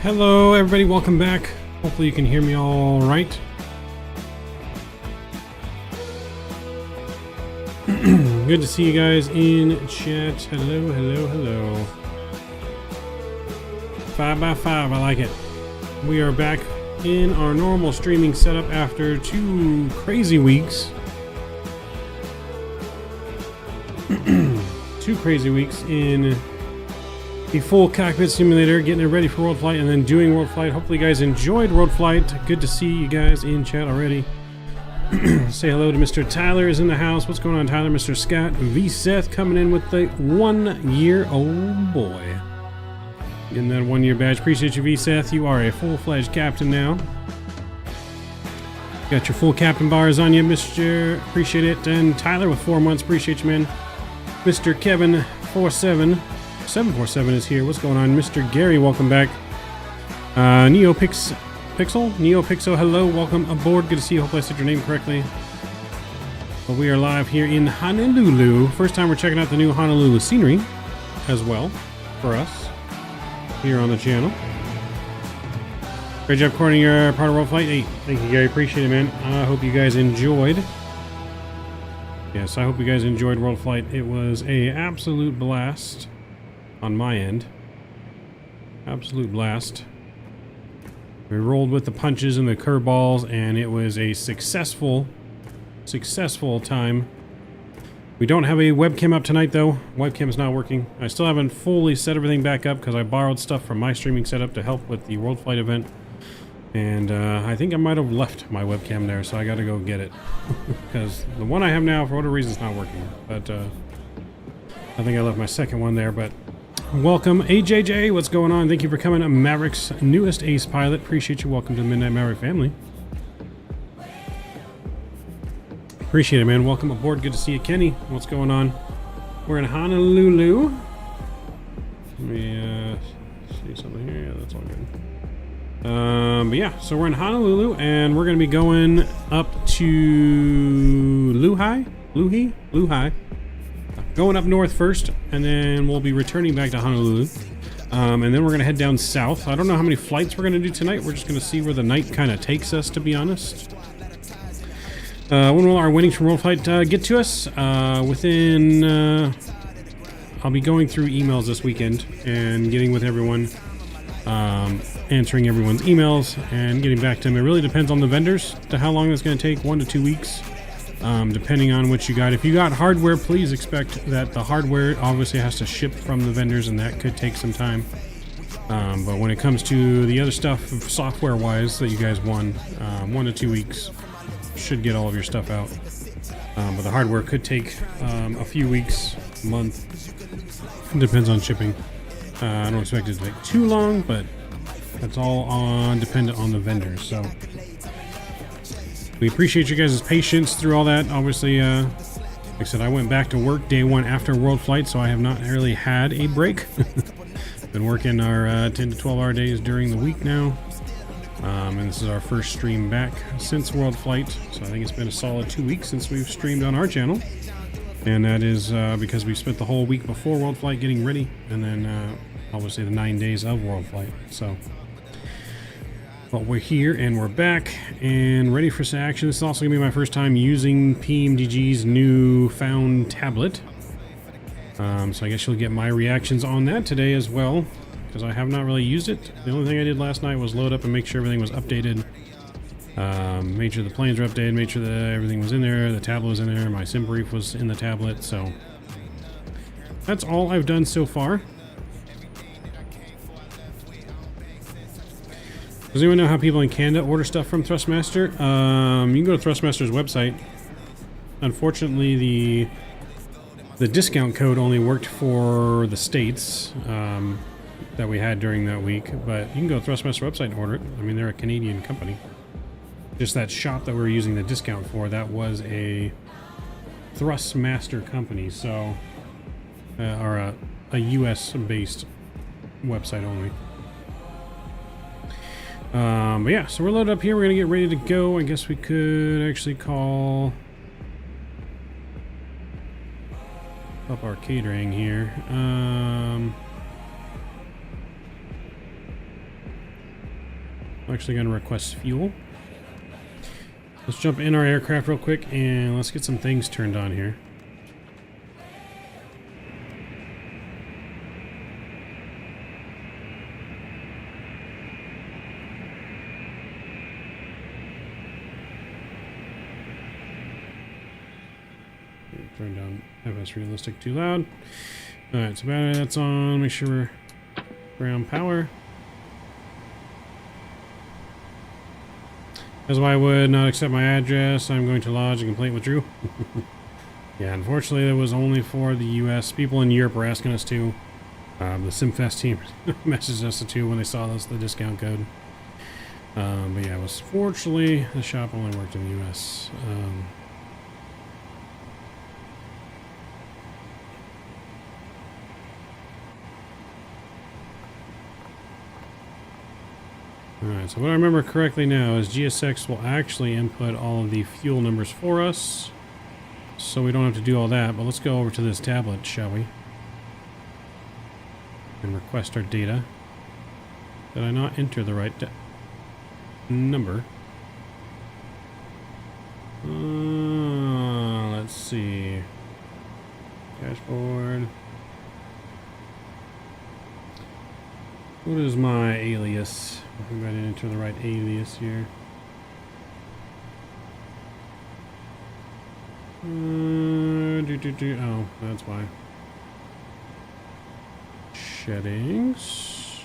Hello everybody, welcome back. Hopefully you can hear me all right. Good to see you guys in chat. Hello, hello, hello. 5x5, I like it. We are back in our normal streaming setup after 2 crazy weeks. 2 crazy weeks in the full cockpit simulator, getting it ready for World Flight and then doing World Flight. Hopefully you guys enjoyed World Flight. Good to see you guys in chat already. Say hello to Mr. Tyler is in the house. What's going on, Tyler? Mr. Scott V. Seth coming in with the 1 year. Oh boy. Getting that 1 year badge. Appreciate you, V. Seth. You are a full-fledged captain now. Got your full captain bars on you, Mr. Appreciate it. And Tyler with 4 months. Appreciate you, man. Mr. Kevin 747 is here. What's going on? Mr. Gary, welcome back. NeoPixel, hello, welcome aboard. Good to see you. Hope I said your name correctly. Well, we are live here in Honolulu. First time we're checking out the new Honolulu scenery as well for us here on the channel. Great job recording your part of World Flight 8. Thank you, Gary. Appreciate it, man. I hope you guys enjoyed. Yes, I hope you guys enjoyed World Flight. It was a absolute blast on my end. Absolute blast. We rolled with the punches and the curveballs, and it was a successful time. We don't have a webcam up tonight, though. Webcam is not working. I still haven't fully set everything back up because I borrowed stuff from my streaming setup to help with the World Flight event. And I think I might have left my webcam there, so I got to go get it. Because the one I have now, for whatever reason, is not working. But I think I left my second one there, but welcome, AJJ. What's going on? Thank you for coming. Maverick's newest ace pilot. Appreciate you. Welcome to the Midnight Maverick family. Appreciate it, man. Welcome aboard. Good to see you, Kenny. What's going on? We're in Honolulu. Let me see something here. Yeah, that's all good. But yeah, so we're in Honolulu, and we're going to be going up to LuHi. Going up north first, and then we'll be returning back to Honolulu. And then we're going to head down south. I don't know how many flights we're going to do tonight. We're just going to see where the night kind of takes us, to be honest. When will our winnings from World Flight get to us? I'll be going through emails this weekend and getting with everyone, answering everyone's emails and getting back to them. It really depends on the vendors to how long it's going to take, 1 to 2 weeks. Depending on what you got. If you got hardware, please expect that the hardware obviously has to ship from the vendors, and that could take some time. But when it comes to the other stuff, software-wise, that you guys won, 1 to 2 weeks should get all of your stuff out. But the hardware could take a few weeks, a month. Depends on shipping. I don't expect it to take too long, but that's all dependent on the vendors. So we appreciate you guys' patience through all that. Obviously, like I said, I went back to work day 1 after World Flight, so I have not really had a break. Been working our 10 to 12 hour days during the week now. And this is our first stream back since World Flight. So I think it's been a solid 2 weeks since we've streamed on our channel. And that is because we spent the whole week before World Flight getting ready. And then obviously the 9 days of World Flight. So but we're here and we're back and ready for some action. This is also going to be my first time using PMDG's newfound tablet. So I guess you'll get my reactions on that today as well, because I have not really used it. The only thing I did last night was load up and make sure everything was updated. Made sure the planes were updated, made sure that everything was in there, the tablet was in there, my sim brief was in the tablet. So that's all I've done so far. Does anyone know how people in Canada order stuff from Thrustmaster? You can go to Thrustmaster's website. Unfortunately, the discount code only worked for the states that we had during that week, but you can go to Thrustmaster website and order it. I mean, they're a Canadian company. Just that shop that we were using the discount for, that was a Thrustmaster company, so or a US-based website only. But yeah, so we're loaded up here. We're gonna get ready to go. I guess we could actually call up our catering here. I'm actually going to request fuel. Let's jump in our aircraft real quick and let's get some things turned on here. Turn down FS realistic too loud. Alright, so battery that's on. Make sure we're on power. That's why I would not accept my address. I'm going to lodge a complaint with Drew. Yeah, unfortunately it was only for the US. People in Europe were asking us to. The SimFest team messaged us too when they saw this, the discount code. But yeah, it was fortunately the shop only worked in the US. Alright, so what I remember correctly now is GSX will actually input all of the fuel numbers for us. So we don't have to do all that, but let's go over to this tablet, shall we? And request our data. Did I not enter the right number? Let's see. Dashboard. What is my alias? I think I didn't enter the right alias here. Oh, that's why. Settings.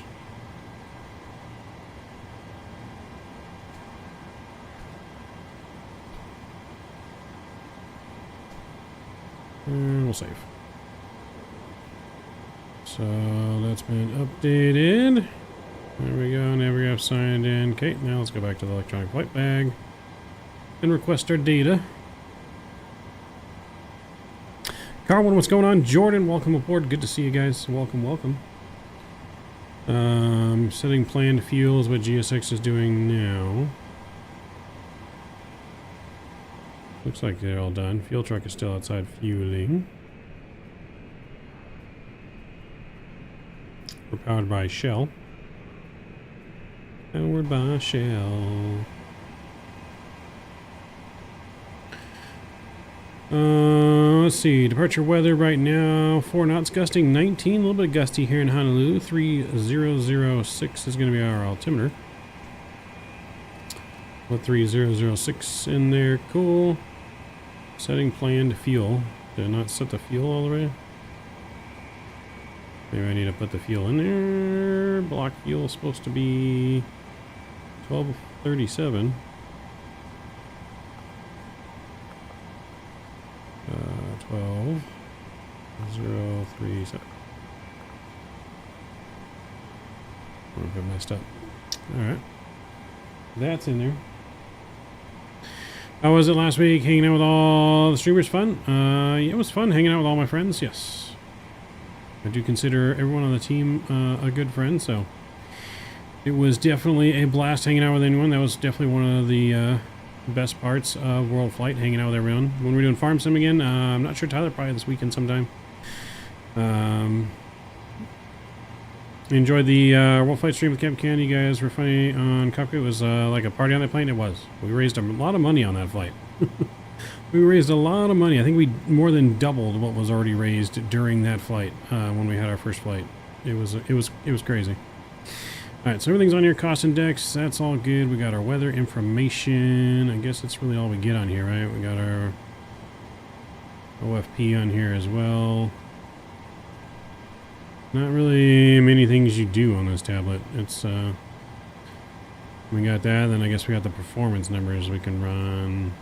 And we'll save. So that's been updated. There we go. Now we have signed in. Okay, now let's go back to the electronic flight bag and request our data. Carwin, what's going on? Jordan, welcome aboard. Good to see you guys. Welcome, welcome. Setting planned fuel is what GSX is doing now. Looks like they're all done. Fuel truck is still outside fueling. We're powered by Shell. Powered by Shell. Let's see. Departure weather right now. 4 knots gusting. 19. A little bit gusty here in Honolulu. 3006 is going to be our altimeter. Put 3006 in there. Cool. Setting planned fuel. Did I not set the fuel all the way? Maybe I need to put the fuel in there. Block fuel is supposed to be 1237. 12037. A bit messed up. Alright. That's in there. How was it last week? Hanging out with all the streamers? Fun? Yeah, it was fun hanging out with all my friends, yes. I do consider everyone on the team a good friend, so it was definitely a blast hanging out with anyone. That was definitely one of the best parts of World Flight, hanging out with everyone. When we're doing Farm Sim again, I'm not sure, Tyler, probably this weekend sometime. Enjoyed the World Flight stream with Camp Can. You guys were funny on Cockpit. It was like a party on that plane. It was. We raised a lot of money on that flight. We raised a lot of money. I think we more than doubled what was already raised during that flight when we had our first flight. It was crazy. All right, so everything's on here. Cost index, that's all good. We got our weather information. I guess that's really all we get on here, right? We got our OFP on here as well. Not really many things you do on this tablet. It's we got that, then I guess we got the performance numbers we can run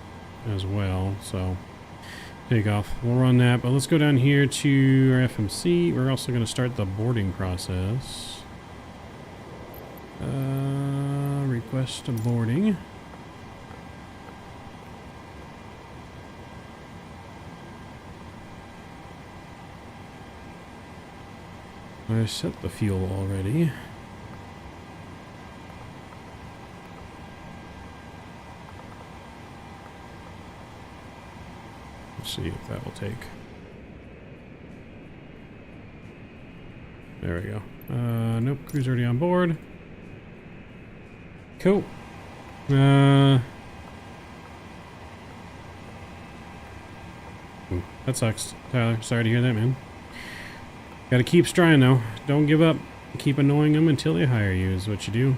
as well. So takeoff, we'll run that, but let's go down here to our FMC. We're also going to start the boarding process. Request a boarding. I set the fuel already. Let's see if that will take. There we go. Nope, crew's already on board. cool. That sucks, Tyler. Sorry to hear that, man. Gotta keep trying, though. Don't give up. Keep annoying them until they hire you, is what you do.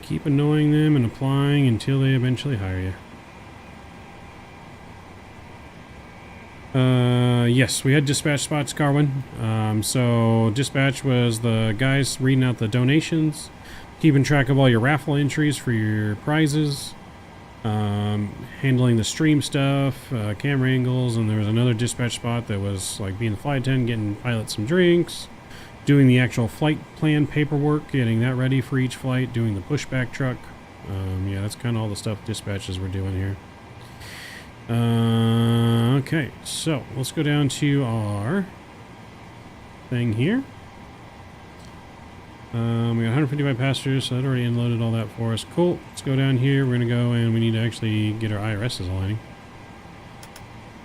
Keep annoying them and applying until they eventually hire you. Yes, we had dispatch spots, Carwin. So dispatch was the guys reading out the donations, keeping track of all your raffle entries for your prizes, handling the stream stuff, camera angles, and there was another dispatch spot that was like being the flight attendant, getting pilots some drinks, doing the actual flight plan paperwork, getting that ready for each flight, doing the pushback truck. Yeah, that's kind of all the stuff dispatches were doing here. Okay, so let's go down to our thing here. We got 155 passengers, so that already unloaded all that for us. Cool. Let's go down here. We're going to go and we need to actually get our IRSs aligning.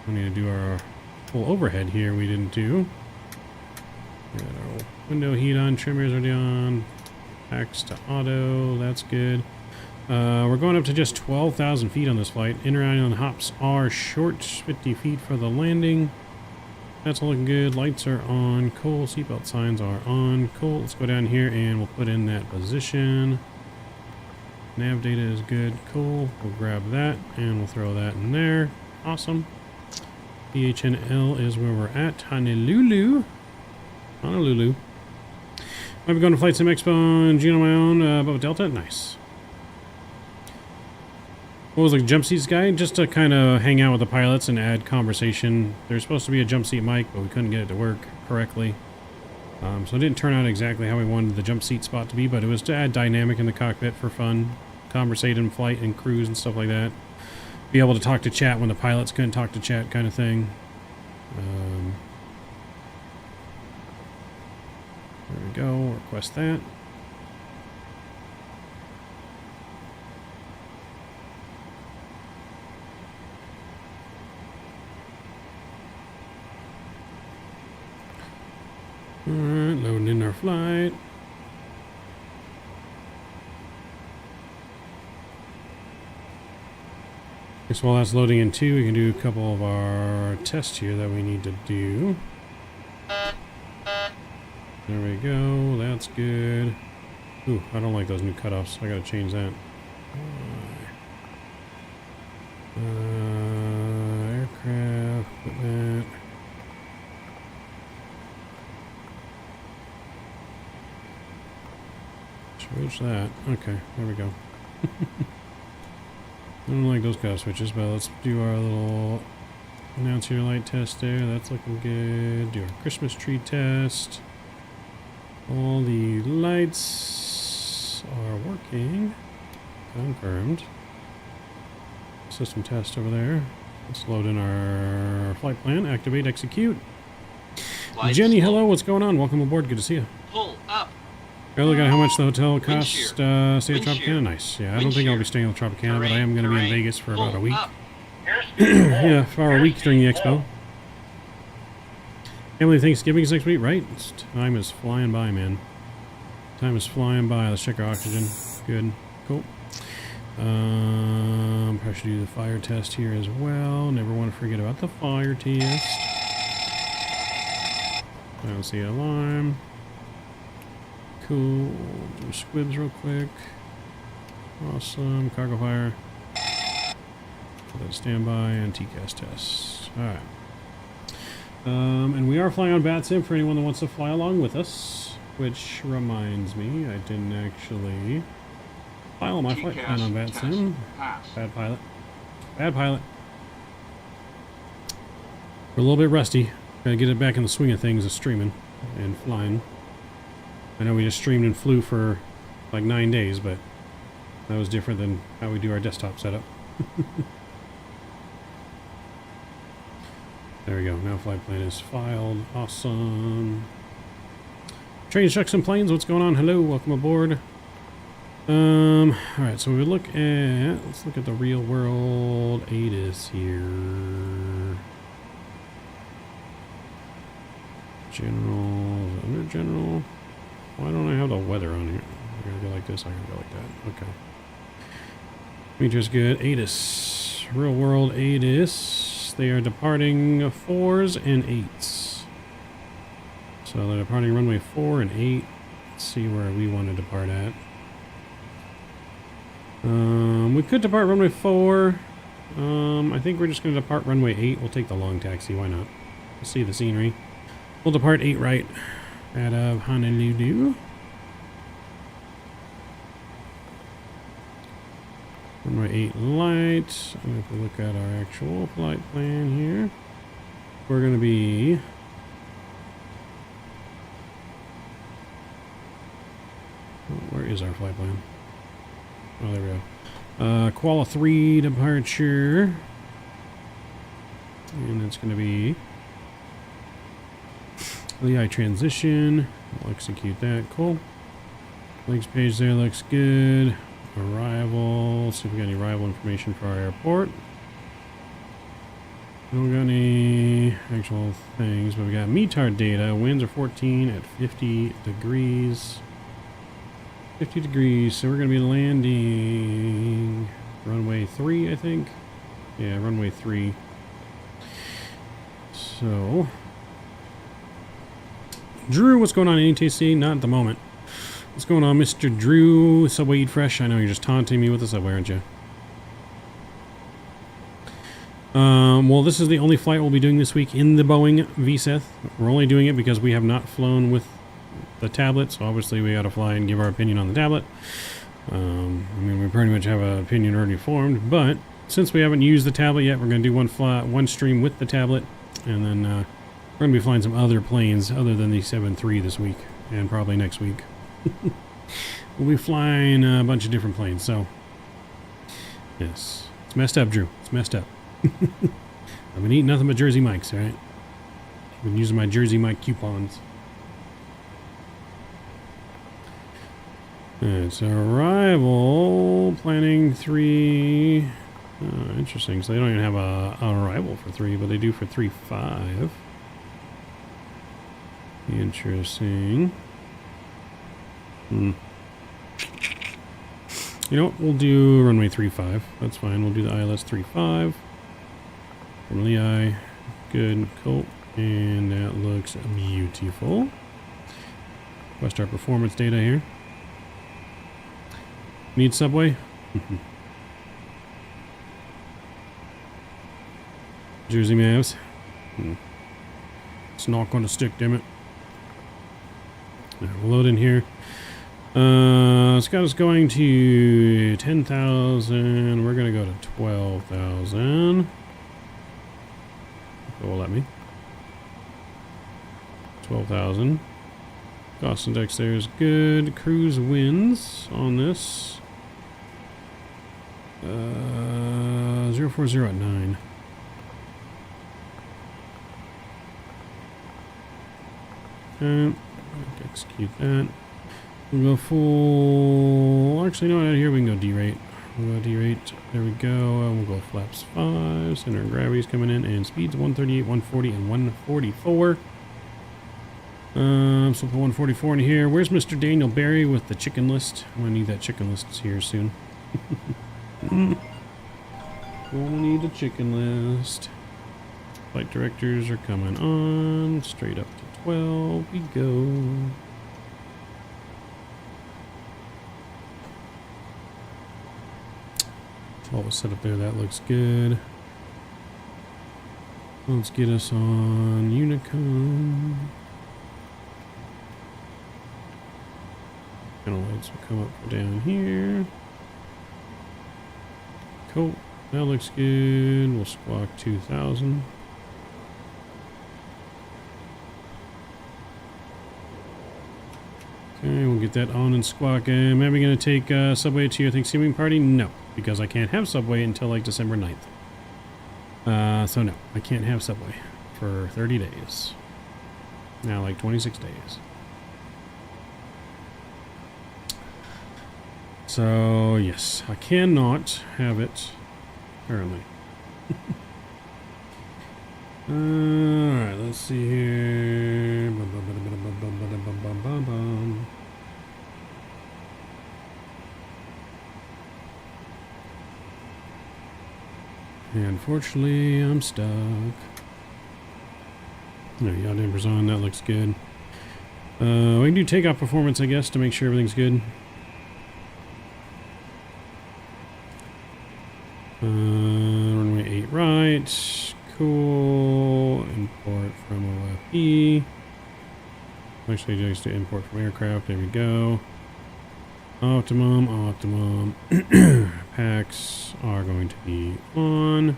We need to do our full overhead here. We didn't do. We got our window heat on, trimmers already on, packs to auto. That's good. We're going up to just 12,000 feet on this flight. Inner island hops are short, 50 feet for the landing. That's all looking good. Lights are on. Cool. Seatbelt signs are on. Cool. Let's go down here and we'll put in that position. Nav data is good. Cool. We'll grab that and we'll throw that in there. Awesome. PHNL is where we're at. Honolulu. Honolulu. Might be going to Flight Sim Expo and Gene on my own above Delta. Nice. What was like jump seats guy? Just to kind of hang out with the pilots and add conversation. There's supposed to be a jump seat mic, but we couldn't get it to work correctly. So it didn't turn out exactly how we wanted the jump seat spot to be, but it was to add dynamic in the cockpit for fun. Conversate in flight and cruise and stuff like that. Be able to talk to chat when the pilots couldn't talk to chat kind of thing. There we go. Request that. Alright, loading in our flight. So while that's loading in too, we can do a couple of our tests here that we need to do. There we go, that's good. Ooh, I don't like those new cutoffs, I gotta change that. Aircraft, equipment. Switch that. Okay, there we go. I don't like those cutoff switches, but let's do our little announce your light test there. That's looking good. Do our Christmas tree test. All the lights are working. Confirmed. System test over there. Let's load in our flight plan. Activate, execute. Lights Jenny, hello. What's going on? Welcome aboard. Good to see you. Pull up. Go look at how much the hotel costs. Stay at Tropicana. Nice. Yeah, I don't think I'll be staying at Tropicana, but I am going to be in Vegas for about a week. Yeah, for a week during the expo. Emily, Thanksgiving is next week, right? Time is flying by, man. Time is flying by. Let's check our oxygen. Good. Cool. Probably should do the fire test here as well. Never want to forget about the fire test. I don't see an alarm. Cool. Do squibs real quick. Awesome. Cargo fire. Put that standby and TCAS test. Alright. And we are flying on BATSIM for anyone that wants to fly along with us. Which reminds me, I didn't actually file my flight plan on BATSIM. Bad pilot. Bad pilot. We're a little bit rusty. Gotta get it back in the swing of things of streaming and flying. I know we just streamed and flew for like 9 days, but that was different than how we do our desktop setup. There we go. Now flight plan is filed. Awesome. Trains, trucks, and planes. What's going on? Hello. Welcome aboard. Alright, so we look at... Let's look at the real world. ATIS here. General. Under general. Why don't I have the weather on here? I gotta go like this, I gotta go like that. Okay. Meter's good. ATIS. Real world ATIS. They are departing 4s and 8s. So they're departing runway 4 and 8. Let's see where we want to depart at. We could depart runway 4. I think we're just going to depart runway 8. We'll take the long taxi. Why not? We'll see the scenery. We'll depart 8 right out of Honolulu. Runway 8 light. And if we look at our actual flight plan here, we're going to be... Where is our flight plan? Oh, there we go. Kuala 3 departure. And that's going to be LuHi transition. We'll execute that. Cool. Legs page there looks good. Arrival. Let's see if we got any arrival information for our airport. We don't got any actual things, but we got METAR data. Winds are 14 at 50 degrees. 50 degrees, so we're going to be landing runway 3, I think. Yeah, runway 3. So, Drew, what's going on, NTC? Not at the moment. What's going on, Mr. Drew? Subway Eat Fresh? I know you're just taunting me with the subway, aren't you? Well, this is the only flight we'll be doing this week in the Boeing VSETH. We're only doing it because we have not flown with the tablet, so obviously we got to fly and give our opinion on the tablet. I mean, we pretty much have an opinion already formed, but since we haven't used the tablet yet, we're going to do one stream with the tablet, and then we're going to be flying some other planes other than the 7-3 this week, and probably next week. We'll be flying a bunch of different planes, so yes. It's messed up, Drew. It's messed up. I've been eating nothing but Jersey Mikes, right? I've been using my Jersey Mike coupons. Alright, so arrival, planning 3. Interesting, so they don't even have an arrival for 3, but they do for 3-5. Interesting. You know what, we'll do runway 35. That's fine, we'll do the ILS 35. From LuHi. Good, cool. And that looks beautiful. Request our performance data here. Need subway? Jersey Mavs. It's not going to stick, damn it. Right, we'll load in here. It's got us going to 10,000. We're going to go to 12,000. It will let me. 12,000. Cost index there is good. Cruise wins on this. 040 at 9. Okay, execute that. We'll go full. Actually, no, out here we can go D-rate. We'll go D-rate. There we go. We'll go flaps 5. Center of gravity's coming in, and speeds 138, 140, and 144. So we'll put 144 in here. Where's Mr. Daniel Barry with the chicken list? I'm gonna need that chicken list here soon. Gonna need a chicken list. Flight directors are coming on. Straight up to 12 we go. All was set up there. That looks good. Let's get us on Unicom. Panel lights will come up down here. Cool. That looks good. We'll squawk 2,000. Okay, we'll get that on and squawk. Am I going to take Subway to your Thanksgiving party? No, because I can't have Subway until like December 9th. So no, I can't have Subway for 30 days. Now like 26 days. So yes, I cannot have it currently. Alright, let's see here. Unfortunately, I'm stuck. No, yaw dampers on. That looks good. We can do takeoff performance, I guess, to make sure everything's good. Runway 8 right. Cool. Import from OFE. Actually, just to import from aircraft. There we go. Optimum. Packs are going to be on.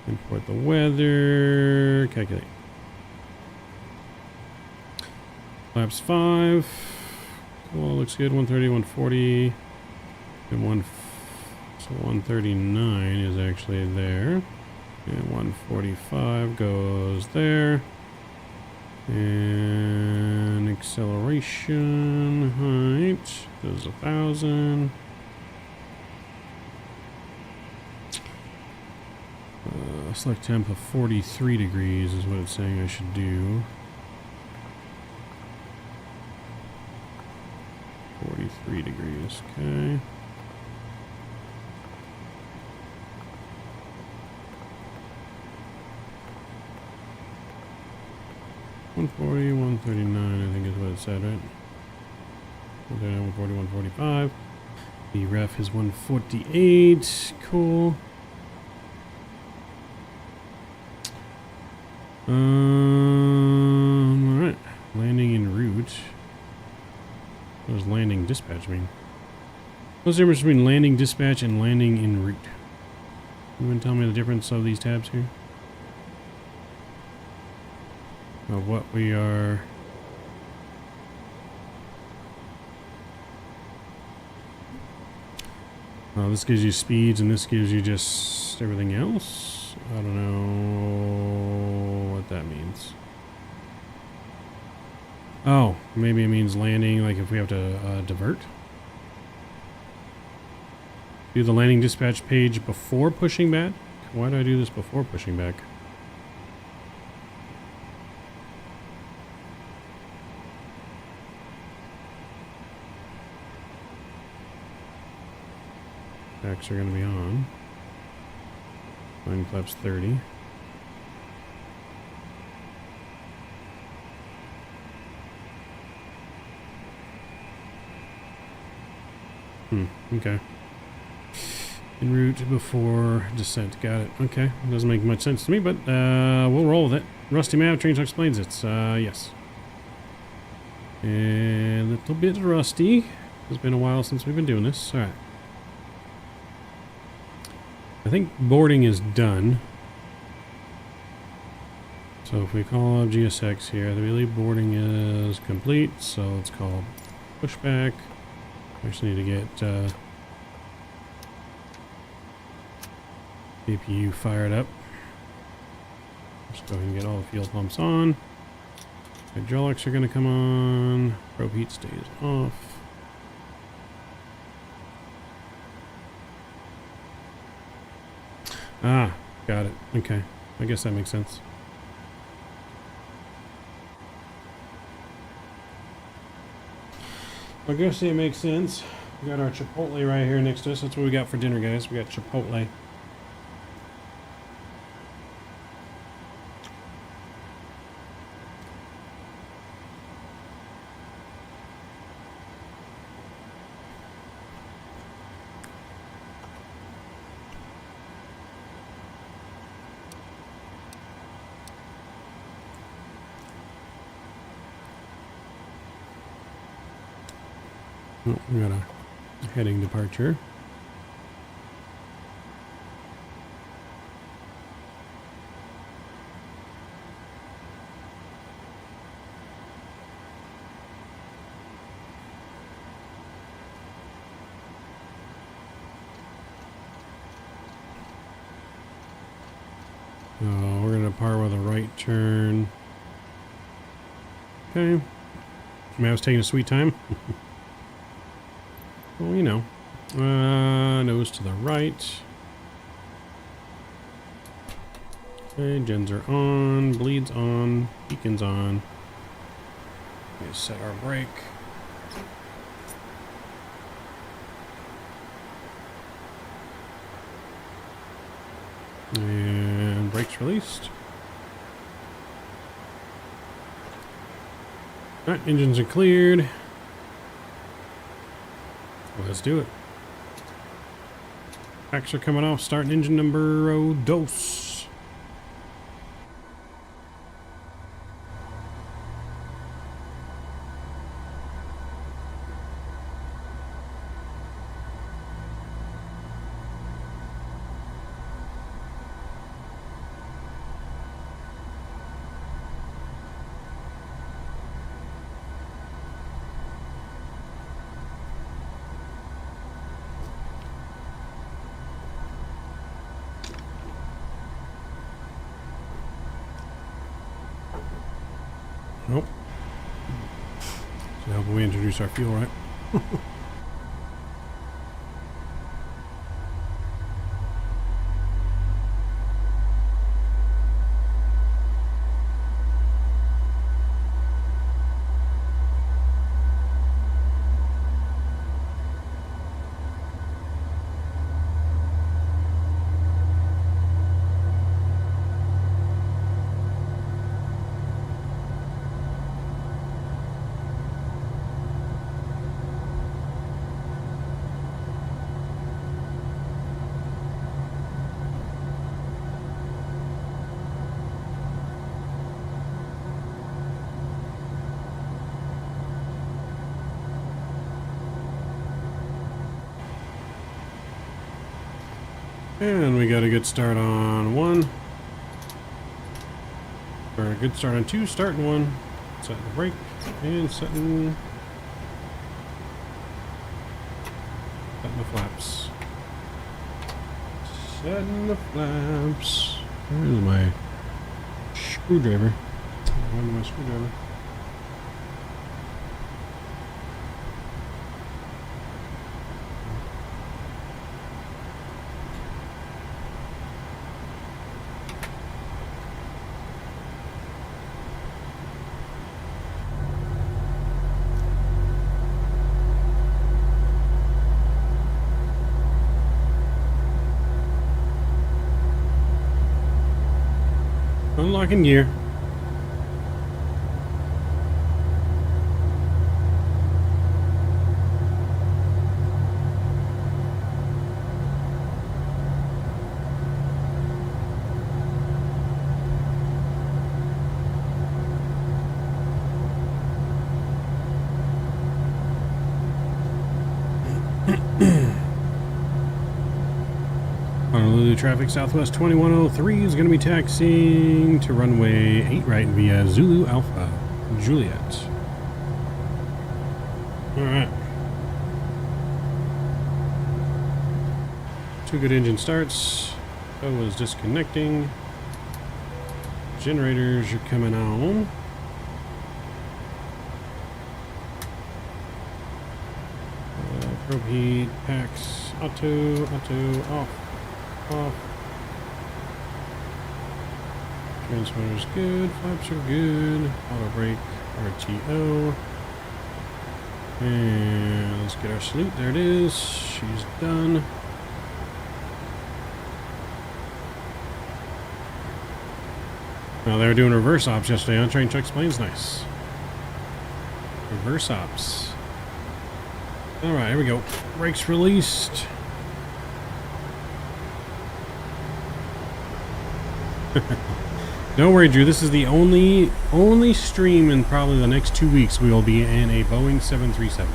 Import the weather. Calculate. Flaps 5. Cool, looks good. 130, 140. And so 139 is actually there. And 145 goes there. And acceleration height does 1,000. Select temp of 43 degrees is what it's saying I should do. 43 degrees, okay. $140, $139, I think is what it said, right? 140, 145. The ref is 148. Cool. Alright. Landing en route. What does landing dispatch mean? What's the difference between landing dispatch and landing en route? You want to tell me the difference of these tabs here? Of what we are... this gives you speeds and this gives you just everything else. I don't know what that means. Oh, maybe it means landing, like if we have to divert. Do the landing dispatch page before pushing back? Why do I do this before pushing back? Backs are going to be on. Line flaps 30. Okay. En route before descent. Got it. Okay. Doesn't make much sense to me, but we'll roll with it. Rusty map, train explains it. Yes. A little bit rusty. It's been a while since we've been doing this. Alright. I think boarding is done. So if we call up GSX here, I believe boarding is complete. So let's call pushback. I just need to get CPU fired up. Just go ahead and get all the fuel pumps on. Hydraulics are going to come on. Probe heat stays off. Ah, got it. Okay. I guess that makes sense. I guess it makes sense. We got our Chipotle right here next to us. That's what we got for dinner, guys. We got Chipotle. Oh, we got a heading departure. We're going to depart with a right turn. Okay. I mean, I was taking a sweet time. Well, you know, nose to the right. Okay, gens are on, bleeds on, beacons on. Let's set our brake. And brakes released. Alright, engines are cleared. Let's do it. Packs are coming off. Starting engine number dos. Nope. So how about we introduce our fuel, right? And we got a good start on 1. Or a good start on 2, starting 1. Setting the brake and setting the flaps. Setting the flaps. Where's my screwdriver? Where's my screwdriver? Unlocking gear. Honolulu traffic Southwest 2103 is going to be taxiing to runway 8 right via Zulu Alpha Juliet. Alright. 2 good engine starts. That was disconnecting. Generators are coming on. Probe heat, packs, auto, off. Off. Transmitter's good, flaps are good, auto brake, RTO. And let's get our salute, there it is, she's done. Now they were doing reverse ops yesterday on Train Chuck Explains, nice. Reverse ops. Alright, here we go. Brakes released. Don't worry, Drew. This is the only stream in probably the next 2 weeks we will be in a Boeing 737.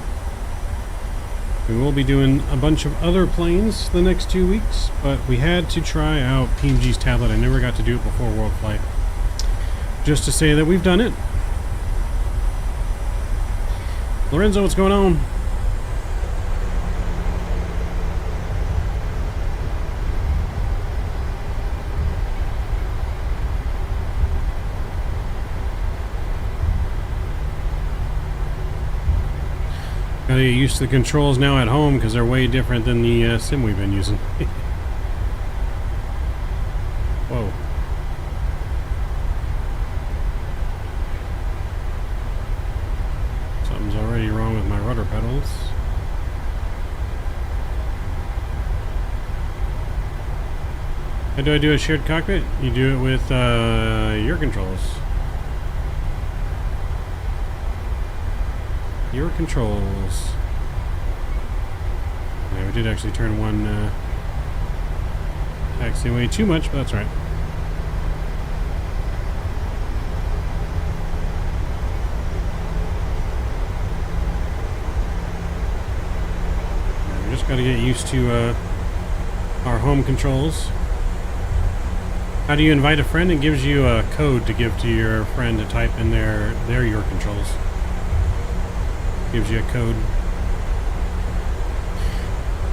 We will be doing a bunch of other planes the next 2 weeks, but we had to try out PMG's tablet. I never got to do it before World Flight. Just to say that we've done it. Lorenzo, what's going on? Gotta get used to the controls now at home because they're way different than the sim we've been using. Whoa. Something's already wrong with my rudder pedals. How do I do a shared cockpit? You do it with your controls. Your controls. Yeah, we did actually turn one taxi away too much, but that's right. Yeah, we just got to get used to our home controls. How do you invite a friend? It gives you a code to give to your friend to type in their your controls. Gives you a code.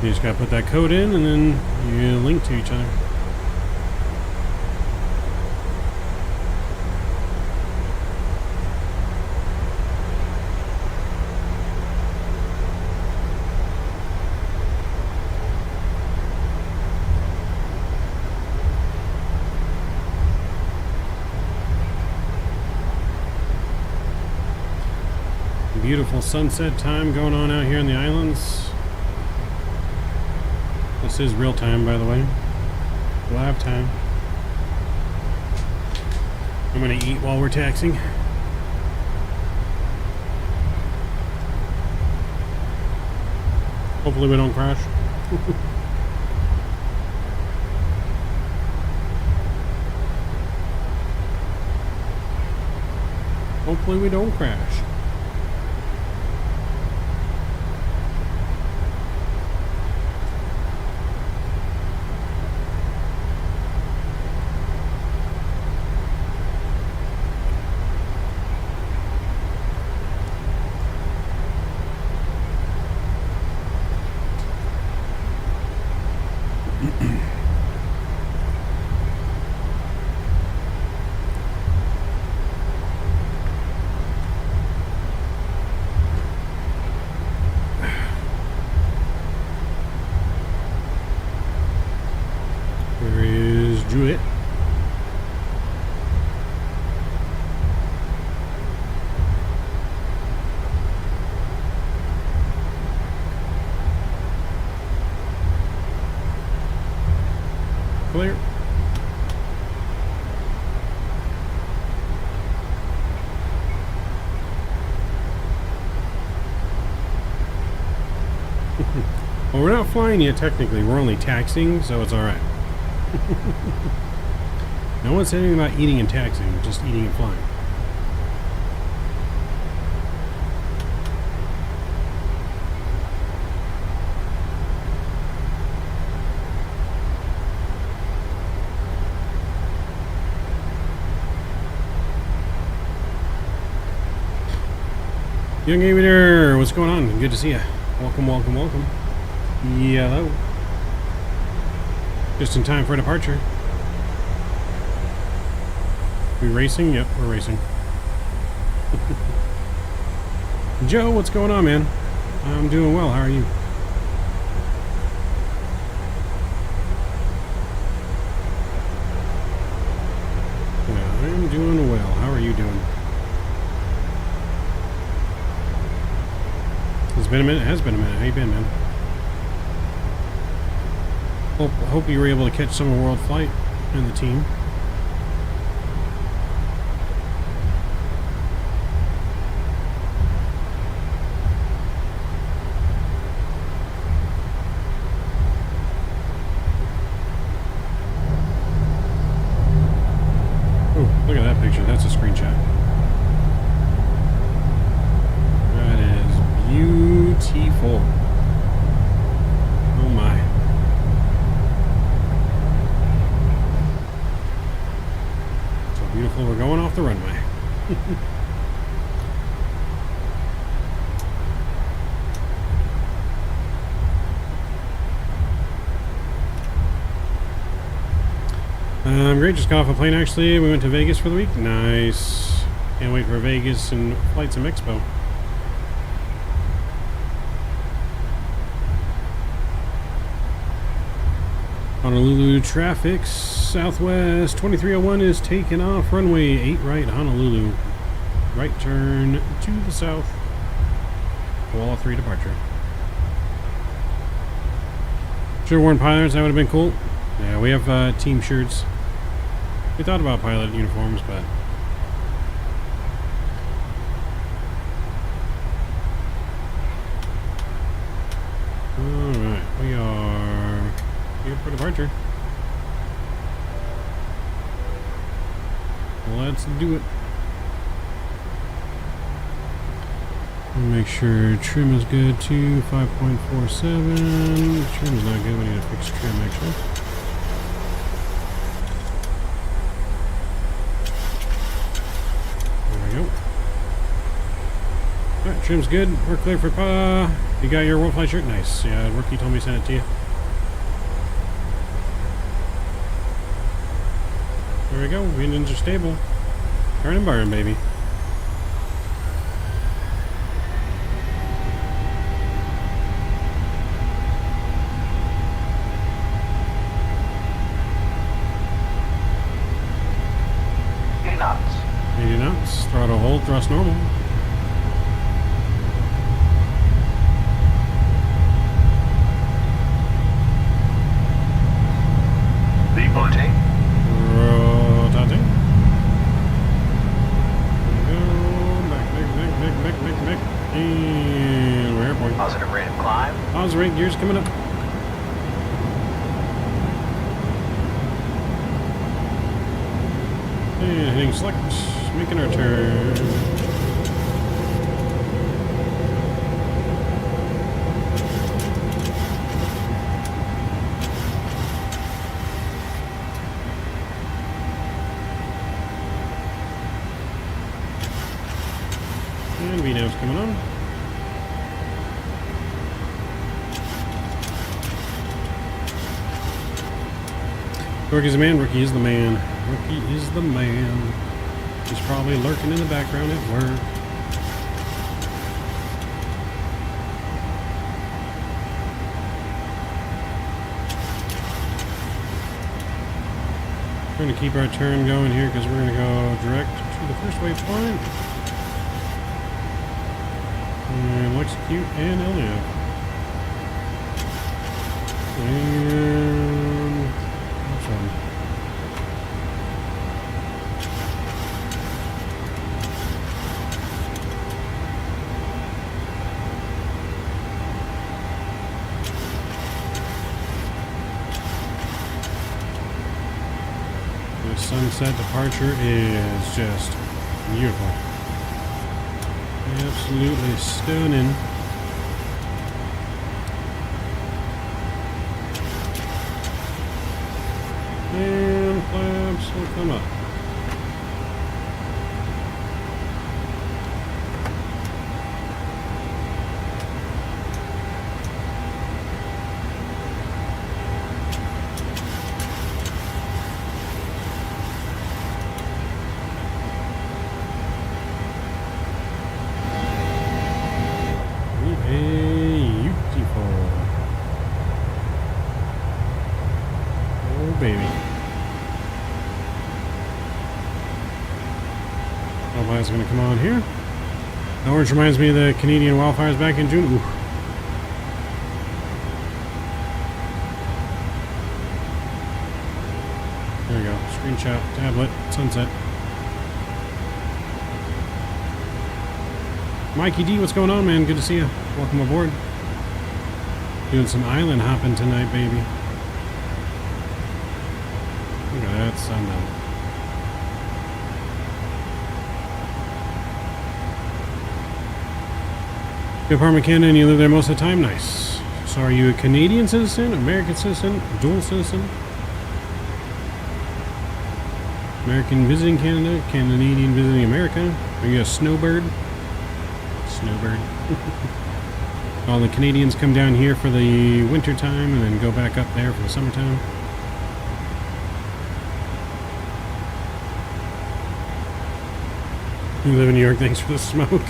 You just gotta put that code in and then you link to each other. Beautiful sunset time going on out here in the islands. This is real time, by the way. Live time. I'm gonna eat while we're taxiing. Hopefully we don't crash. Hopefully we don't crash. Where is Juliet? Clear. Well, we're not flying yet technically, we're only taxiing, so it's alright. No one said anything about eating and taxiing, just eating and flying. Young Aviator, what's going on? Good to see you. Welcome, welcome, welcome. Hello. Just in time for departure. We racing? Yep, we're racing. Joe, what's going on, man? I'm doing well. How are you? Yeah, I'm doing well. How are you doing? It's been a minute. It has been a minute. How you been, man? Hope you were able to catch some of World Flight and the team. Oh, look at that picture. That's a screenshot. That is beautiful. Oh my. Beautiful, we're going off the runway. Great, just got off a plane actually. We went to Vegas for the week. Nice. Can't wait for Vegas and flights and Expo. Honolulu traffic, Southwest 2301 is taking off, runway 8 right, Honolulu. Right turn to the south. Koala 3 departure. Should have warned pilots, that would have been cool. Yeah, we have team shirts. We thought about pilot uniforms, but alright, we are here for departure. Let's do it. Make sure trim is good too. 5.47. Trim's not good. We need to fix trim actually. There we go. Alright, trim's good. We're clear for you got your World Flight shirt? Nice. Yeah, Rookie told me to send it to you. There we go. Engines are stable. Turn and burn, baby. Throttle hold, thrust normal. Deporting. Rotating. Back. And we're airborne. Positive rate of climb. Positive rate, gears coming up. And hitting select. Making our turn. And VNAV's coming on. Rookie's the man, Rookie is the man. Rookie is the man. He's probably lurking in the background at work. We're going to keep our turn going here because we're going to go direct to the first waypoint. And we'll execute and LF. And which one? Sunset departure is just beautiful. Absolutely stunning. And flaps will come up. Is going to come on here. The orange reminds me of the Canadian wildfires back in June. Ooh. There we go. Screenshot, tablet, sunset. Mikey D, what's going on, man? Good to see you. Welcome aboard. Doing some island hopping tonight, baby. Look at that sundown. Good Parma, Canada, and you live there most of the time? Nice. So are you a Canadian citizen, American citizen, dual citizen? American visiting Canada, Canadian visiting America? Are you a snowbird? Snowbird. All the Canadians come down here for the winter time and then go back up there for the summertime. You live in New York, thanks for the smoke.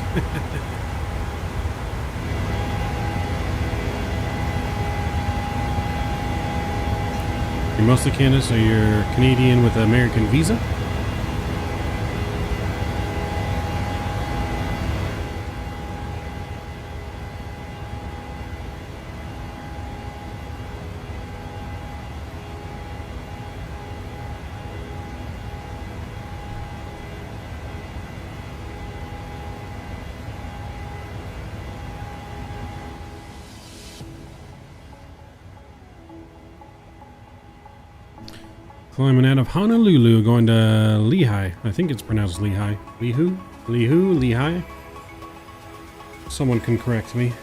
You're mostly Canada, so you're Canadian with an American visa. Climbing out of Honolulu, going to LuHi. I think it's pronounced LuHi. LuHi. Someone can correct me.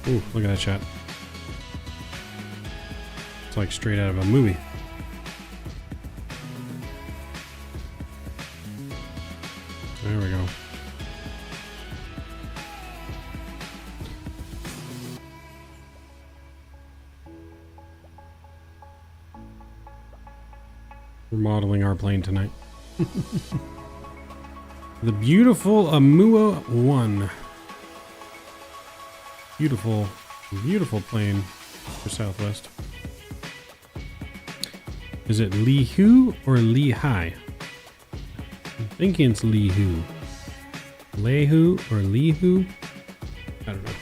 Ooh, look at that shot. It's like straight out of a movie. There we go. We're modeling our plane tonight. The beautiful IMUA 1. Beautiful, beautiful plane for Southwest. Is it LuHi or LuHi? I'm thinking it's LuHi. LuHi or LuHi? I don't know.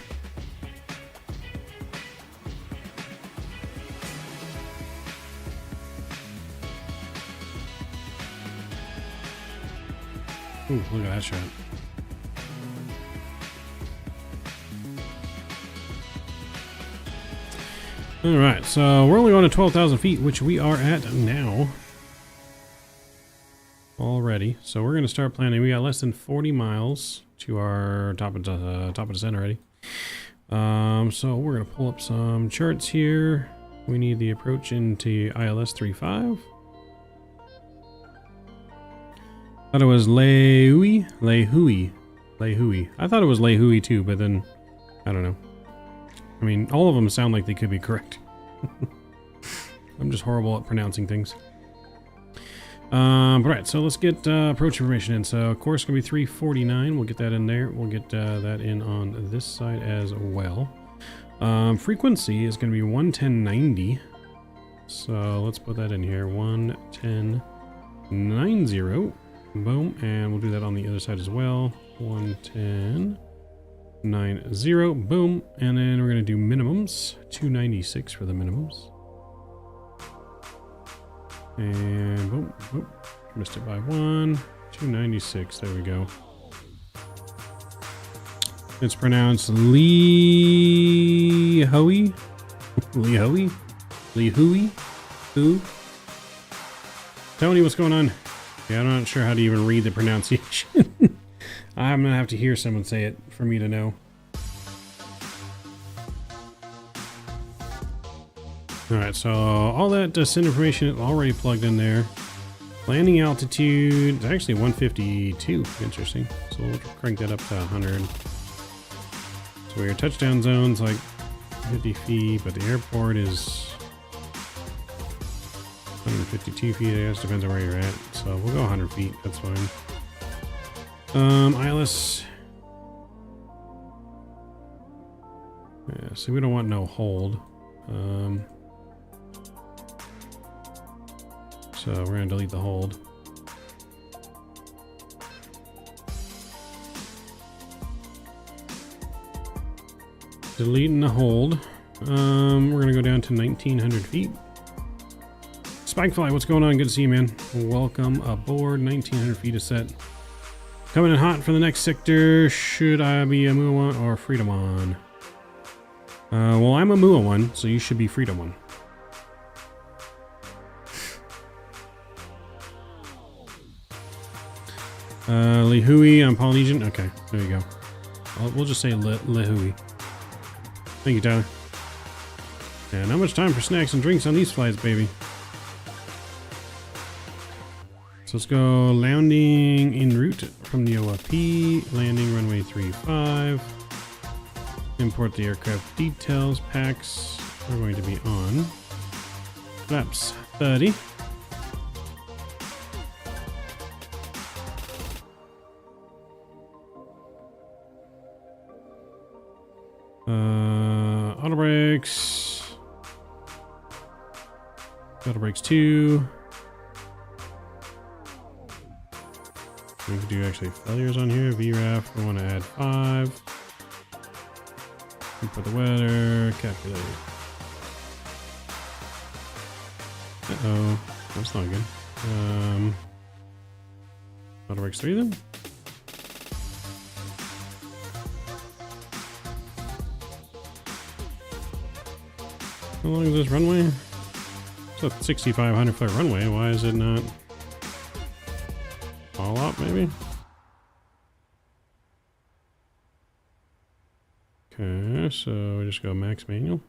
Ooh, look at that shot. Alright, so we're only going to 12,000 feet, which we are at now. Already. So we're going to start planning. We got less than 40 miles to our top of descent already. So we're going to pull up some charts here. We need the approach into ILS 35. Thought it was LuHi. I thought it was LuHi too, but then I don't know. I mean, all of them sound like they could be correct. I'm just horrible at pronouncing things. Right, so let's get approach information in. So course gonna be 349. We'll get that in there. We'll get that in on this side as well. Frequency is gonna be 110.90. So let's put that in here. 110.90. Boom, and we'll do that on the other side as well. 110.90. Boom, and then we're gonna do minimums. 296 for the minimums. And boom, boom, missed it by 1. 296. There we go. It's pronounced LuHi. LuHi. Who? Tony, what's going on? Yeah, I'm not sure how to even read the pronunciation. I'm gonna have to hear someone say it for me to know. Alright, so all that descent information is already plugged in there. Landing altitude is actually 152. Interesting. So we'll crank that up to 100. So your touchdown zone's like 50 feet, but the airport is 152 feet, I guess. Depends on where you're at. So we'll go 100 feet. That's fine. ILS. Yeah, so we don't want no hold. So we're going to delete the hold. Deleting the hold. We're going to go down to 1900 feet. Spikefly, what's going on? Good to see you, man. Welcome aboard. 1900 feet is set. Coming in hot for the next sector. Should I be a IMUA 1 or Freedom 1? Well, I'm a IMUA 1, so you should be Freedom 1. LuHi, I'm Polynesian. Okay, there you go. We'll just say LuHi. Thank you, Tyler. And not much time for snacks and drinks on these flights, baby. So let's go landing en route from the OFP. Landing runway 35. Import the aircraft details packs. We're going to be on flaps 30. Auto brakes. Auto brakes 2. We can do actually failures on here. VRAF, we want to add 5. For the weather, calculate. Uh-oh, that's not good. ROG 3 then? How long is this runway? It's a 6,500 foot runway. Why is it not all up, maybe? Okay, so we just go max manual.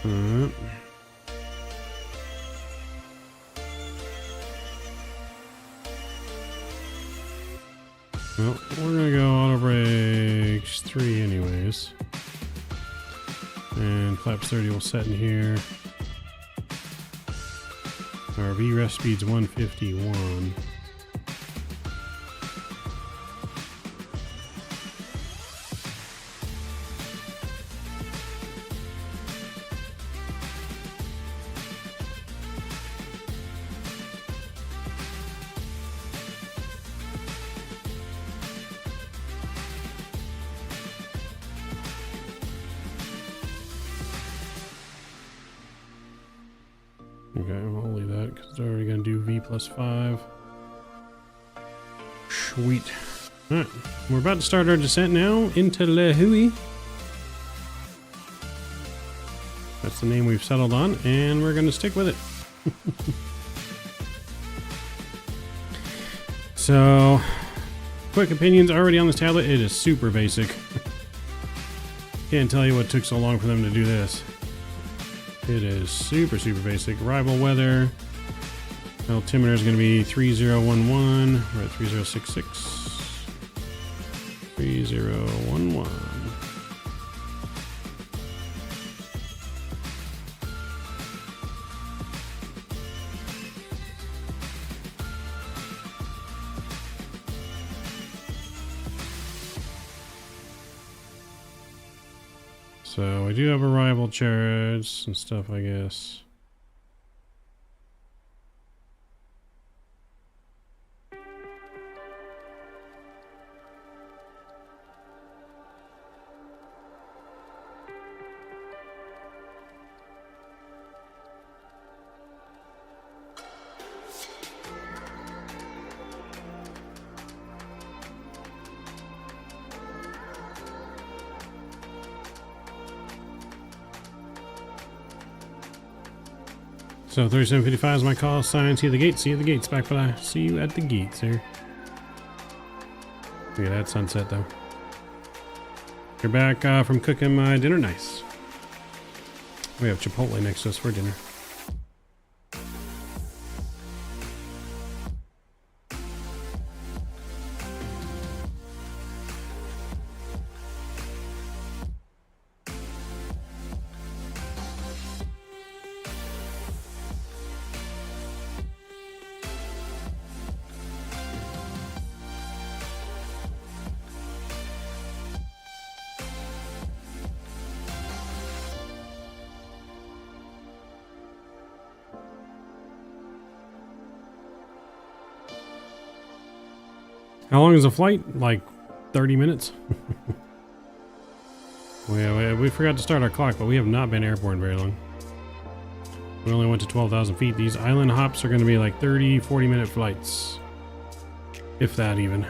Alright. Well, we're gonna go auto brakes 3 anyways. And flaps 30 will set in here. Our VREF speed's 151. Okay, we'll leave that because it's already going to do V+5. Sweet. Alright, we're about to start our descent now into LuHi. That's the name we've settled on, and we're going to stick with it. So, quick opinions already on this tablet. It is super basic. Can't tell you what took so long for them to do this. It is super basic. Arrival weather. Altimeter is going to be 3011. We're at 3066. 3011. So we do have arrival charts and stuff, I guess. So 3755 is my call sign. See you at the gates. See you at the gates. Back, but I see you at the gates here. Look at that sunset though. You're back from cooking my dinner. Nice. We have Chipotle next to us for dinner. How long is the flight? Like 30 minutes? we forgot to start our clock, but we have not been airborne very long. We only went to 12,000 feet. These island hops are going to be like 30, 40 minute flights. If that even.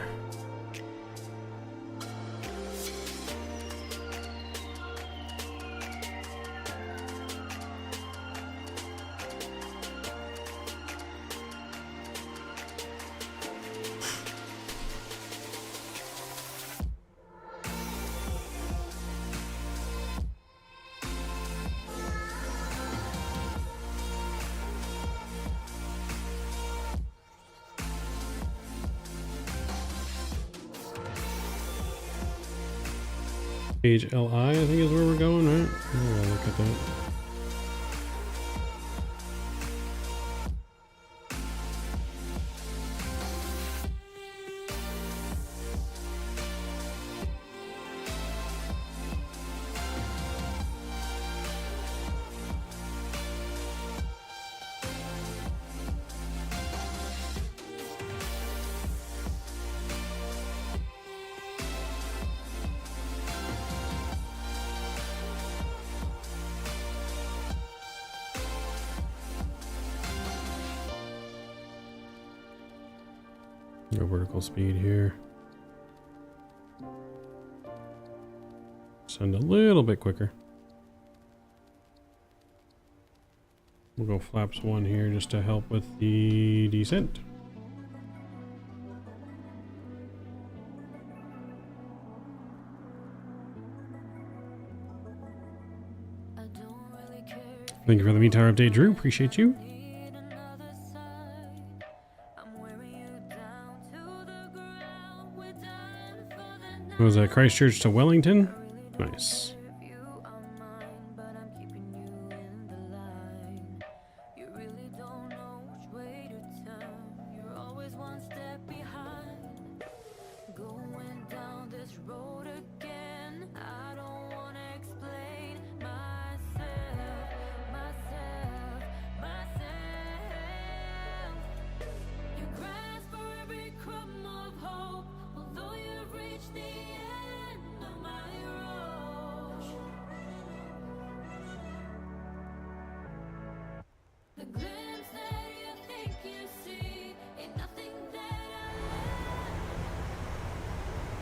Page LI, I think is where we're going, right? Oh, look at that. Go vertical speed here. Send a little bit quicker. We'll go flaps 1 here just to help with the descent. Thank you for the meantime update, Drew. Appreciate you. Was that Christchurch to Wellington? Nice.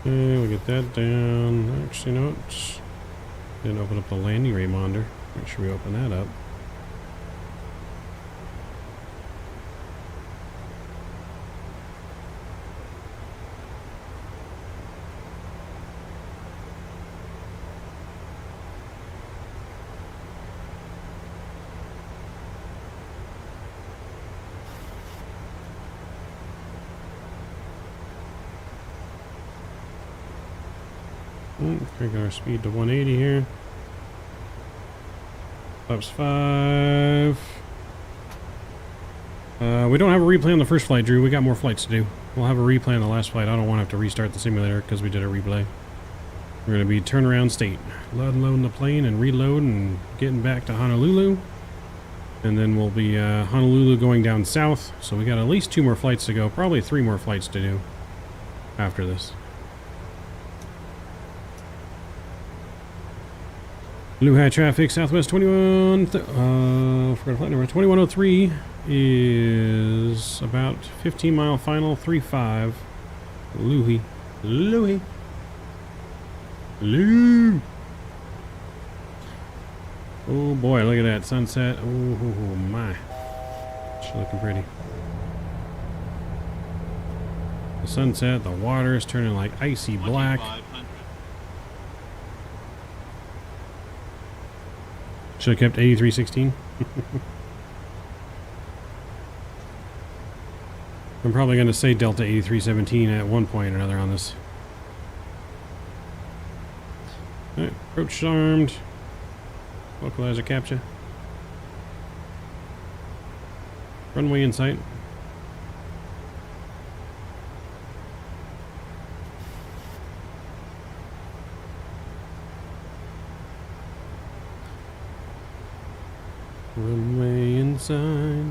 Okay, we'll get that down. Actually, no, didn't open up the landing rate monitor. Make sure we open that up. Crank our speed to 180 here. Flaps 5. We don't have a replay on the first flight, Drew. We got more flights to do. We'll have a replay on the last flight. I don't want to have to restart the simulator because we did a replay. We're going to be turnaround state. Unloading the plane and reload and getting back to Honolulu. And then we'll be Honolulu going down south. So we got at least 2 more flights to go. Probably 3 more flights to do after this. LuHi traffic, Southwest 21, forgot flight number 2103 is about 15-mile final, 3.5. LuHi. Oh boy, look at that sunset. Oh my. It's looking pretty. The sunset, the water is turning like icy black. Should have kept 8316. I'm probably going to say Delta 8317 at one point or another on this. Alright, approach armed. Localizer capture. Runway in sight. Runway inside.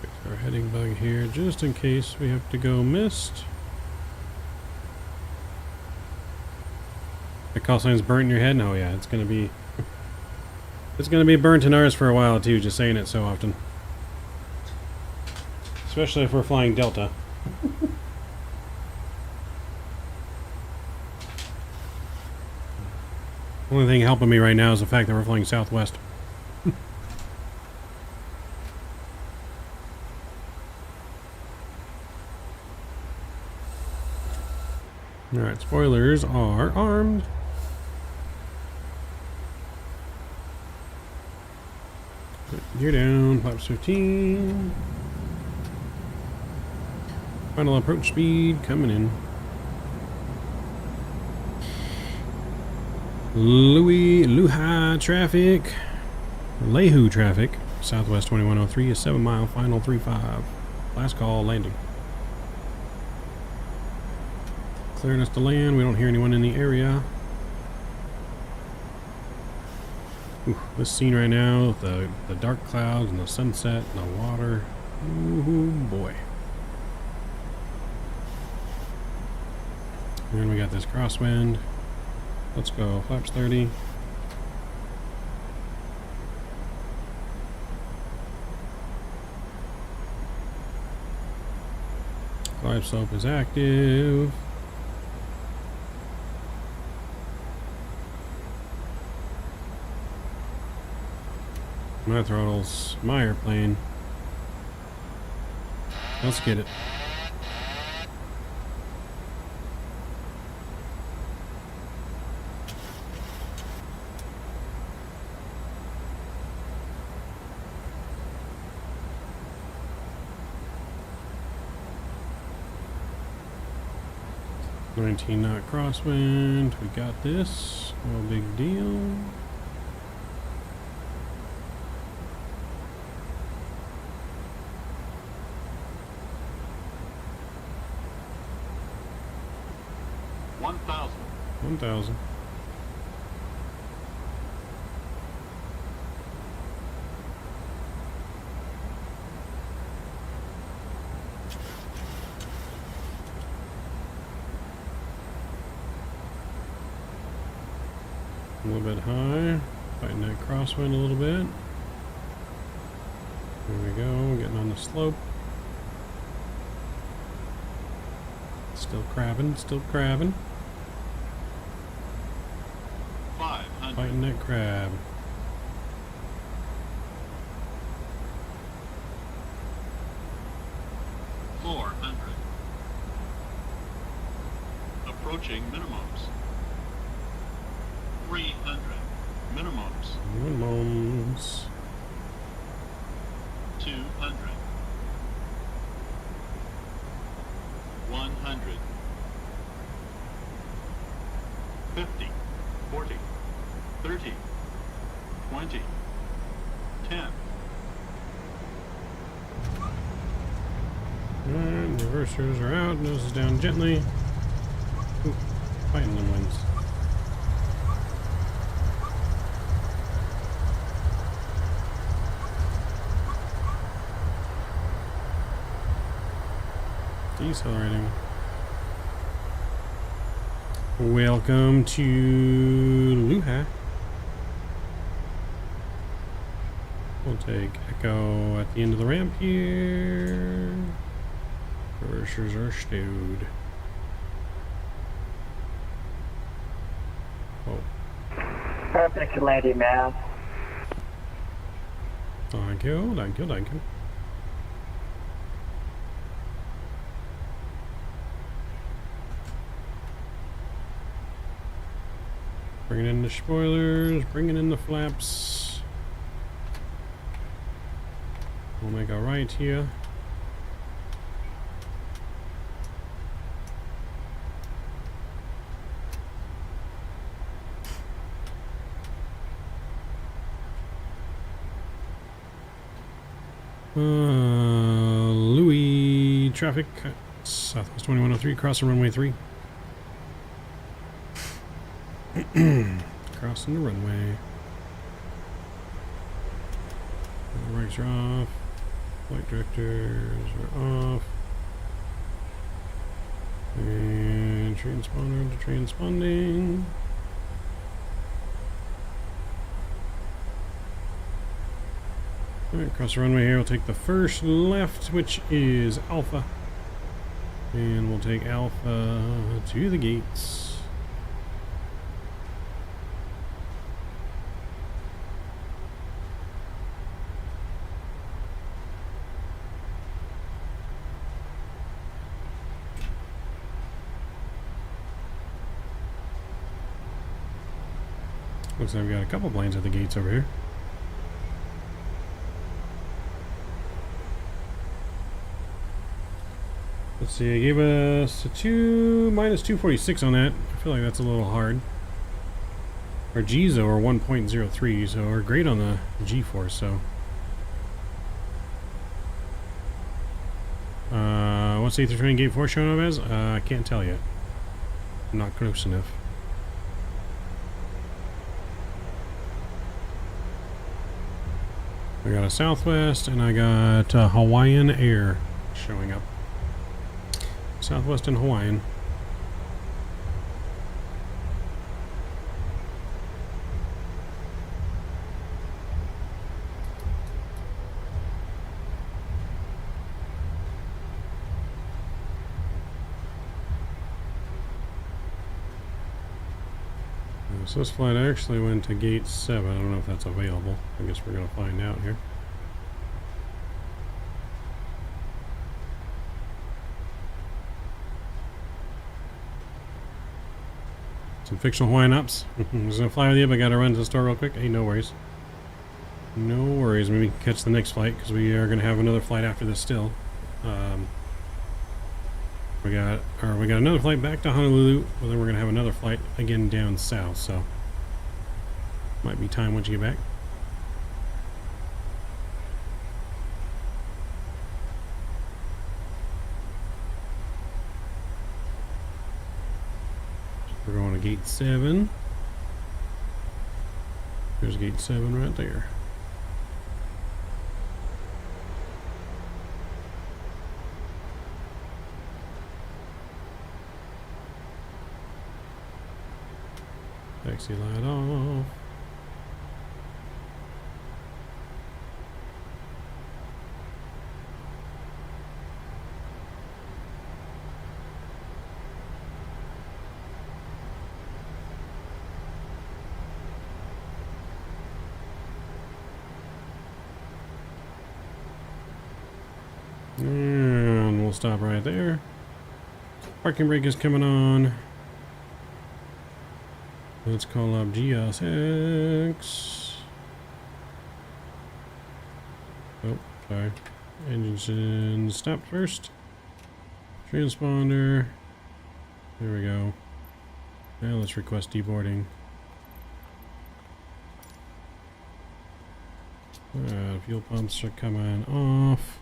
Fix our heading bug here just in case we have to go missed. The call sign's burnt in your head? No, yeah, it's gonna be burnt in ours for a while too, just saying it so often. Especially if we're flying Delta. Only thing helping me right now is the fact that we're flying Southwest. Alright, spoilers are armed. Gear down, flaps 15. Final approach speed coming in. LuHi traffic, LuHi traffic, Southwest 2103 is 7-mile final 3.5. Last call landing. Clearing us to land. We don't hear anyone in the area. Ooh, this scene right now, the dark clouds and the sunset and the water. Ooh boy. And we got this crosswind. Let's go, flaps 30. Glide slope is active. My throttles, my airplane. Let's get it. $19 knot crosswind. We got this. No big deal. One thousand. A little bit high. Fighting that crosswind a little bit. There we go. Getting on the slope. Still crabbing. Still crabbing. Fighting that crab. Approaching minimums. 300 minimums. Minimums. 200. 100. 50. 40. 30. 20. 10. Alright, reversers are out. Nose is down gently. Ooh, fighting them winds. Decelerating. Welcome to LuHi. We'll take Echo at the end of the ramp here. Reversers are stowed. Oh. Perfect landing, man. Thank you, thank you, thank you. Bringing in the spoilers, bringing in the flaps. We'll make a right here. LuHi traffic, Southwest 2103, crossing runway 3. Crossing the runway. The brakes are off. Flight directors are off. And transponder to transponding. Alright, across the runway here, we'll take the first left, which is Alpha. And we'll take Alpha to the gates. Looks like I've got a couple planes at the gates over here. Let's see, I gave us a minus 246 on that. I feel like that's a little hard. Our G's are 1.03, so we're great on the GeForce, so. What's the A320 Gate 4 showing up as? I can't tell yet. I'm not close enough. I got a Southwest and I got Hawaiian Air showing up. Southwest and Hawaiian. So this flight actually went to gate 7. I don't know if that's available. I guess we're going to find out here. Some fictional Hawaiian ups. I was going to fly with you, but I got to run to the store real quick. Hey, no worries. No worries. Maybe we can catch the next flight because we are going to have another flight after this still. We got another flight back to Honolulu, but then we're gonna have another flight again down south, so might be time once you get back. We're going to gate 7. There's gate 7 right there. Taxi light off. And we'll stop right there. Parking brake is coming on. Let's call up GSX. Oh, sorry. Engine stopped first. Transponder. There we go. Now let's request deboarding. Fuel pumps are coming off.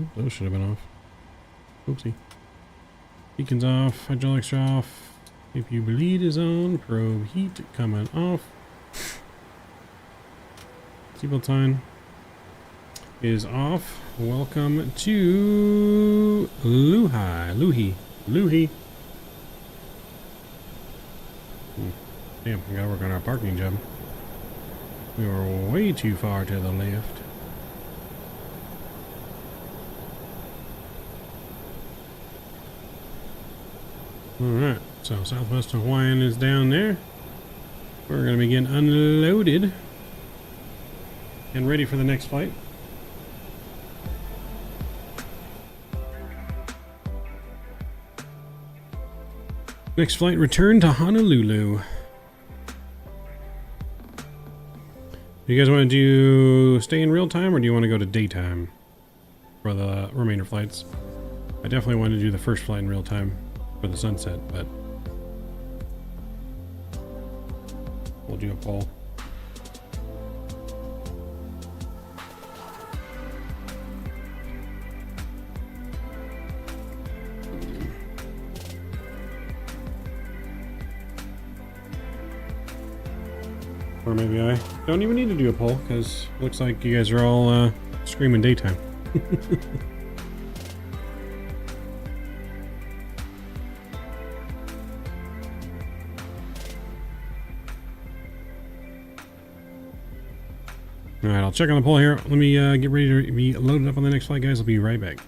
Oop, those should have been off. Oopsie. Beacons off. Hydraulics are off. If you bleed is on, probe heat coming off. Seatbelt sign is off. Welcome to LuHi. Damn, we gotta work on our parking job. We were way too far to the left. Alright. So Southwest Hawaiian is down there. We're going to be getting unloaded and ready for the next flight. Next flight, return to Honolulu. Do you guys want to do stay in real time or do you want to go to daytime for the remainder flights? I definitely want to do the first flight in real time for the sunset, but we'll do a poll. Or maybe I don't even need to do a poll because it looks like you guys are all screaming daytime. Alright, I'll check on the poll here. Let me get ready to be loaded up on the next flight, guys. I'll be right back.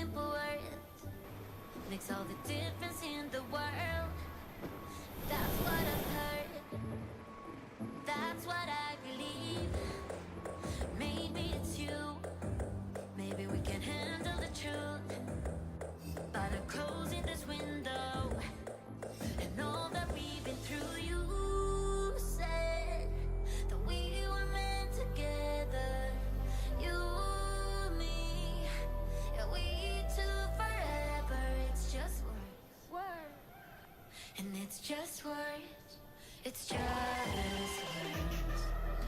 simple words makes all the difference in the world. That's what I've heard. That's what I believe. Maybe it's you. Maybe we can handle the truth. But I'm closing this window. And all that we've been through, you said that we were meant together. You, me, yeah, we two forever. It's just words. And it's just words. It's just words.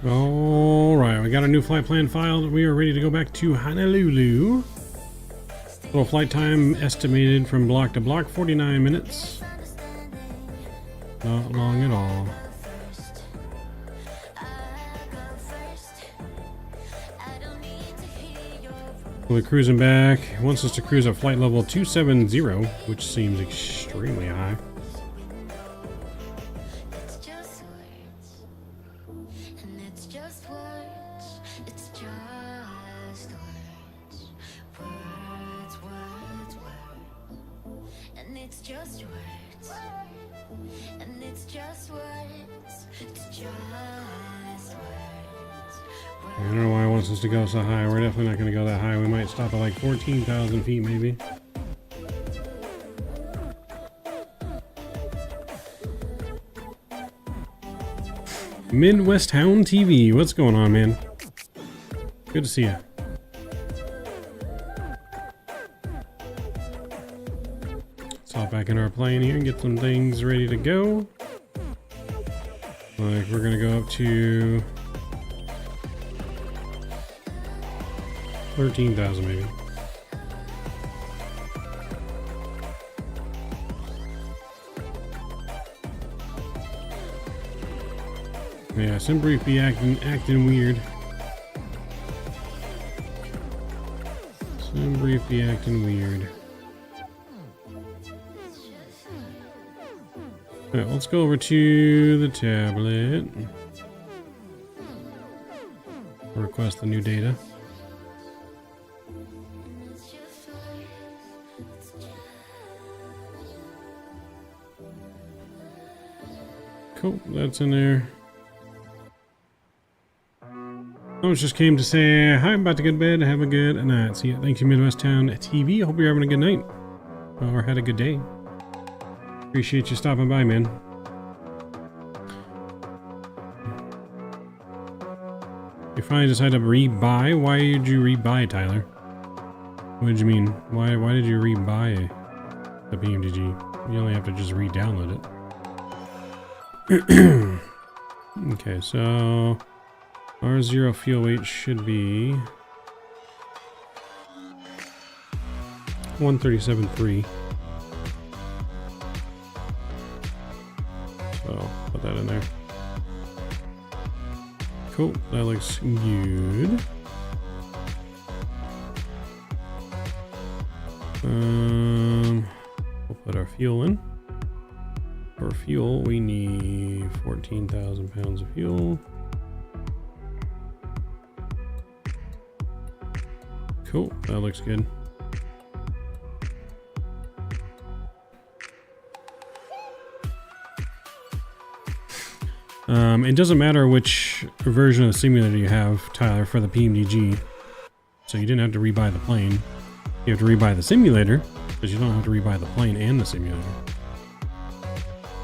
All right, we got our new flight plan filed. We are ready to go back to Honolulu. Total flight time estimated from block to block, 49 minutes. Not long at all. We'll be cruising back. It wants us to cruise at flight level 270, which seems extremely high. It's just words. And it's just words. It's just words. Words, words, words. And it's just words. And it's just words. It's just words. I don't know why it wants us to go so high. We're definitely not going to go that high. We might stop at like 14,000 feet maybe. Midwest Hound TV, what's going on, man? Good to see you. Let's hop back in our plane here and get some things ready to go. Like we're gonna go up to 13,000 maybe. Yeah, some brief be acting weird. Some brief be acting weird. Alright, let's go over to the tablet. Request the new data. Cool, that's in there. I just came to say hi, I'm about to get to bed. Have a good night. See ya. Thank you, Midwest Town TV. Hope you're having a good night. Or had a good day. Appreciate you stopping by, man. You finally decided to rebuy? Why did you rebuy, Tyler? What did you mean? Why did you rebuy the PMDG? You only have to just re-download it. Okay, so R0 fuel weight should be 137.3. So put that in there. Cool, that looks good. We'll put our fuel in. For fuel, we need 14,000 pounds of fuel. Cool, that looks good. It doesn't matter which version of the simulator you have, Tyler, for the PMDG. So you didn't have to rebuy the plane. You have to rebuy the simulator, but you don't have to rebuy the plane and the simulator.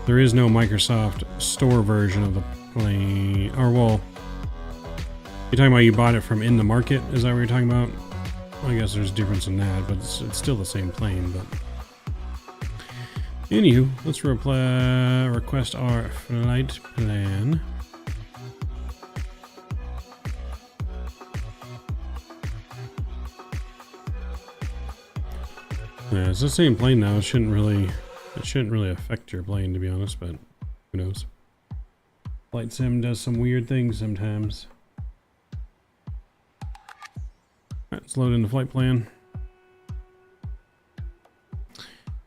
There is no Microsoft Store version of the plane. Or, well, you're talking about you bought it from in the market? Is that what you're talking about? I guess there's a difference in that, but it's still the same plane. But anywho, let's request our flight plan. Yeah, it's the same plane now. It shouldn't really affect your plane, to be honest, but who knows. Flight sim does some weird things sometimes. Alright, let's load in the flight plan.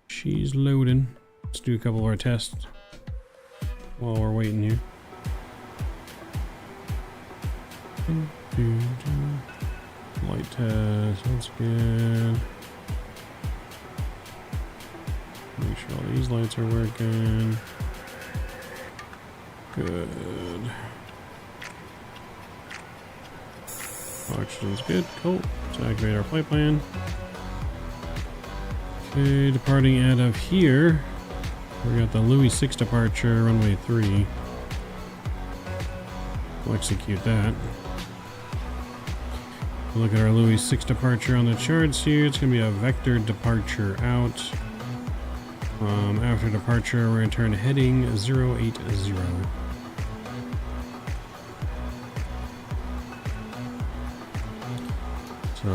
She's loading. Let's do a couple of our tests while we're waiting here. Flight test, that's good. sure all these lights are working. Good. Oxygen's good. Cool. Let's activate our flight plan. Okay, departing out of here. We got the LuHi 6 departure, runway 3. We'll execute that. Look at our LuHi 6 departure on the charts here. It's going to be a vector departure out. After departure, we're going to turn heading 080. So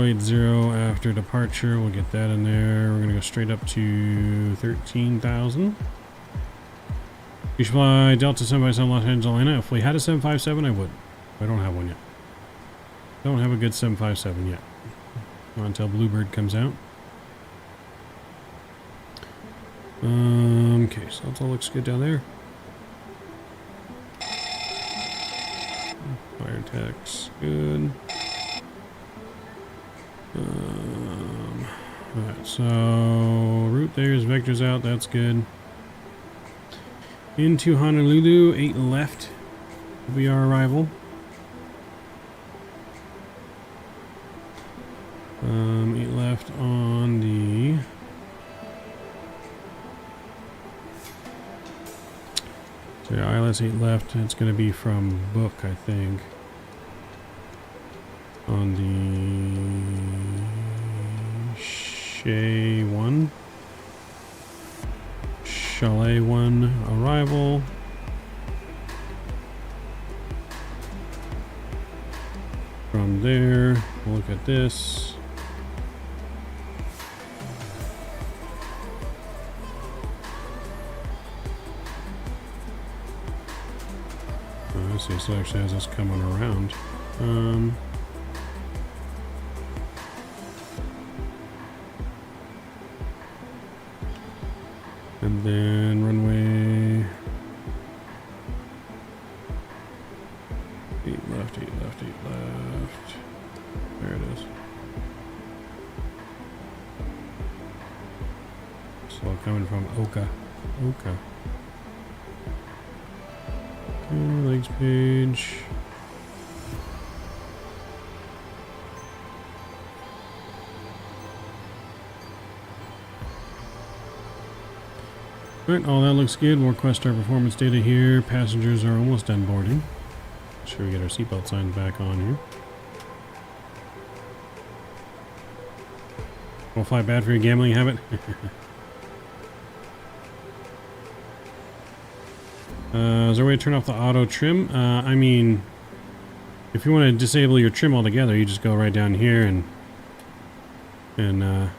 080 after departure, we'll get that in there. We're going to go straight up to 13,000. We should fly Delta 757 Los Angeles, Atlanta. If we had a 757, I would. I don't have one yet. Don't have a good 757 yet. Not until Bluebird comes out. Okay, so that all looks good down there. Fire tech's good. Alright, so route there's vectors out, that's good. Into Honolulu, 8 left will be our arrival. 8 left on the so yeah, ILS 8 left. It's going to be from Book, I think. On the Chalet 1 arrival. From there, we'll look at this. I see, so it actually has us coming around. And then runway 8 left, 8 left, 8 left. There it is. So coming from Oka. Okay, legs page. Alright, all that looks good. We'll request our performance data here. Passengers are almost done boarding. Make sure we get our seatbelt signs back on here. Won't fly bad for your gambling habit. Is there a way to turn off the auto trim? I mean, if you want to disable your trim altogether, you just go right down here and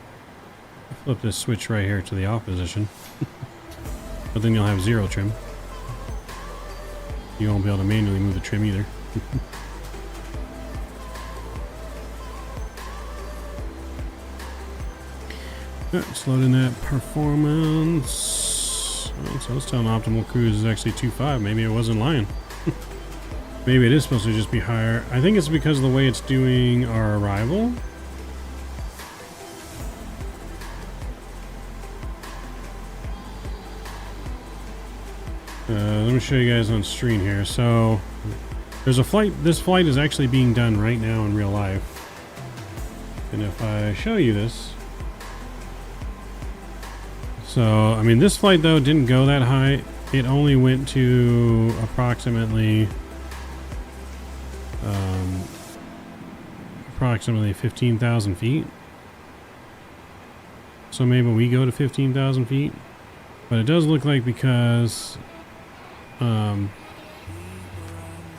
flip this switch right here to the off position. But then you'll have 0 trim. You won't be able to manually move the trim either. Let's load in that performance. Oh, so it's telling optimal cruise is actually 2.5. Maybe it wasn't lying. Maybe it is supposed to just be higher. I think it's because of the way it's doing our arrival. Let me show you guys on screen here. So there's a flight. This flight is actually being done right now in real life. And if I show you this. So, I mean, this flight though didn't go that high. It only went to approximately 15,000 feet. So maybe we go to 15,000 feet. But it does look like because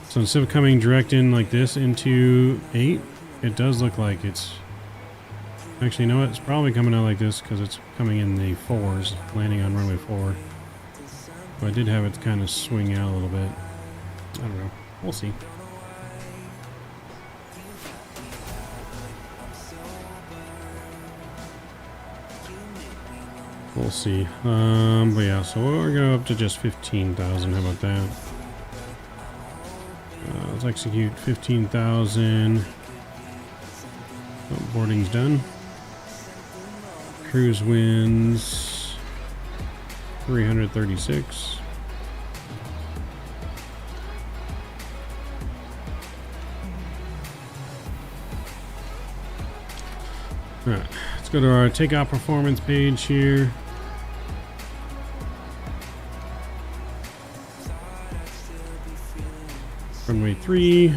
so instead of coming direct in like this into 8, it does look like it's actually, you know what, it's probably coming out like this because it's coming in the 4s, landing on runway 4. But I did have it kind of swing out a little bit. I don't know, we'll see. We'll see. But yeah, so we're going up to just 15,000. How about that? Let's execute 15,000. Oh, boarding's done. Cruise winds 336. Alright, let's go to our takeoff performance page here. Runway 3.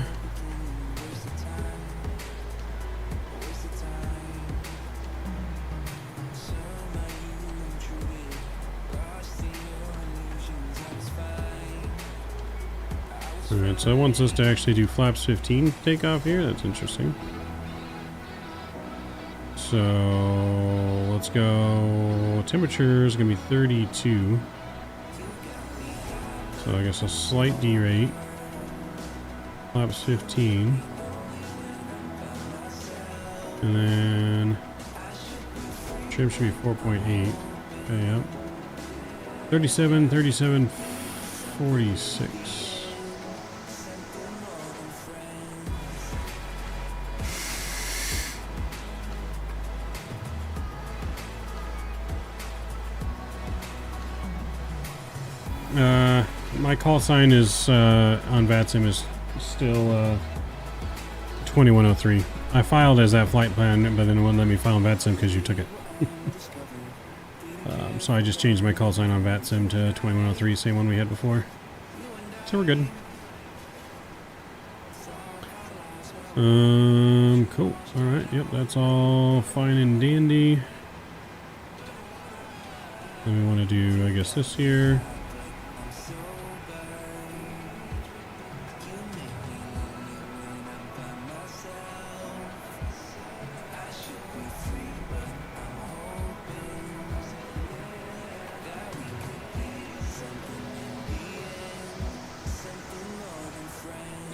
Alright, so it wants us to actually do flaps 15 takeoff here. That's interesting. So let's go. Temperature is going to be 32. So I guess a slight derate. Flaps 15. And then trim should be 4.8. Okay, yep. 37, 37, 46. My call sign is on VATSIM is still 2103. I filed as that flight plan, but then it wouldn't let me file on VATSIM because you took it. So I just changed my call sign on VATSIM to 2103, same one we had before. So we're good. Cool. All right. Yep, that's all fine and dandy. Then we want to do, I guess, this here.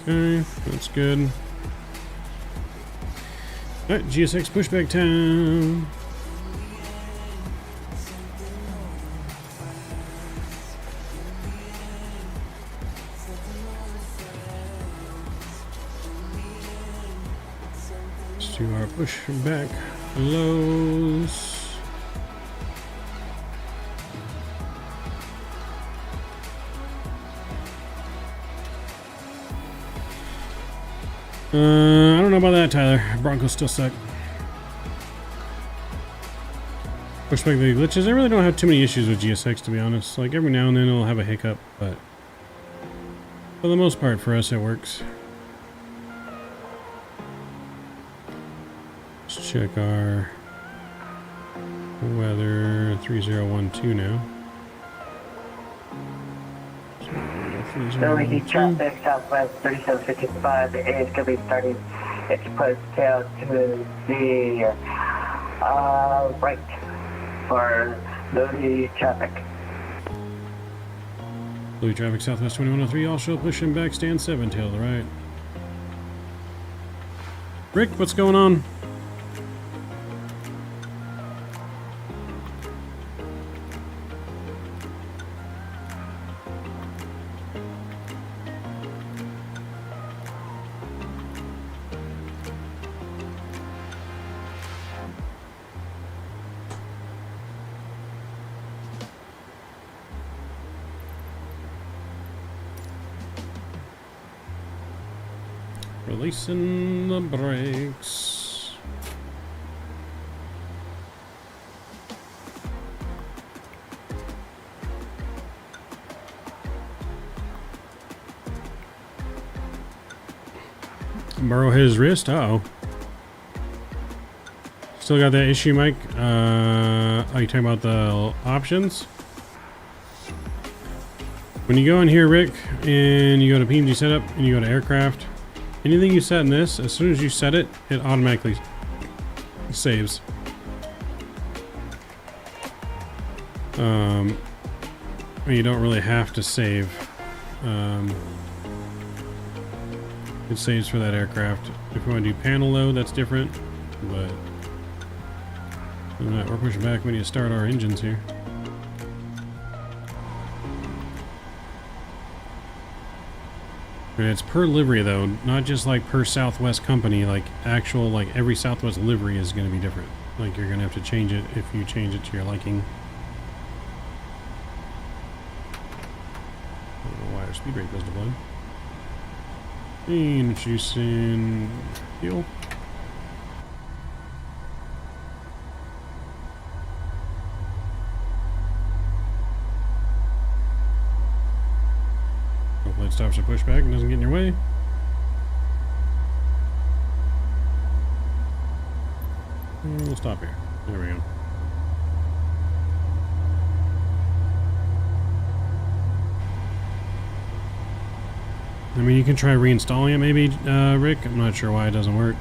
Okay, that's good. Alright, GSX pushback time. Let's do our pushback lows. I don't know about that, Tyler. Broncos still suck. Pushback the glitches. I really don't have too many issues with GSX, to be honest. Like, every now and then it'll have a hiccup, but for the most part, for us, it works. Let's check our weather. 3012 now. So we need traffic southwest 3755 is going to be starting its push tail to the right for LuHi traffic. LuHi traffic southwest 2103, also pushing back, stand 7 tail to the right. Rick, what's going on? Releasing the brakes. Burrow hit his wrist. Uh-oh. Still got that issue, Mike? Are you talking about the options? When you go in here, Rick, and you go to PMDG setup and you go to aircraft, anything you set in this, as soon as you set it, it automatically saves. You don't really have to save. It saves for that aircraft. If you want to do panel load, that's different. But we're pushing back. We need to start our engines here. And it's per livery though, not just like per Southwest company, like actual, like every Southwest livery is going to be different. Like you're going to have to change it if you change it to your liking. speed brake was deployed. And introducing fuel. Hopefully it stops the pushback and doesn't get in your way. And we'll stop here. There we go. I mean, you can try reinstalling it maybe, Rick. I'm not sure why it doesn't work.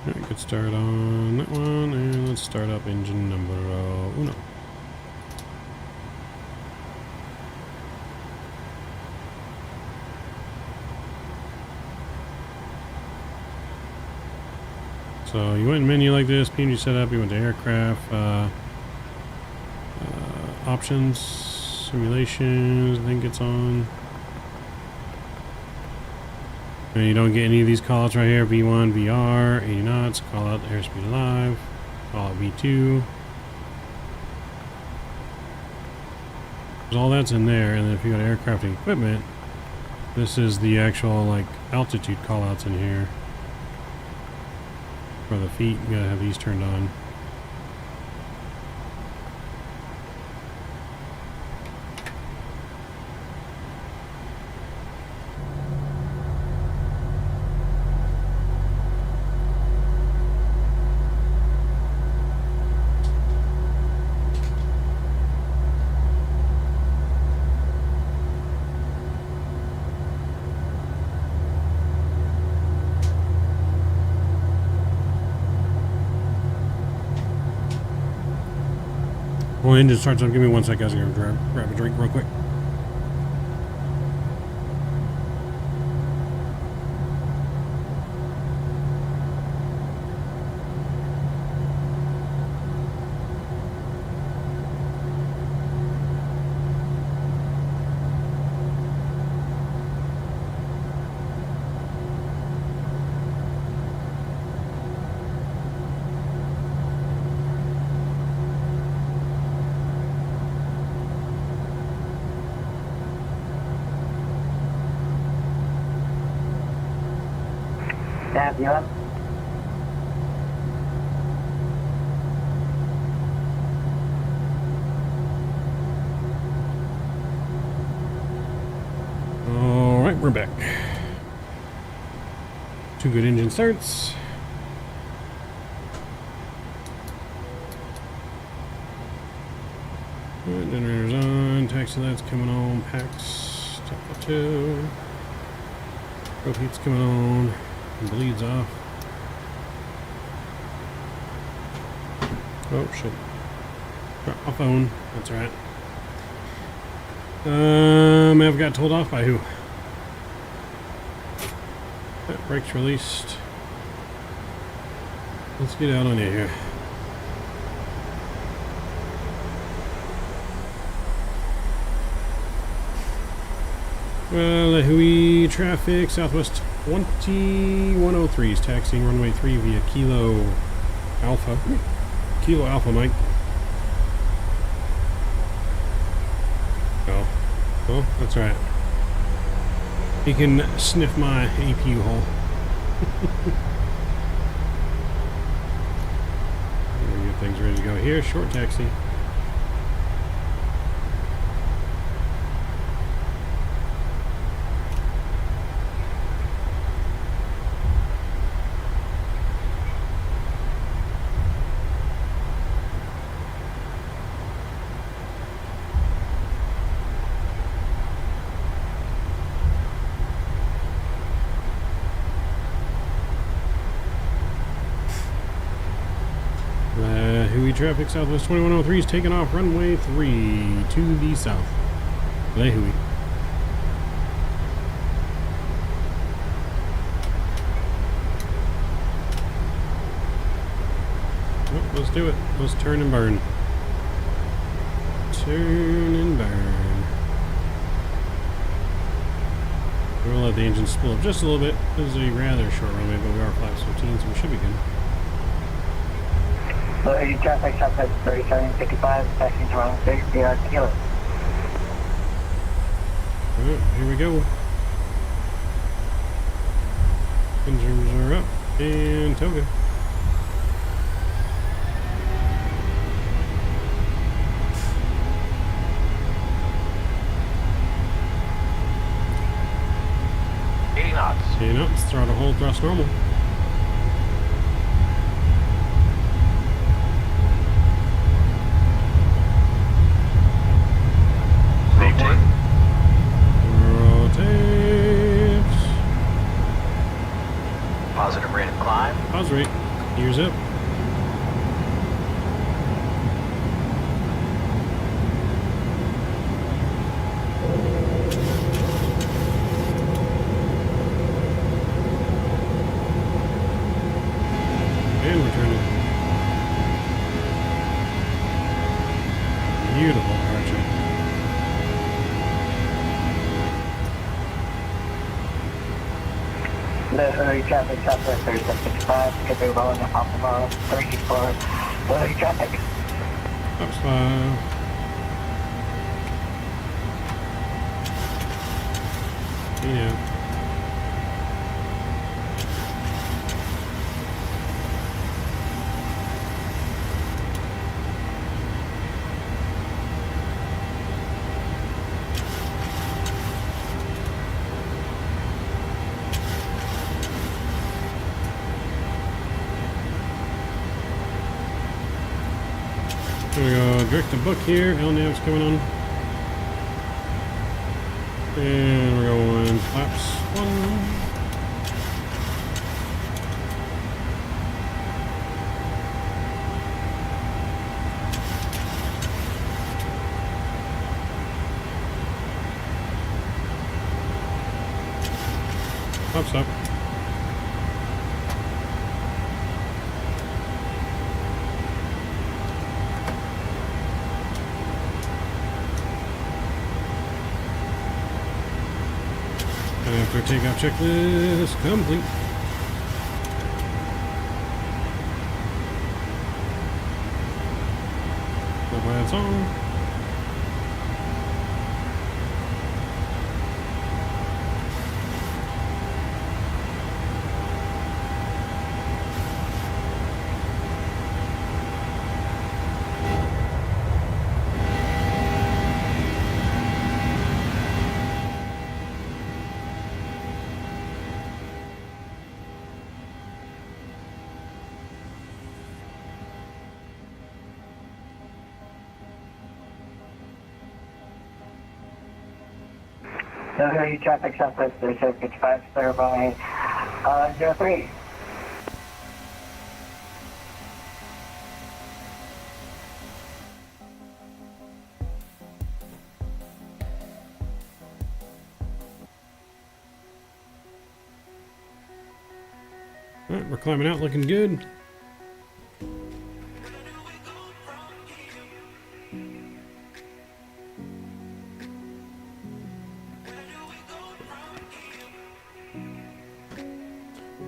Alright, good start on that one, and let's start up engine number uno. So you went in menu like this, PMDG setup, you went to aircraft, options, simulations, I think it's on. And you don't get any of these callouts right here. V1, VR, 80 knots, call out airspeed alive, call out V2. All that's in there, and then if you go to aircraft and equipment, this is the actual like altitude callouts in here. For the feet, you gotta have these turned on. Well, engine starts up. Give me 1 sec, guys. I'm gonna grab a drink real quick. Nav, you up? Alright, we're back. 2 good engine starts. Alright, generator's on, taxi light's coming on, packs, top 2. Rope heat's coming on, bleeds off. Oh shit. Drop my phone, that's alright. I've got told off by who? That brake's released. Let's get out on you here. LuHi traffic, Southwest 2103 is taxiing runway 3 via Kilo Alpha. Kilo Alpha, Mike. Oh, well, that's right. He can sniff my APU hole. Get things ready to go here. Short taxi. LuHi traffic, Southwest 2103 is taking off runway 3 to the south. LuHi. Let's do it. Let's turn and burn. Turn and burn. We'll let the engine spool up just a little bit. This is a rather short runway, but we are flaps 15, so we should be good. LuHi traffic Southwest 3755, passing around 30 kilo. Alright, here we go. Engines are up and toga. You know, let's throttle hold, thrust normal. Rotate. Rotate. Positive rate of climb. Pause rate. Gears up. And returning. Beautiful departure. LuHi traffic Southwest 3755, could be rolling off the mile 34. LuHi traffic. Up spot. Yeah. Here we go, direct to book here. LNAV's coming on. And we're going flaps 1. Flaps up. After takeoff checklist complete. Hope that's on. LuHi traffic Southwest 3755, clear by 03. Alright, we're climbing out looking good.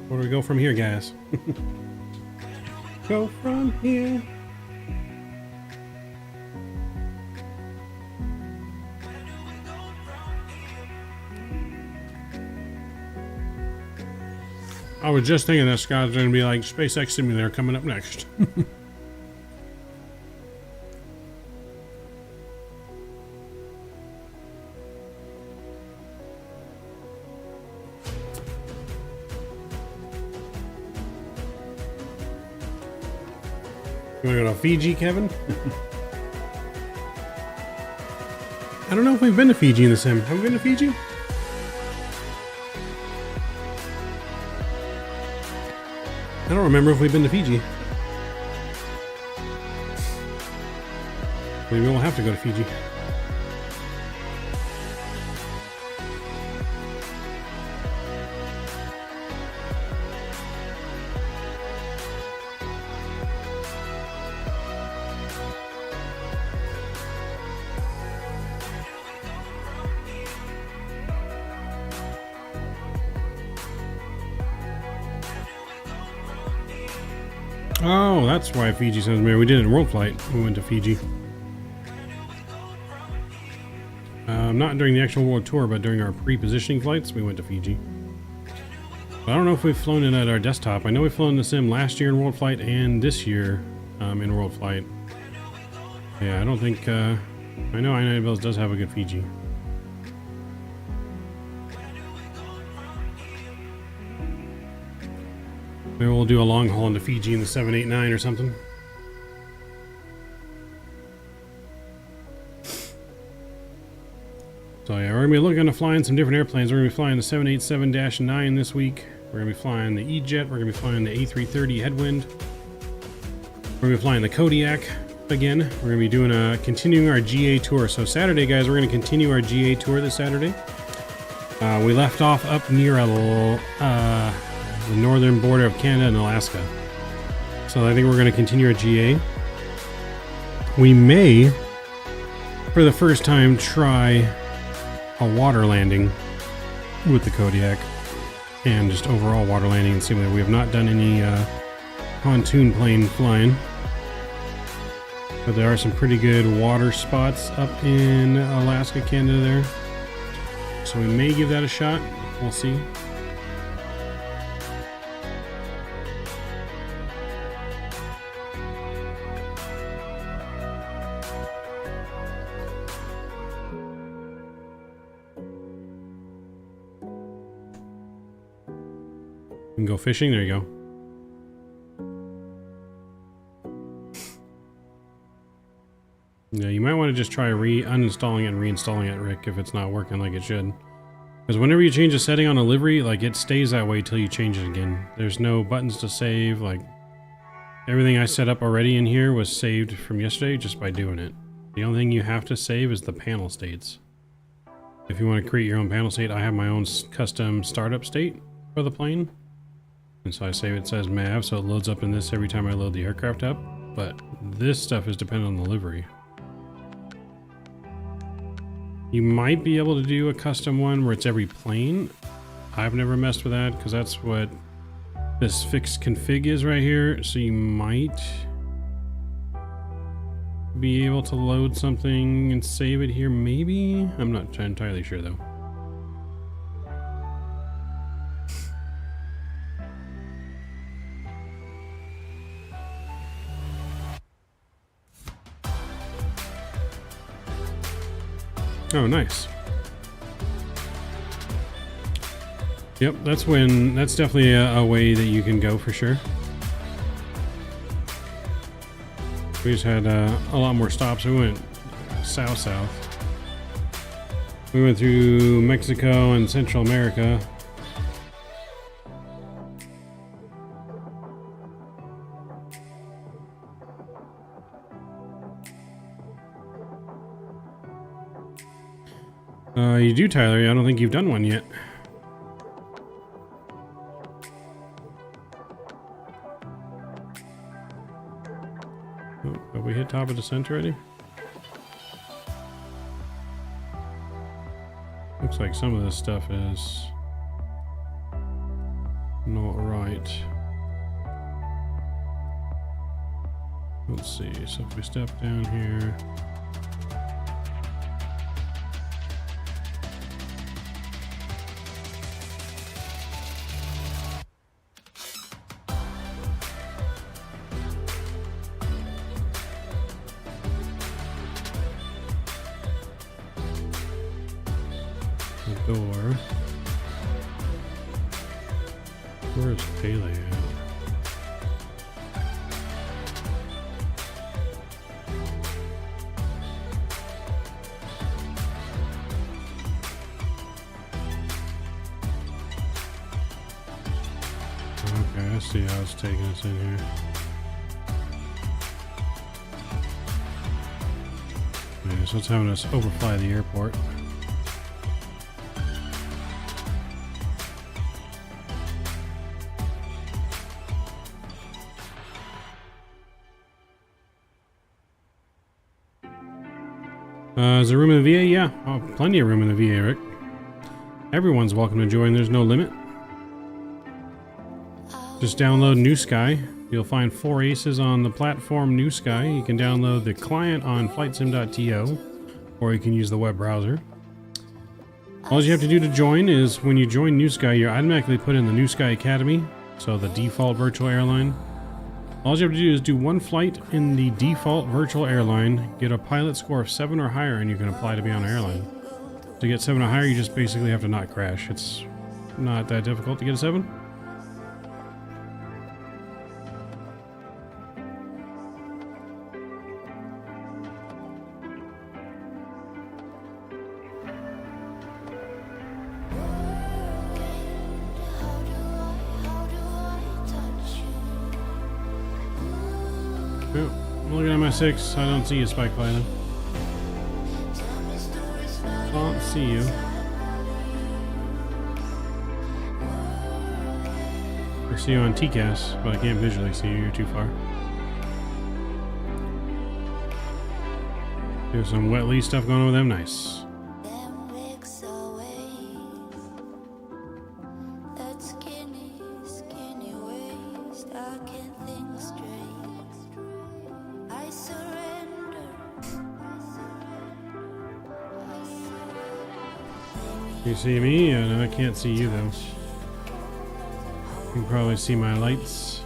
Where do we go from here, guys? Go from here. I was just thinking that Scott's going to be like SpaceX Simulator coming up next. You want to go to Fiji, Kevin? I don't know if we've been to Fiji in the sim. Have we been to Fiji? I don't remember if we've been to Fiji. Maybe we'll have to go to Fiji. Oh, that's why Fiji sounds familiar. We did it in World Flight. We went to Fiji. Not during the actual world tour, but during our pre-positioning flights, we went to Fiji. But I don't know if we've flown it at our desktop. I know we've flown the sim last year in World Flight and this year in World Flight. Yeah, I don't think... I know I-90 does have a good Fiji. Maybe we'll do a long haul into Fiji in the 789 or something. So yeah, we're going to be looking to flying some different airplanes. We're going to be flying the 787-9 this week. We're going to be flying the E-Jet. We're going to be flying the A330 Headwind. We're going to be flying the Kodiak again. We're going to be doing continuing our GA tour. So Saturday, guys, we're going to continue our GA tour this Saturday. We left off up near the northern border of Canada and Alaska. So I think we're going to continue our GA. We may, for the first time, try a water landing with the Kodiak and just overall water landing and simulator. We have not done any pontoon plane flying, but there are some pretty good water spots up in Alaska, Canada there. So we may give that a shot. We'll see. You can go fishing. There you go. Yeah, you might want to just try uninstalling it and reinstalling it, Rick, if it's not working like it should. Because whenever you change a setting on a livery, like, it stays that way till you change it again. There's no buttons to save. Like, everything I set up already in here was saved from yesterday just by doing it. The only thing you have to save is the panel states. If you want to create your own panel state, I have my own custom startup state for the plane. And so I save it says MAV, so it loads up in this every time I load the aircraft up. But this stuff is dependent on the livery. You might be able to do a custom one where it's every plane. I've never messed with that because that's what this fixed config is right here. So you might be able to load something and save it here, maybe? I'm not entirely sure though. Oh, nice. Yep, that's definitely a way that you can go for sure. We just had a lot more stops. We went south. We went through Mexico and Central America. You do, Tyler. I don't think you've done one yet. Oh, have we hit top of descent already? Looks like some of this stuff is not right. Let's see. So if we step down here. Door. Where is Pele at? Okay, I see how it's taking us in here. Yeah, so it's having us overfly the airport. Is there room in the VA? Yeah, oh, plenty of room in the VA, Rick. Everyone's welcome to join. There's no limit. Just download New Sky. You'll find 4 aces on the platform New Sky. You can download the client on flightsim.to, or you can use the web browser. All you have to do to join is when you join New Sky, you're automatically put in the New Sky Academy, so the default virtual airline. All you have to do is do 1 flight in the default virtual airline, get a pilot score of 7 or higher, and you can apply to be on an airline. To get 7 or higher, you just basically have to not crash. It's not that difficult to get a 7. Look at MSFS. I don't see you, Spike Pilot. Can't see you. I see you on TCAS, but I can't visually see you. You're too far. There's some wet lease stuff going on with them. Nice. You see me? No, I can't see you though. You can probably see my lights.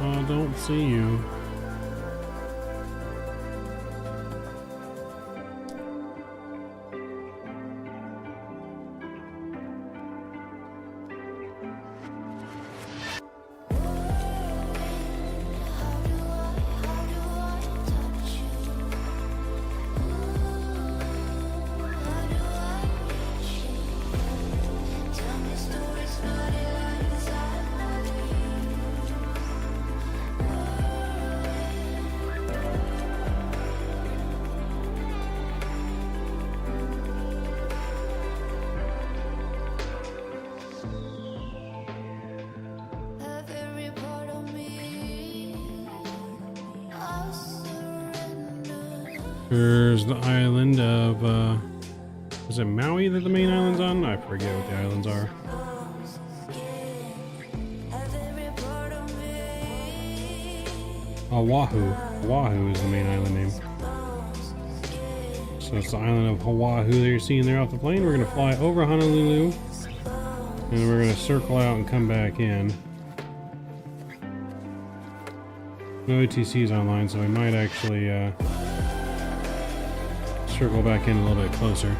I don't see you. There's the island of, is it Maui that the main island's on? I forget what the islands are. Oahu. Oahu is the main island name. So it's the island of Oahu that you're seeing there off the plane. We're going to fly over Honolulu, and we're going to circle out and come back in. No OTC's online, so we might actually, circle back in a little bit closer.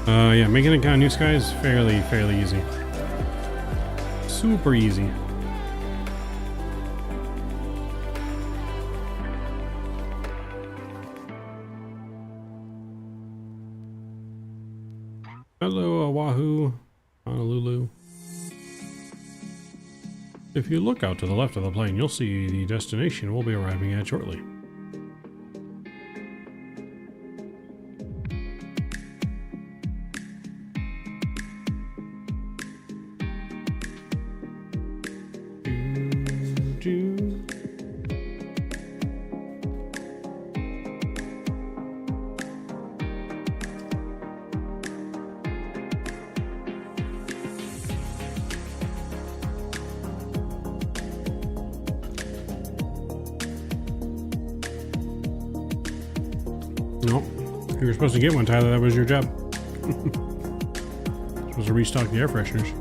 Yeah, making a kind of New Sky is fairly easy. Super easy. Hello, Oahu, Honolulu. If you look out to the left of the plane, you'll see the destination we'll be arriving at shortly. No, you were supposed to get one, Tyler. That was your job. Supposed to restock the air fresheners.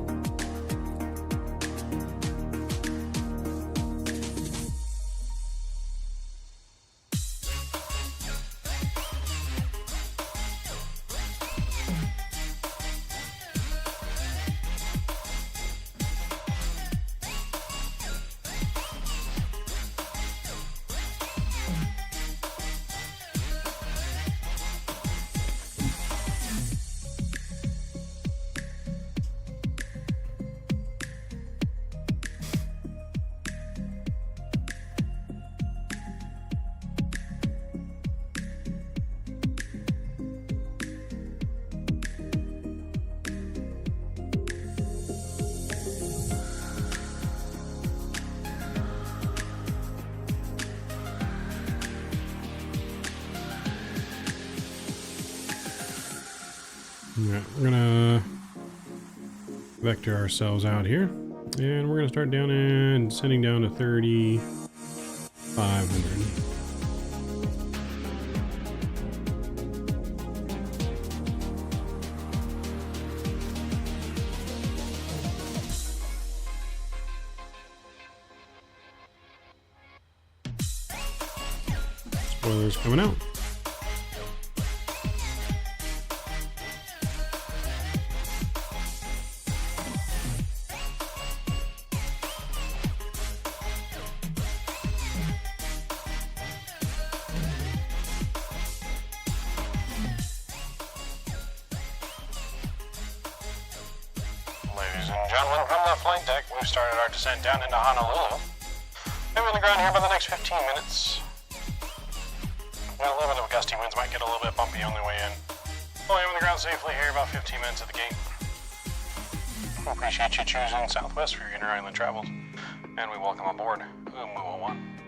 Yeah, we're gonna vector ourselves out here, and we're gonna start down and sending down to 3,500. Spoilers coming out. Ladies and gentlemen, from the flight deck, we've started our descent down into Honolulu. We'll be on the ground here for the next 15 minutes. Got a little bit of gusty winds, might get a little bit bumpy on the way in. We'll be on the ground safely here, about 15 minutes at the gate. We appreciate you choosing Southwest for your inter-island travels, and we welcome aboard IMUA 1.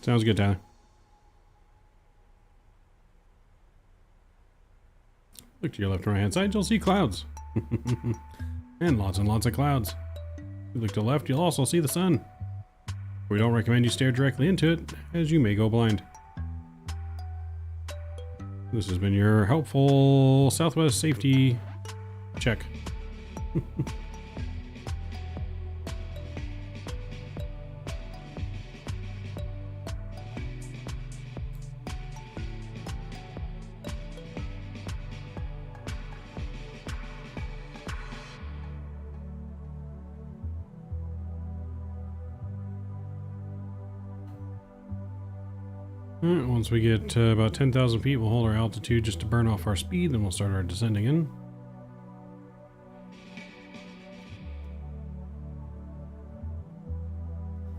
Sounds good, Tyler. Look to your left and right hand side, you'll see clouds. And lots of clouds. If you look to the left, you'll also see the sun. We don't recommend you stare directly into it, as you may go blind. This has been your helpful Southwest safety check. Alright, once we get to about 10,000 feet, we'll hold our altitude just to burn off our speed, then we'll start our descending in.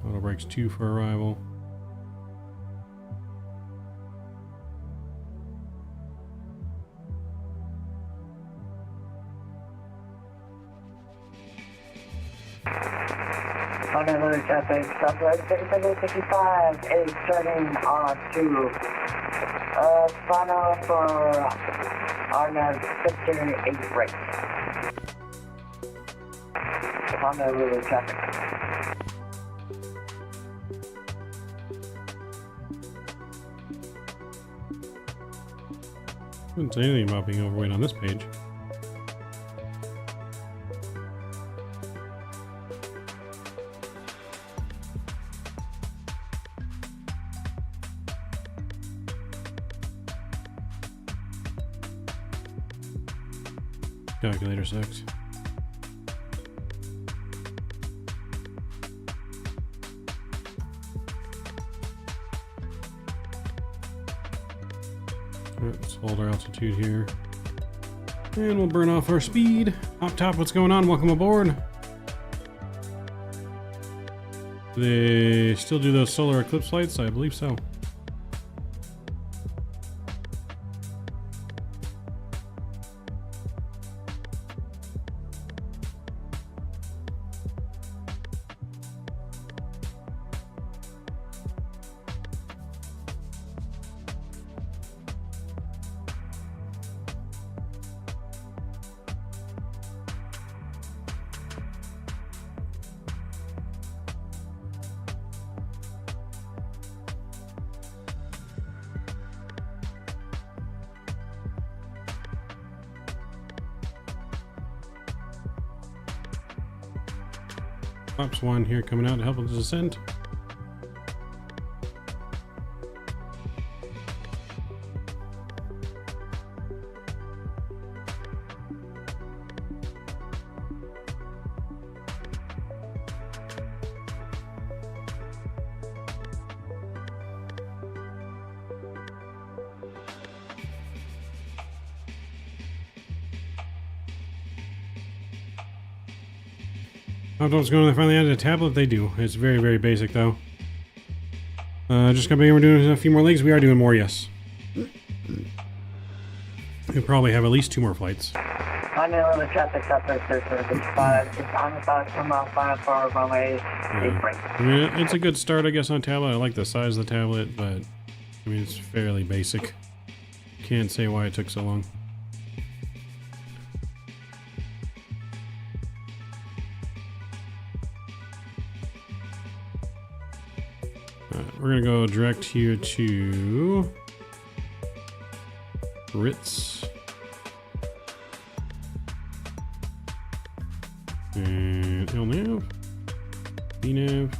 Auto brakes 2 for arrival. Honolulu traffic, Southwest 3765 is turning on to final for RNAV Sector 8 brake. Honolulu traffic. Didn't say anything about being overweight on this page. Calculator 6. Let's hold our altitude here. And we'll burn off our speed. Up top, what's going on? Welcome aboard. Do they still do those solar eclipse flights? I believe so. Ops 1 here coming out to help with the descent. I don't know what's going on. They finally added a tablet. They do. It's very, very basic though. Just gonna be, we're doing a few more legs. We are doing more, yes. We'll probably have at least 2 more flights. Honolulu traffic, Southwest 3765 is on the side from final for runway 8 brake. I mean, it's a good start, I guess, on tablet. I like the size of the tablet, but I mean, it's fairly basic. Can't say why it took so long. Alright, we're gonna go direct here to Ritz. And LNAV. BNAV.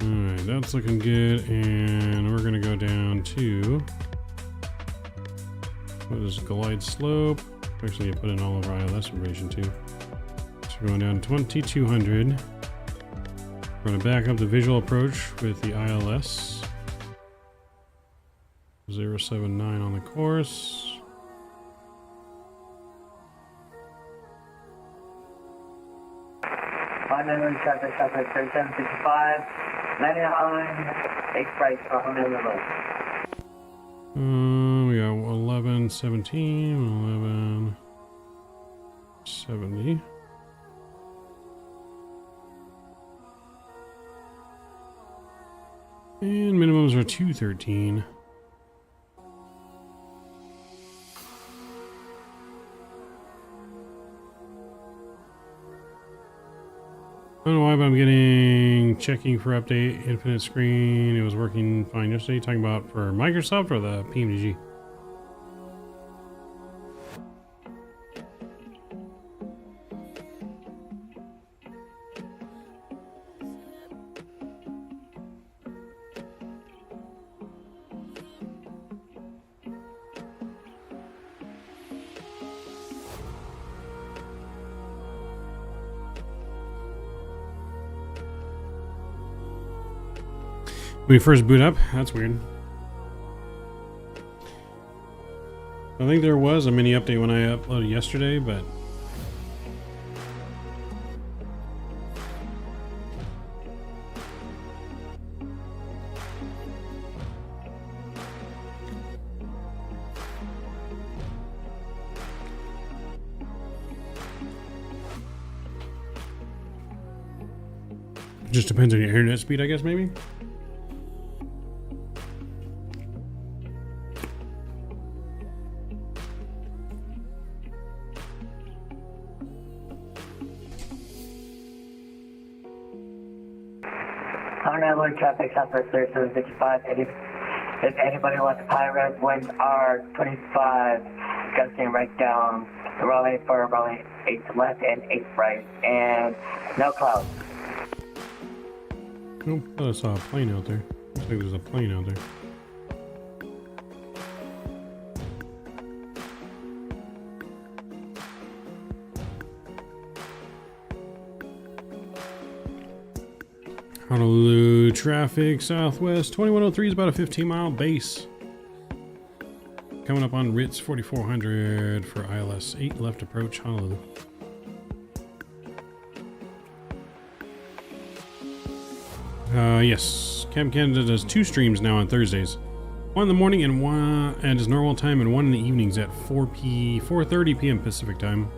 Alright, that's looking good, and we're gonna go down to what is glide slope. Actually, I put in all of our ILS information too. So we're going down to 2200. We're gonna back up the visual approach with the ILS 079 on the course. Honolulu traffic, Southwest 3755, landing on 8 right for Honolulu. We got 11, 17, 11, 70. And minimums are 213. I don't know why, but I'm getting checking for update, infinite screen. It was working fine yesterday. Talking about for Microsoft or the PMDG? When you first boot up, that's weird. I think there was a mini update when I uploaded yesterday, but it just depends on your internet speed, I guess, maybe. Honolulu traffic, Southwest 3755. If anybody wants to pirate, winds are 25, gusting right down. Raleigh for Raleigh 8 left and 8 right, and no clouds. Oh, I thought I saw a plane out there. Looks like there's a plane out there. Honolulu traffic, Southwest 2103 is about a 15-mile base. Coming up on Ritz 4400 for ILS 8 left approach Honolulu. Yes, Cam Canada does 2 streams now on Thursdays. One in the morning and one at his normal time, and one in the evenings at 4:30 p.m. Pacific time,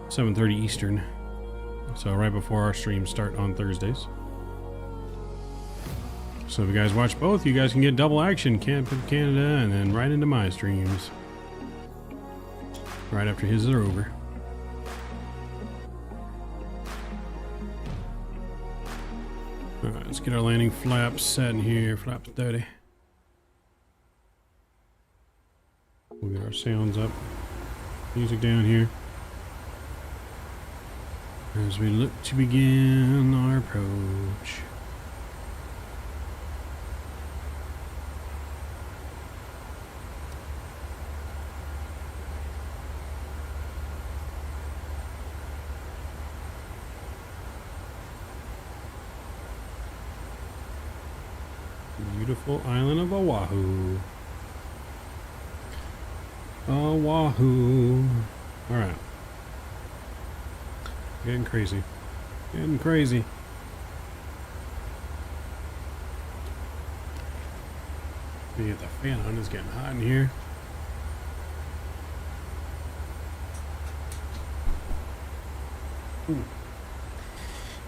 7:30 Eastern. So right before our streams start on Thursdays. So if you guys watch both, you guys can get double action, Camp Canada, and then right into my streams. Right after his are over. Alright, let's get our landing flaps set in here, flaps 30. We'll get our sounds up. Music down here. As we look to begin our approach. Beautiful island of Oahu. Oahu. Alright. Getting crazy. Getting crazy. Let me get the fan on. It's getting hot in here.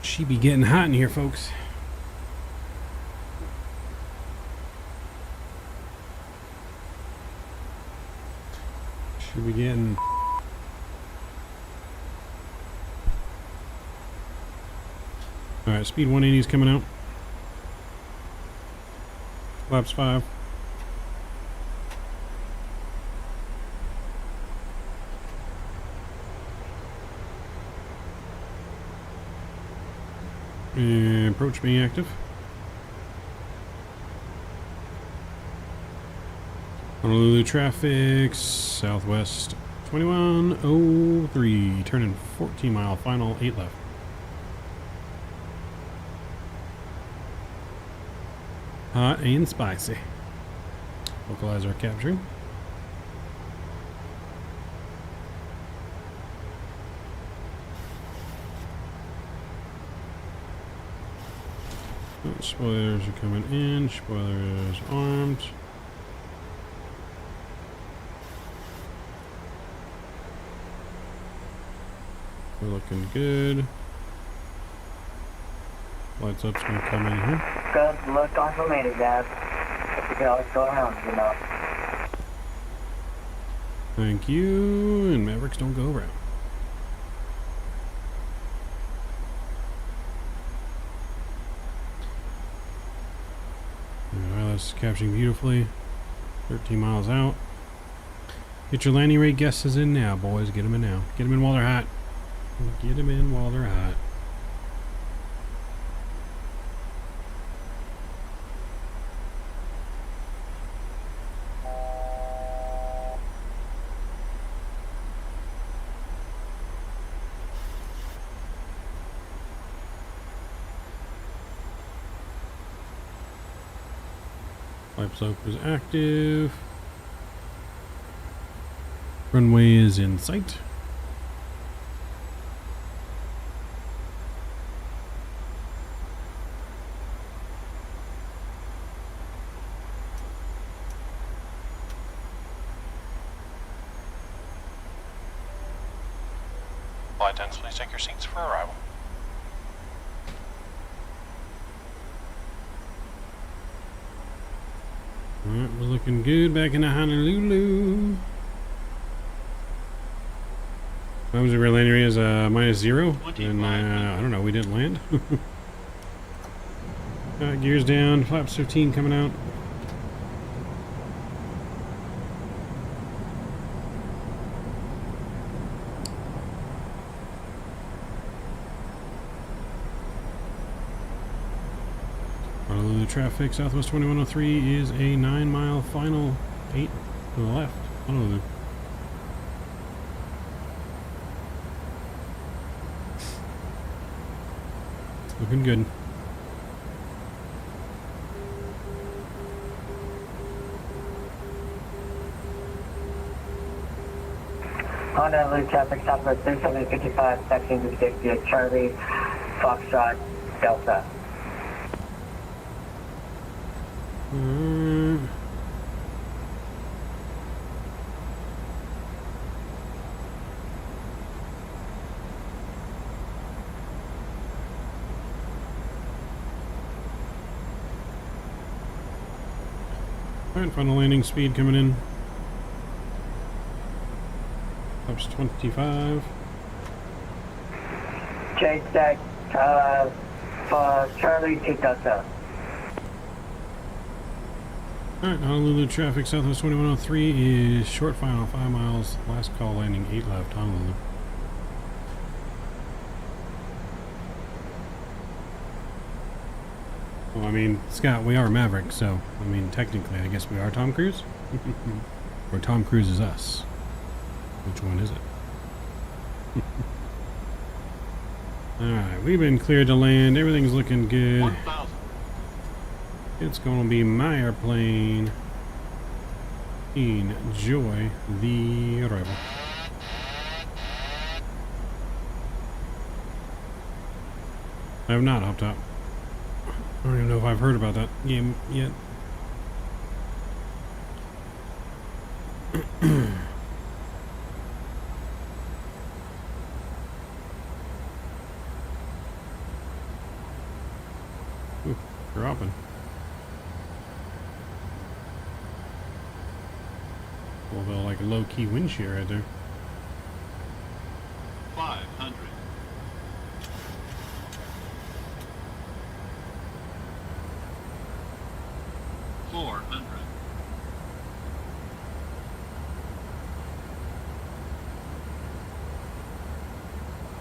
She be getting hot in here, folks. She be getting... Alright, speed 180 is coming out. Flaps 5. And approach being active. Honolulu traffic, southwest 2103, turning 14 mile, final 8 left. Hot and spicy. Localizer capturing. Spoilers are coming in. Spoilers armed. We're looking good. Lights up's gonna come in here. Good look on the lady, guys. You can always go around, you know. Thank you. And Mavericks don't go around. That's capturing beautifully. 13 miles out. Get your landing rate guesses in now, boys. Get them in now. Get them in while they're hot. Get them in while they're hot. Pipe slope is active. Runway is in sight. Flight attendants, please take your seats for arrival. Alright, we're looking good back into Honolulu. How was it? Our landing rate is -0. And I don't know, we didn't land. Gears down, flaps 15 coming out. Honolulu traffic, southwest 2103 is a 9 mile final, 8 to the left. Honolulu. Looking good. Honolulu traffic, southwest 3755, taxiing to safety at Charlie, Foxtrot, Delta. Alright, final landing speed coming in. Ups 25. Chase that, Charlie to Delta. Alright, Honolulu traffic, southwest 2103 is short final, 5 miles. Last call landing, 8 left, Honolulu. Well, I mean, Scott, we are Maverick, so, I mean, technically, I guess we are Tom Cruise? Or Tom Cruise is us? Which one is it? Alright, we've been cleared to land. Everything's looking good. 1,000. It's gonna be my airplane. Enjoy the arrival. I have not hopped up. I don't even know if I've heard about that game yet. low-key wind shear right there. 500. 400.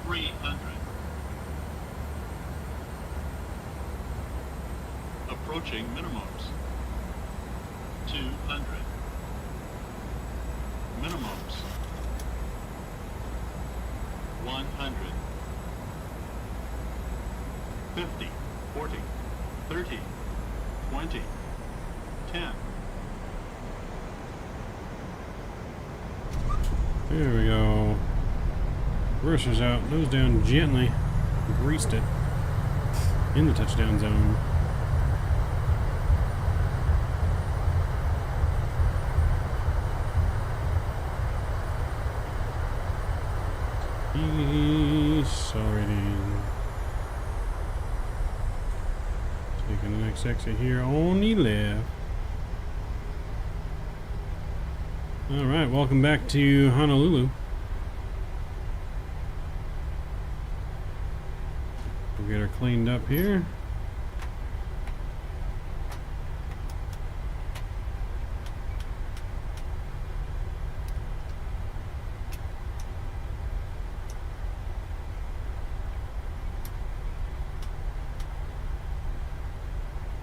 300. Approaching minimums. 200. Minimums. 100. 50, 40, 30, 20, 10. There we go. Reverser's out, nose down gently. Greased it. In the touchdown zone. Decelerating. Taking the next exit here on the left. Alright, welcome back to Honolulu. We'll get her cleaned up here.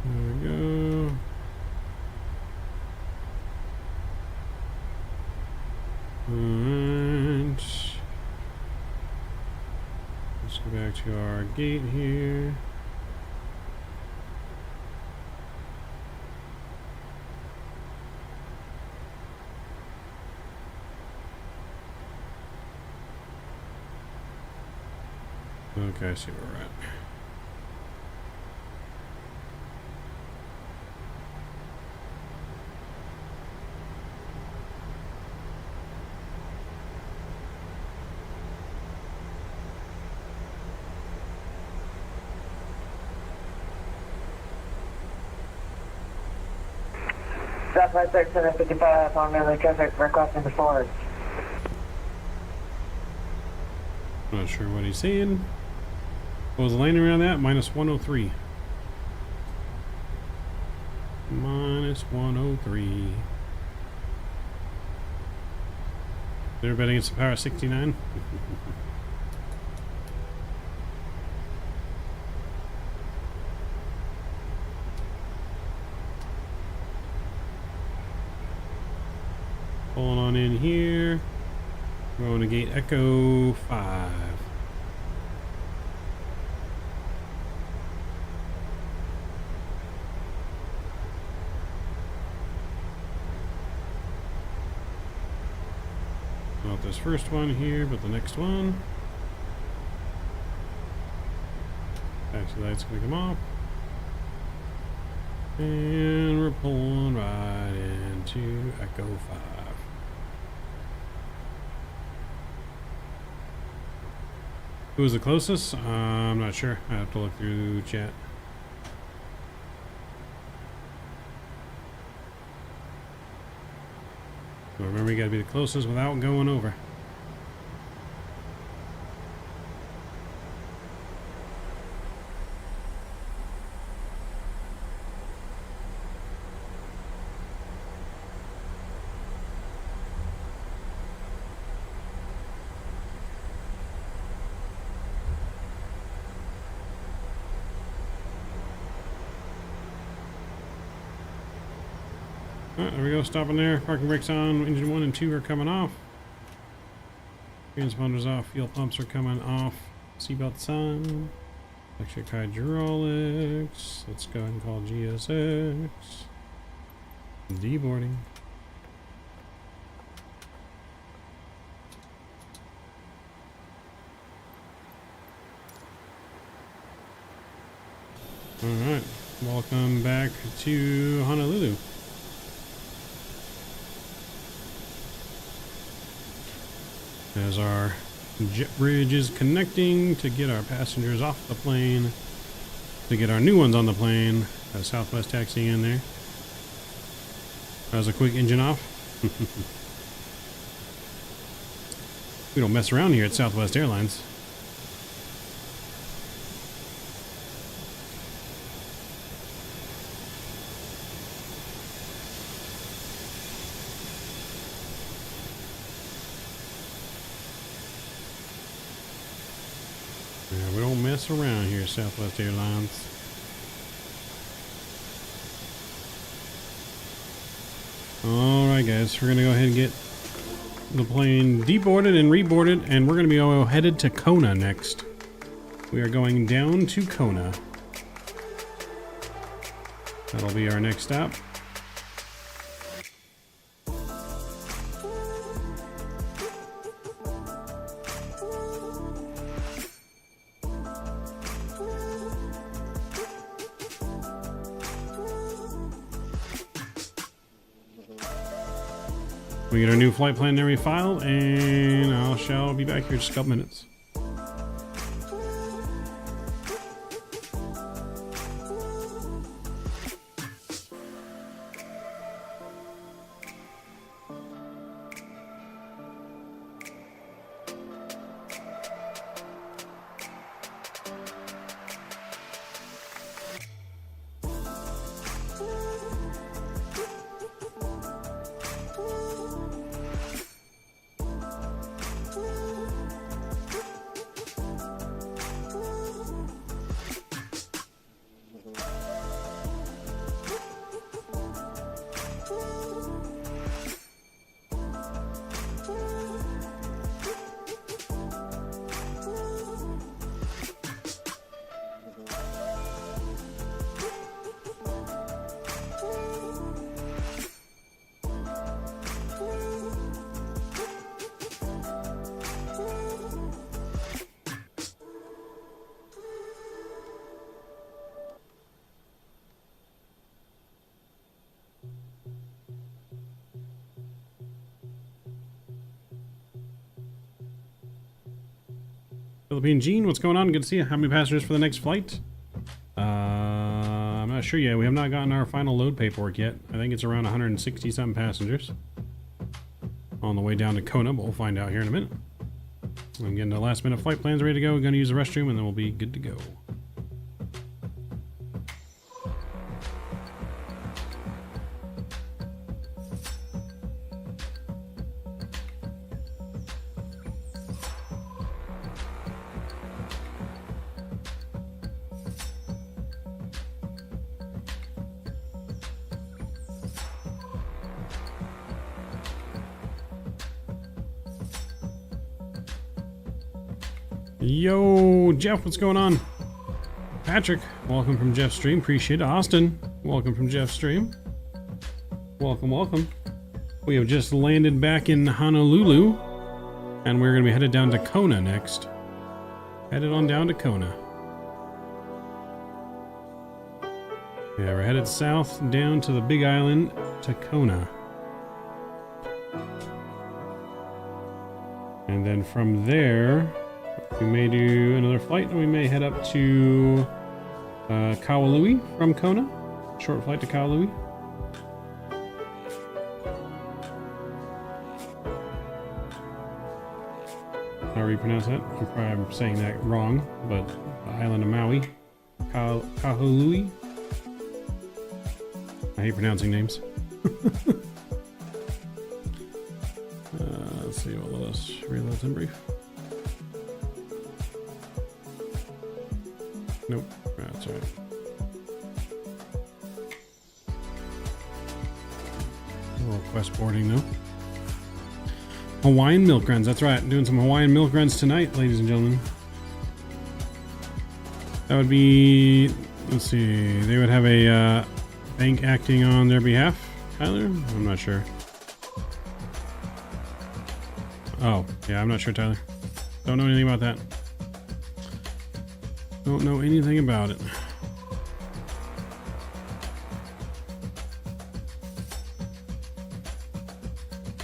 There we go. Alright. Let's go back to our gate here. Okay, I see where we're at. Southwest 3755 on the traffic requesting the forward. Not sure what he's saying. What was the landing around that? Minus 103. Minus 103. They're betting it's the power 69. Pulling on in here. Going to gate Echo 5. Not this first one here, but the next one. Taxi light's gonna come off. And we're pulling right into Echo 5. Who was the closest? I'm not sure. I have to look through chat. So remember, you gotta be the closest without going over. Alright, there we go, stopping there. Parking brakes on, engine 1 and 2 are coming off. Transponders off, fuel pumps are coming off. Seatbelts on. Electric hydraulics. Let's go ahead and call GSX. Deboarding. Alright, welcome back to Honolulu. As our jet bridge is connecting to get our passengers off the plane, to get our new ones on the plane. Southwest taxiing in there. That was a quick engine off. We don't mess around here at Southwest Airlines. Yeah, we don't mess around here at Southwest Airlines. Alright guys, we're gonna go ahead and get the plane deboarded and reboarded, and we're gonna be headed to Kona next. We are going down to Kona. That'll be our next stop. We get our new flight plan and every file, and I shall be back here in just a couple minutes. Philippine Gene, what's going on? Good to see you. How many passengers for the next flight? I'm not sure yet. We have not gotten our final load paperwork yet. I think it's around 160 some passengers on the way down to Kona, but we'll find out here in a minute. I'm getting the last minute flight plans ready to go. We're going to use the restroom and then we'll be good to go. Yo, Jeff, what's going on? Patrick, welcome from Jeff's stream. Appreciate it. Austin, welcome from Jeff's stream. Welcome, welcome. We have just landed back in Honolulu, and we're going to be headed down to Kona next. Headed on down to Kona. Yeah, we're headed south down to the Big Island to Kona. And then from there, we may do another flight, and we may head up to Kauai from Kona. Short flight to Kauai. However you pronounce that. I'm probably saying that wrong, but the island of Maui. Kauai. I hate pronouncing names. Let's see, what let us reload and brief. Nope, that's all right. A little quest boarding though. Hawaiian milk runs, that's right. Doing some Hawaiian milk runs tonight, ladies and gentlemen. That would be, let's see, they would have a bank acting on their behalf. Tyler? I'm not sure. Oh, yeah, I'm not sure, Tyler. Don't know anything about that. Don't know anything about it.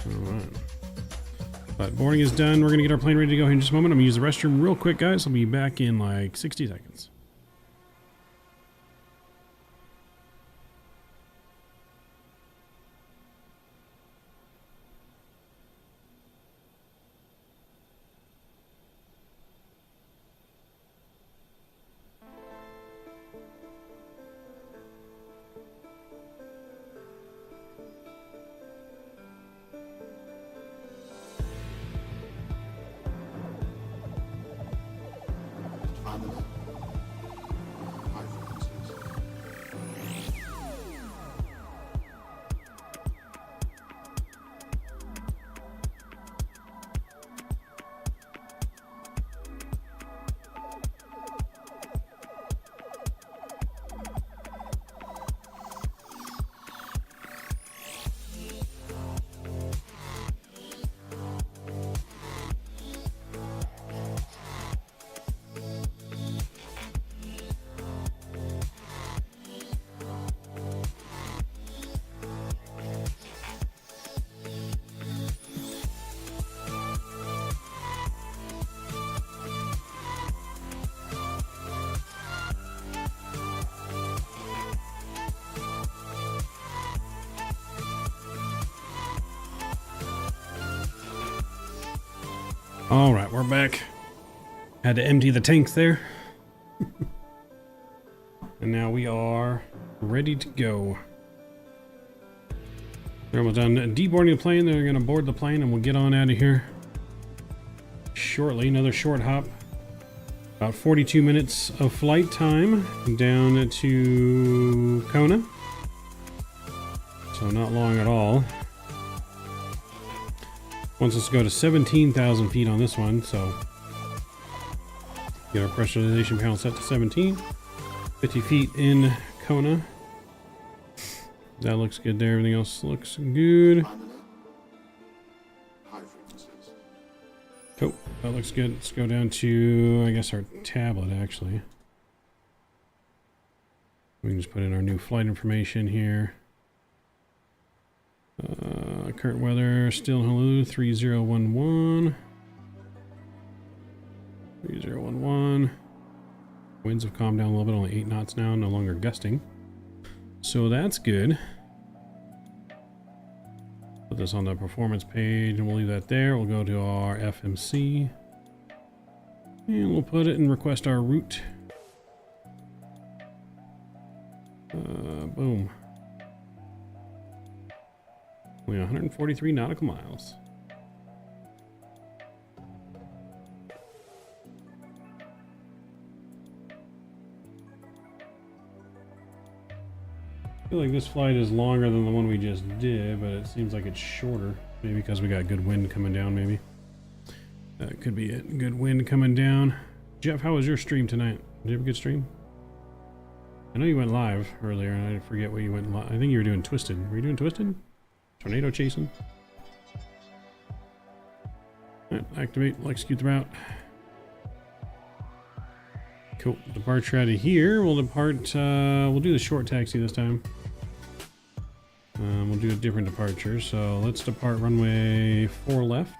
Alright. But boarding is done. We're going to get our plane ready to go here in just a moment. I'm going to use the restroom real quick, guys. I'll be back in like 60 seconds. All right, we're back. Had to empty the tanks there. And now we are ready to go. They're almost done deboarding the plane. They're going to board the plane and we'll get on out of here shortly. Another short hop. About 42 minutes of flight time down to Kona. So not long at all. Wants us to go to 17,000 feet on this one, so get our pressurization panel set to 17. 50 feet in Kona. That looks good there. Everything else looks good. Cool. That looks good. Let's go down to, I guess, our tablet, actually. We can just put in our new flight information here. Current weather, still in Honolulu, 3011. 3011. Winds have calmed down a little bit, only 8 knots now, no longer gusting. So that's good. Put this on the performance page and we'll leave that there. We'll go to our FMC. And we'll put it and request our route. Boom. Only 143 nautical miles. I feel like this flight is longer than the one we just did, but it seems like it's shorter. Maybe because we got good wind coming down, maybe. That could be it. Good wind coming down. Jeff, how was your stream tonight? Did you have a good stream? I know you went live earlier, and I forget what you went live. I think you were doing Twisted. Were you doing Twisted? Tornado chasing. Right, activate, execute the route. Cool. Departure out of here. We'll depart. We'll do the short taxi this time. We'll do a different departure. So let's depart runway 4 left.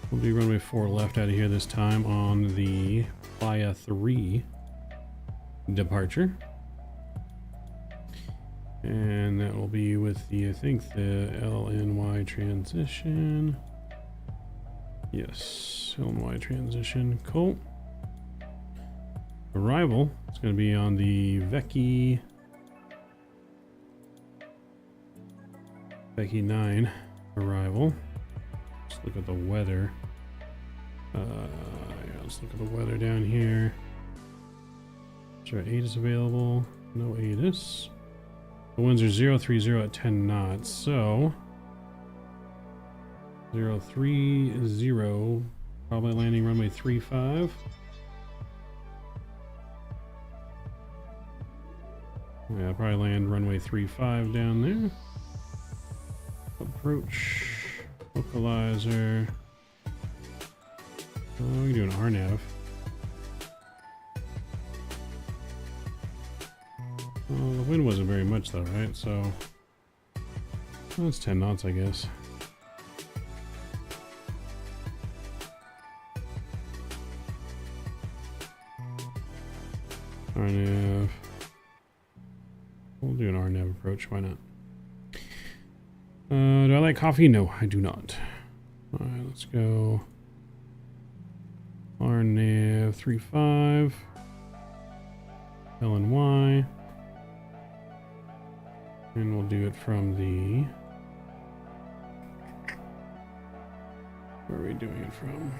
We'll do runway 4 left out of here this time on the Playa 3 departure. And that will be with the, I think, the LNY transition. Yes, LNY transition. Cool. Arrival. It's going to be on the Vecchi 9 arrival. Let's look at the weather. Yeah, let's look at the weather down here. Sure, ATIS available. No ATIS. The winds are 030 at 10 knots, so 030, probably landing runway 35. Yeah, probably land runway 35 down there. Approach, localizer. Oh, we can do an RNAV. Well, the wind wasn't very much though, right? So that's 10 knots, I guess. RNAV. We'll do an RNAV approach, why not? Do I like coffee? No, I do not. Alright, let's go RNAV 35 LNY. And we'll do it from the... Where are we doing it from?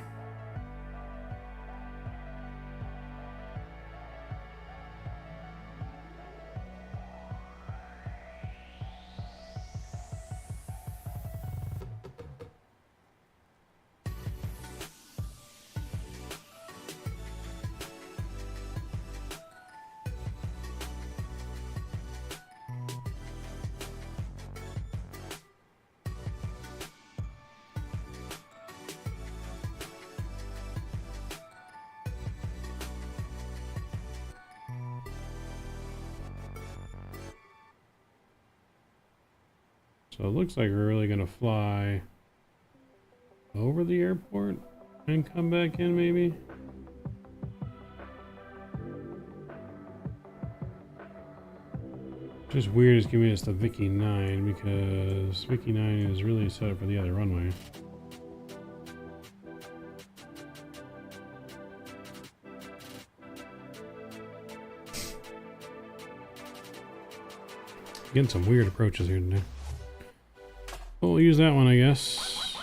So it looks like we're really gonna fly over the airport and come back in, maybe. Just weird is giving us the Vicky 9 because Vicky 9 is really set up for the other runway. Getting some weird approaches here today. We'll use that one, I guess.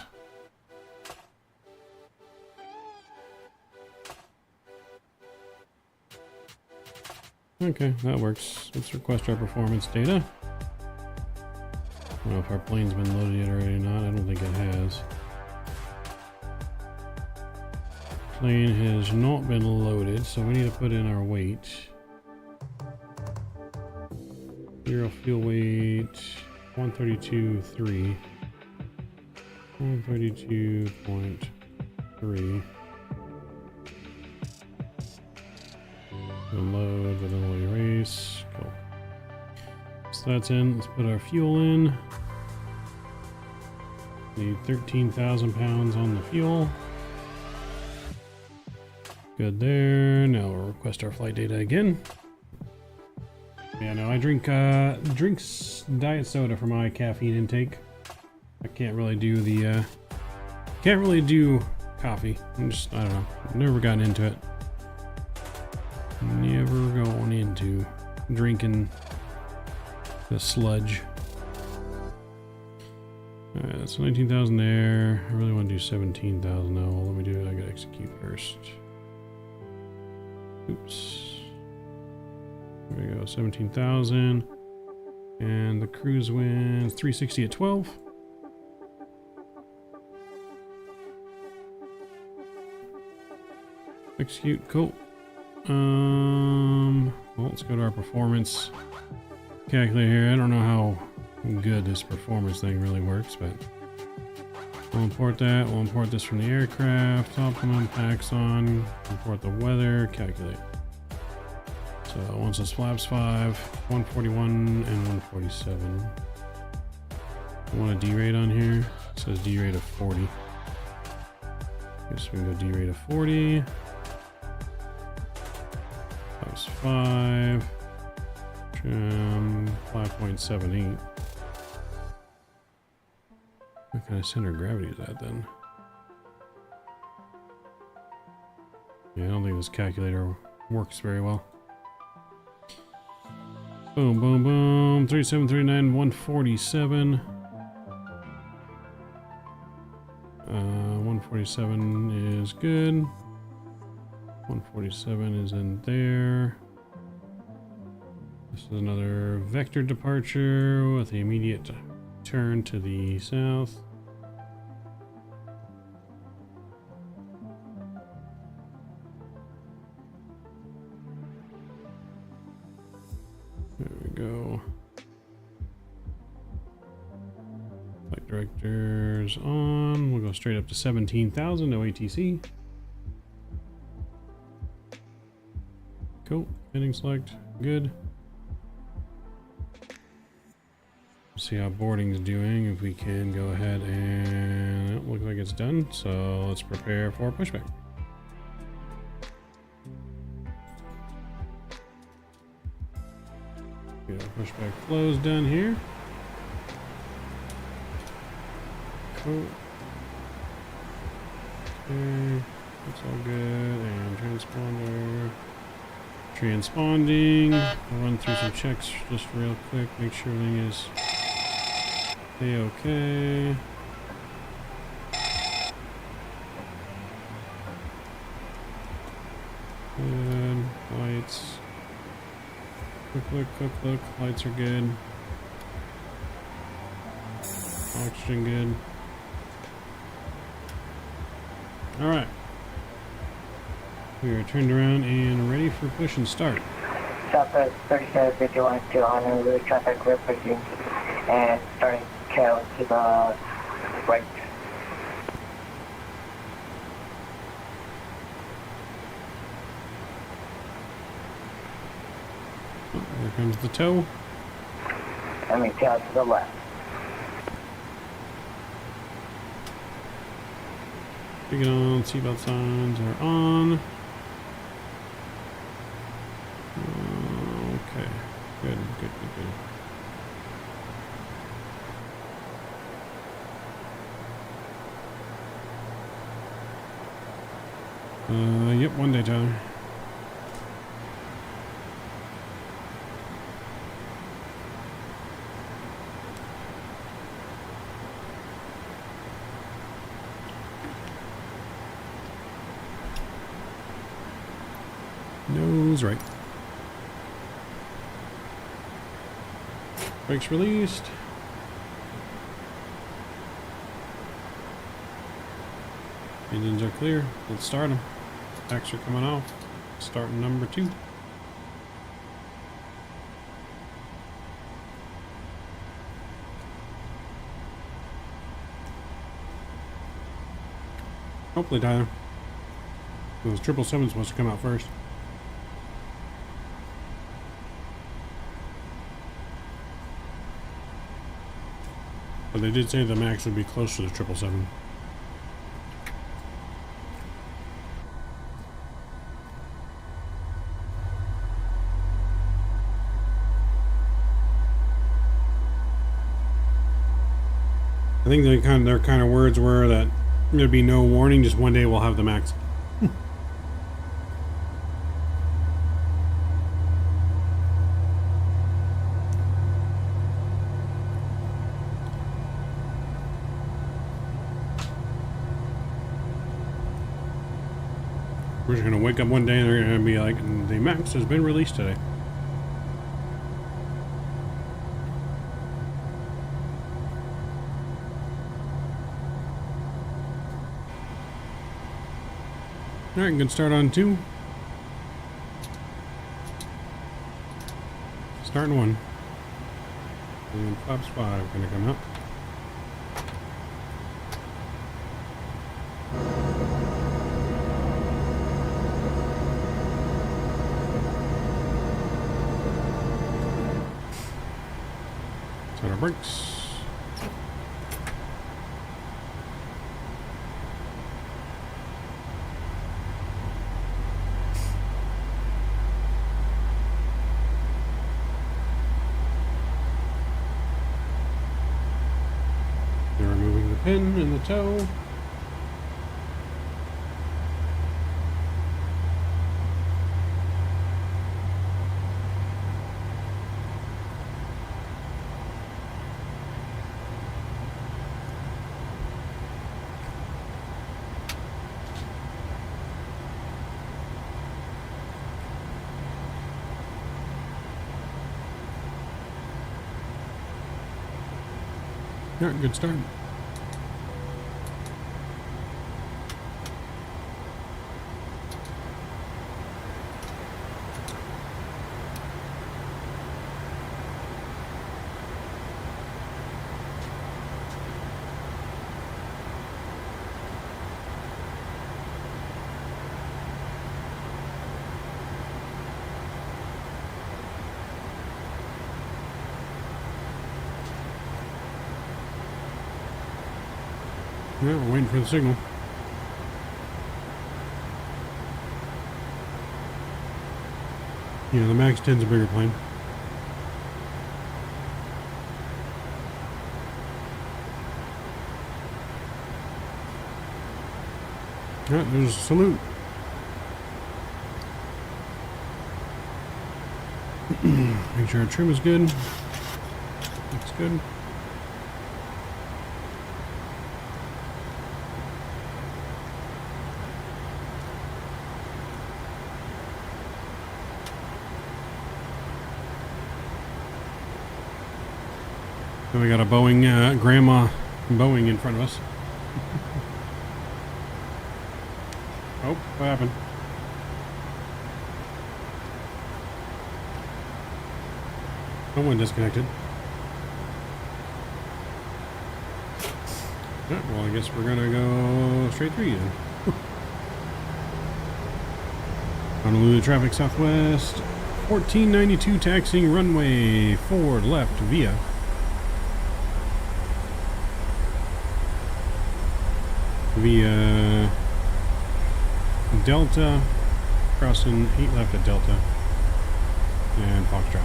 Okay, that works. Let's request our performance data. I don't know if our plane's been loaded yet already or not. I don't think it has. Plane has not been loaded, so we need to put in our weight. Zero fuel weight, 132.3. 132.3. Load, but then we'll erase. Cool. So that's in. Let's put our fuel in. Need 13,000 pounds on the fuel. Good there. Now we'll request our flight data again. Yeah, no, I drink drinks diet soda for my caffeine intake. I can't really do the can't really do coffee. I don't know. I've never gotten into it. Never going into drinking the sludge. Alright, so 19,000 there. I really want to do 17,000 now. Let me do it. I gotta execute first. Oops. There we go, 17,000. And the cruise wins 360 at 12. Execute, cool. Well, let's go to our performance calculator here. I don't know how good this performance thing really works, but we'll import that. We'll import this from the aircraft, optimum, Paxon, import the weather, calculate. So once it's flaps 5, 141 and 147. I want a D rate on here. It says D rate of 40. Guess we can go D rate of 40. Flaps 5. Trim 5.78. What kind of center of gravity is that then? Yeah, I don't think this calculator works very well. Boom, boom, boom. 3739, 147. 147 is good. 147 is in there. This is another vector departure with the immediate turn to the south. There we go. Flight directors on. We'll go straight up to 17,000, no ATC. Cool. Heading select. Good. See how boarding's doing. If we can go ahead and it looks like it's done. So let's prepare for pushback. Get our pushback flows done here. Cool. Okay, that's all good. And transponder. Transponding. I'll run through some checks just real quick. Make sure everything is okay. Good. Lights. Quick look. Lights are good. Oxygen good. Alright. We are turned around and ready for push and start. Southwest 3751 to Honolulu, traffic reporting and starting tail to the right. Here comes the tow. I mean tail to the left. Speaking on, seatbelt signs are on. Okay, good. Yep, one day, Tyler. Nose right. Brakes released. Engines are clear. Let's start them. Packs are coming off. Starting number 2. Hopefully, Tyler. Those 777's supposed to come out first. But they did say the max would be close to the 777. I think their kind of words were that there'd be no warning, just one day we'll have the max. We're just gonna wake up one day and they're gonna be like, the max has been released today. Alright, good start on 2. Starting 1. And flaps 5 gonna come up. Set our brakes. They're removing the pin and the toe. Alright, good start. Yeah, we're waiting for the signal. Yeah, the Max 10's a bigger plane. Alright, there's a salute. Make sure our trim is good. Looks good. So we got a Boeing, Grandma Boeing in front of us. Oh, what happened? Someone disconnected. Yeah, well, I guess we're gonna go straight through you then. Honolulu traffic southwest, 1492 taxiing runway, forward left via. Via Delta, crossing 8 left at Delta, and Foxtrot.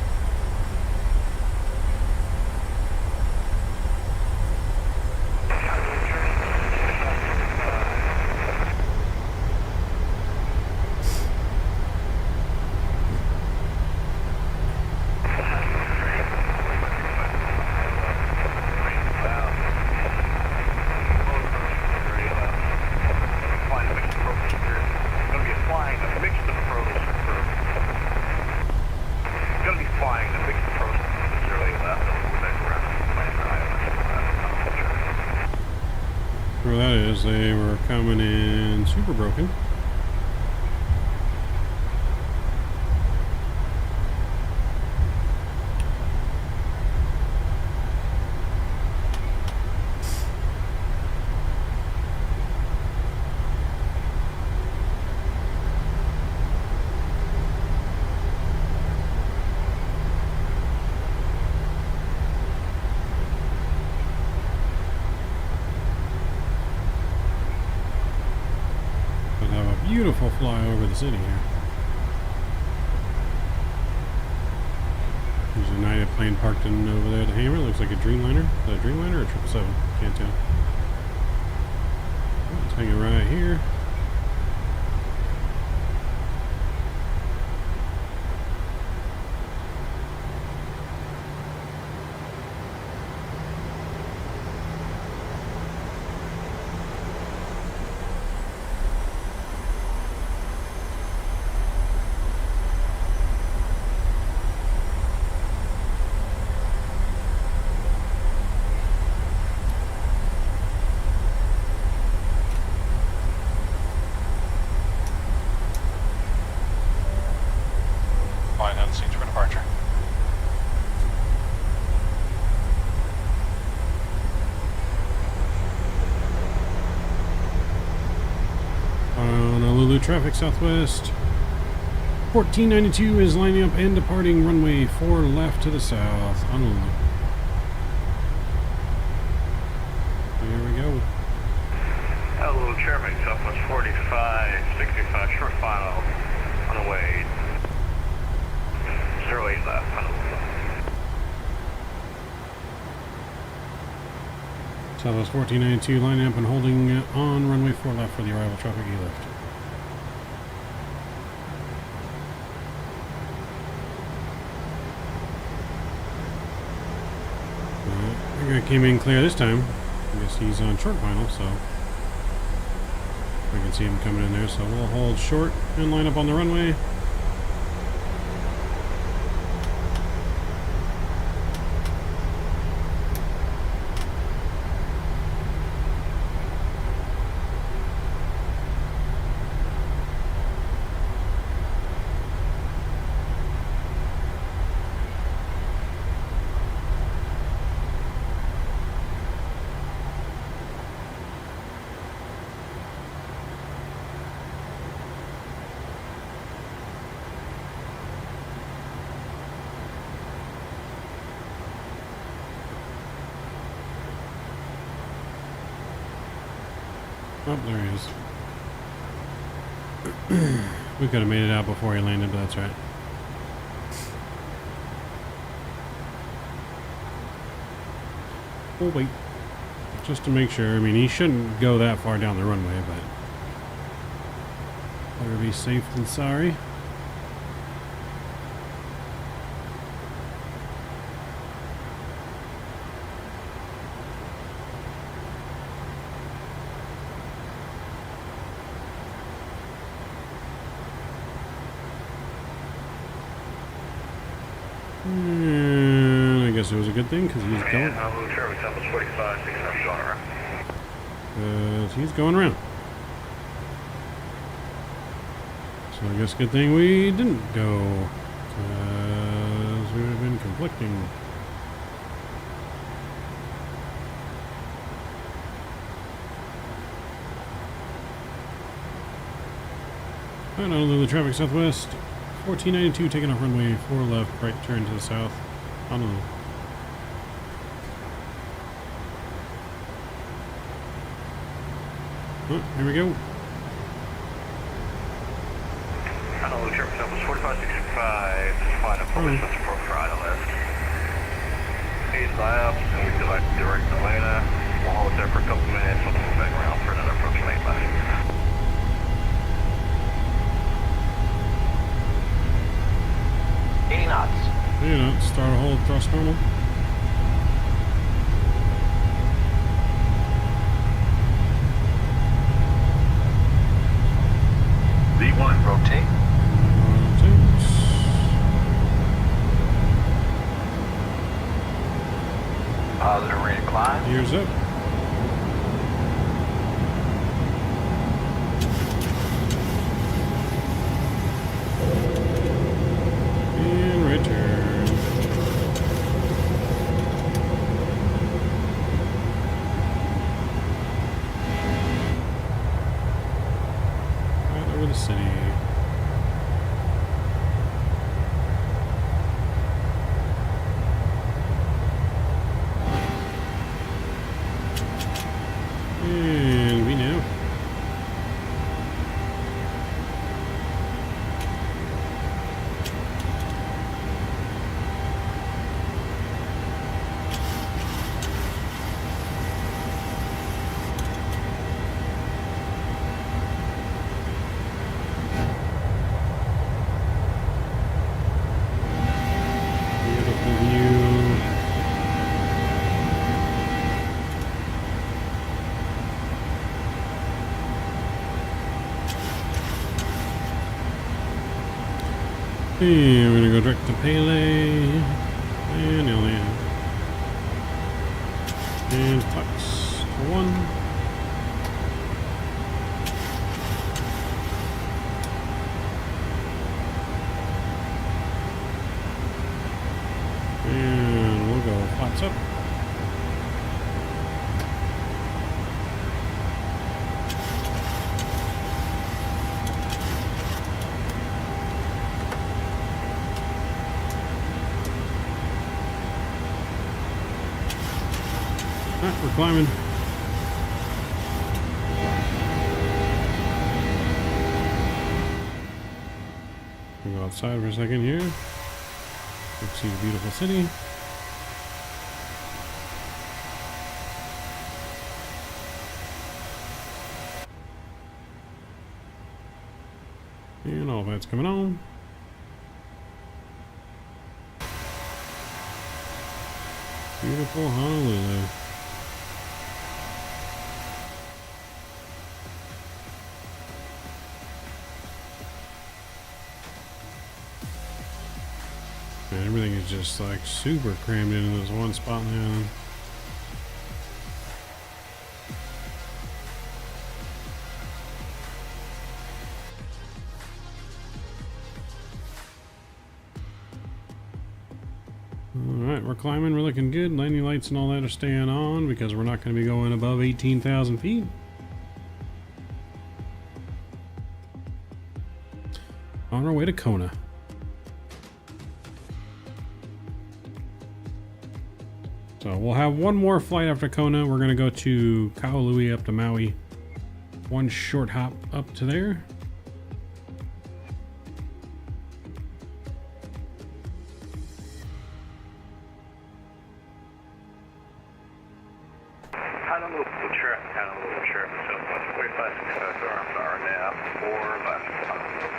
Where that is, they were coming in super broken. Beautiful fly over the city here. There's a United plane parked in over there at the Hammer. Looks like a Dreamliner. Is that a Dreamliner or 777? Can't tell. It's hanging right here. Line out seats for departure. Honolulu traffic southwest. 1492 is lining up and departing runway 4 left to the south. Honolulu. Here we go. Hello, Chairman, Southwest 4565, short final, on the way. 08 left, Honolulu. Southwest 1492 lining up and holding on runway 4 left for the arrival traffic E-lift. I think I came in clear this time. I guess he's on short final, so I can see him coming in there. So we'll hold short and line up on the runway. Oh, there he is. We could have made it out before he landed, but that's right. We'll wait. Just to make sure. I mean, he shouldn't go that far down the runway, but better be safe than sorry. And I guess it was a good thing because he's going. Honolulu, Chairman, Southwest 4565, going around. He's going around. So I guess good thing we didn't go, because we would have been conflicting. Honolulu traffic southwest. 1492 taking off runway 4 left, right turn to the south. Honolulu. Oh, here we go. Honolulu, Chairman Southwest 4565, just find a public support for ILS. He's left, and we direct Atlanta. We'll hold there for a couple minutes, we'll move back around for another approach lane left. 80 knots. You know, start a hold thrust normal. V1. Rotate. Rotates. Positive rate of climb. Gears up. And return. Right over the city. And we know. Beautiful view. And we're gonna go direct to PCle and LN. And flex for 1. And we'll go flaps up. Alright, we're climbing. We'll go outside for a second here. Let's see the beautiful city. And all that's coming on. Beautiful Honolulu. Man, everything is just like super crammed into this one spot now. Alright, we're climbing, we're looking good. Landing lights and all that are staying on because we're not going to be going above 18,000 feet. On our way to Kona. So we'll have one more flight after Kona. We're going to go to Kauai up to Maui. One short hop up to there. Honolulu, Sheriff, Southwest 4565, are now 4 left. Honolulu.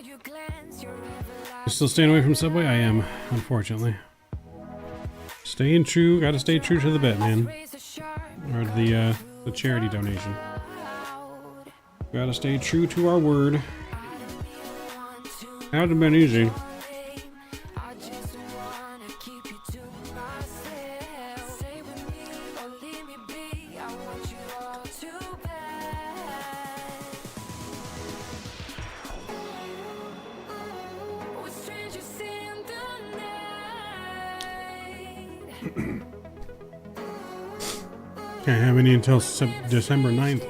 You still staying away from Subway? I am, unfortunately. Staying true, gotta stay true to the bet, man. Or the charity donation. Gotta stay true to our word. Hasn't been easy. Can't have any until December 9th.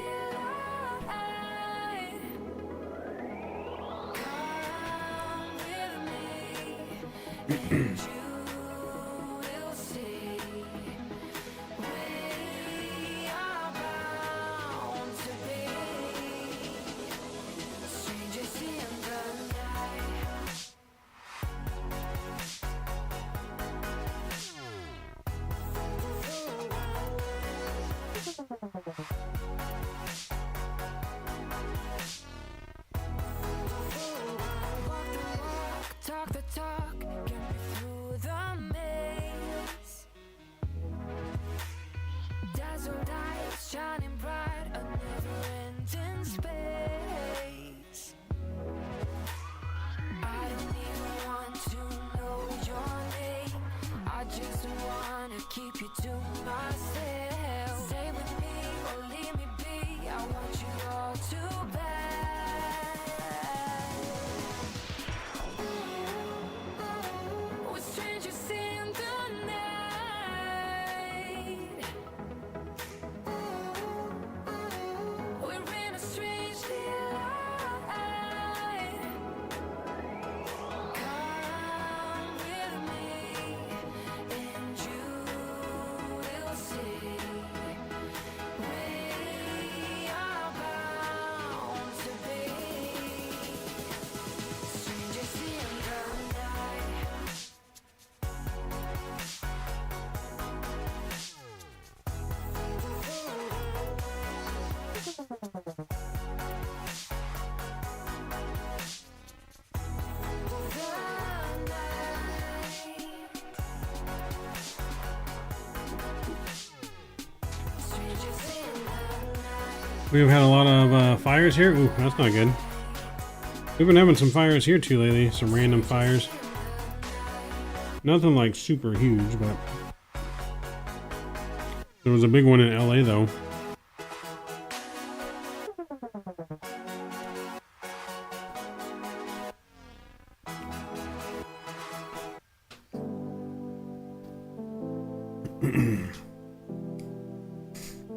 We've had a lot of fires here. Ooh, that's not good. We've been having some fires here too lately. Some random fires. Nothing like super huge, but there was a big one in LA though.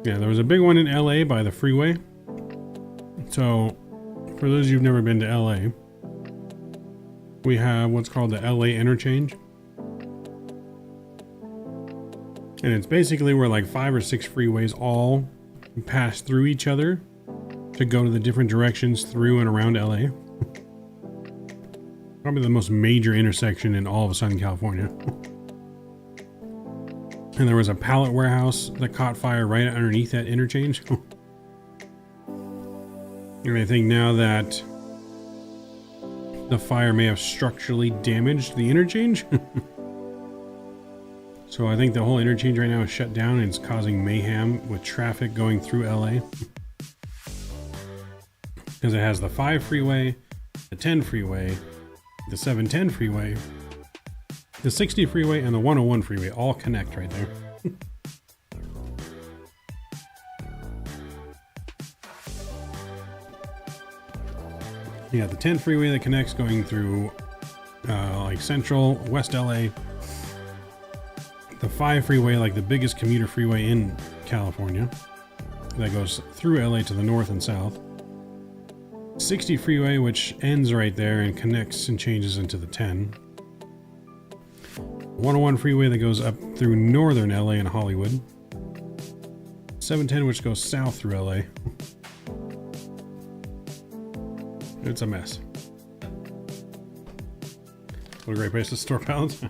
Yeah, there was a big one in LA by the freeway. So, for those of you who've never been to LA, we have what's called the LA interchange. And it's basically where like 5 or 6 freeways all pass through each other to go to the different directions through and around LA. Probably the most major intersection in all of Southern California. And there was a pallet warehouse that caught fire right underneath that interchange. And I think now that the fire may have structurally damaged the interchange. So I think the whole interchange right now is shut down and it's causing mayhem with traffic going through LA. Because it has the 5 freeway, the 10 freeway, the 710 freeway, the 60 freeway, and the 101 freeway all connect right there. Yeah, the 10 freeway that connects going through like central, West LA. The 5 freeway, like the biggest commuter freeway in California, that goes through LA to the north and south. 60 freeway, which ends right there and connects and changes into the 10. 101 freeway that goes up through northern LA and Hollywood. 710, which goes south through LA. It's a mess. What a great place to store pallets.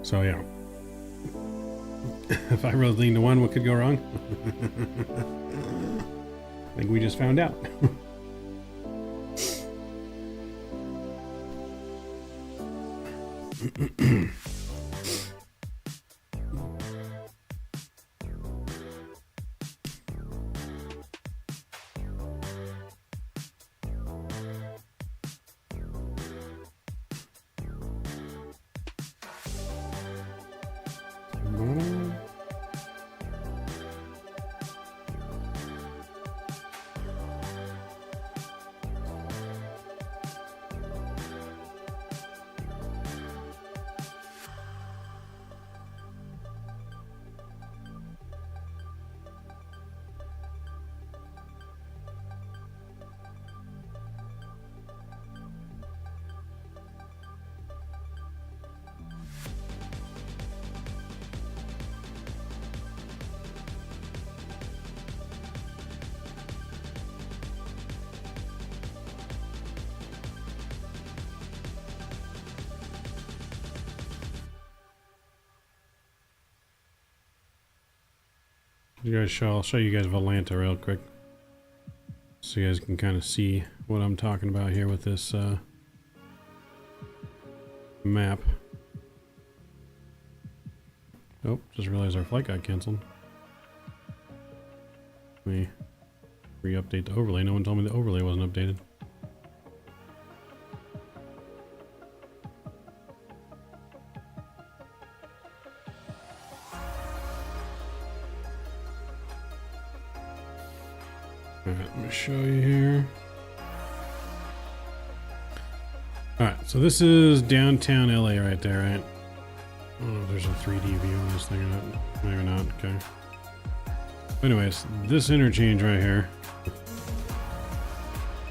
So yeah. If I really lean to one, what could go wrong? I think we just found out. I'll show you guys Volanta real quick, so you guys can kind of see what I'm talking about here with this map. Oh, just realized our flight got canceled. Let me re-update the overlay. No one told me the overlay wasn't updated. Alright, let me show you here. Alright, so this is downtown LA right there, right? I don't know if there's a 3D view on this thing or not. Maybe not, okay. But anyways, this interchange right here,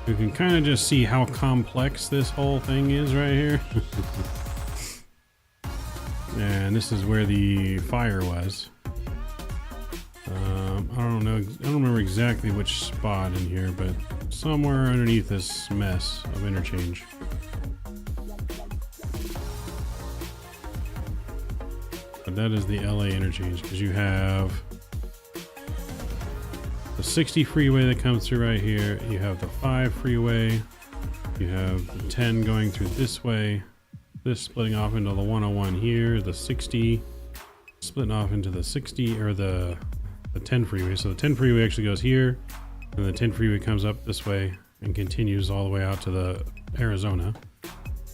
you can kind of just see how complex this whole thing is right here. And this is where the fire was. I don't remember exactly which spot in here, but somewhere underneath this mess of interchange. But that is the LA interchange, because you have the 60 freeway that comes through right here, you have the 5 freeway, you have the 10 going through this way, this splitting off into the 101 here, the 60 splitting off into the 60, or the 10 freeway. So the 10 freeway actually goes here, and the 10 freeway comes up this way and continues all the way out to the Arizona.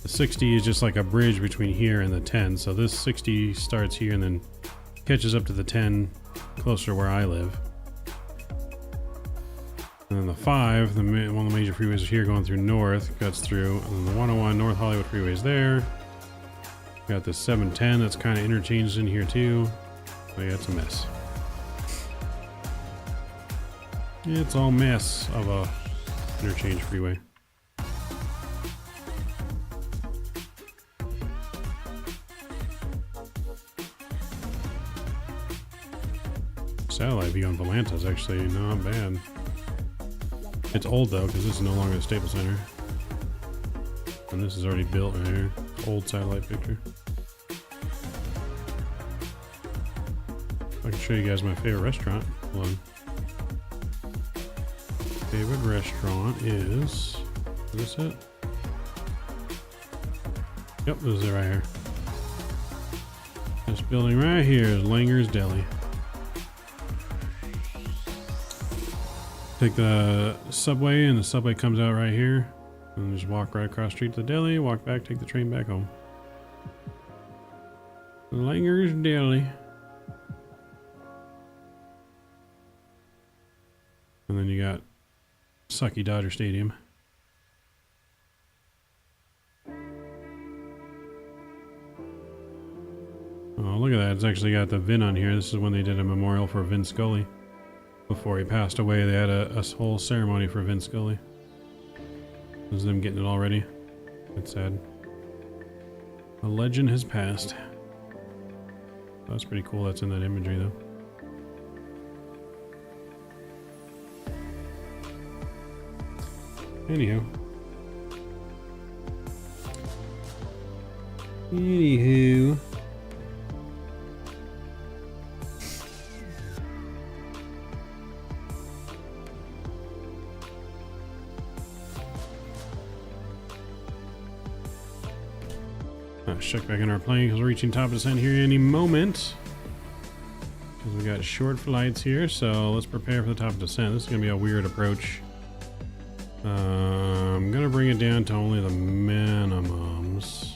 The 60 is just like a bridge between here and the 10. So this 60 starts here and then catches up to the 10 closer to where I live. And then the 5, one of the major freeways is here going through north, cuts through, and then the 101 North Hollywood freeway is there. Got the 710 that's kind of interchanged in here too. Oh yeah, it's a mess. It's all mess of a interchange freeway. Satellite view on Volanta is actually not bad. It's old though, because this is no longer the Staples Center. And this is already built right here. Old satellite picture. I can show you guys my favorite restaurant. Hold on. Favorite restaurant is this it? Yep, this is it right here. This building right here is Langer's Deli. Take the subway, and the subway comes out right here, and just walk right across the street to the deli, walk back, take the train back home. Langer's Deli. And then you got sucky Dodger Stadium. Oh, look at that. It's actually got the VIN on here. This is when they did a memorial for Vin Scully. Before he passed away, they had a whole ceremony for Vin Scully. This is them getting it already. It's sad. A legend has passed. That's pretty cool. That's in that imagery, though. Anywho. Check back in our plane because we're reaching top of descent here any moment. Because we got short flights here, so let's prepare for the top of descent. This is going to be a weird approach. I'm going to bring it down to only the minimums.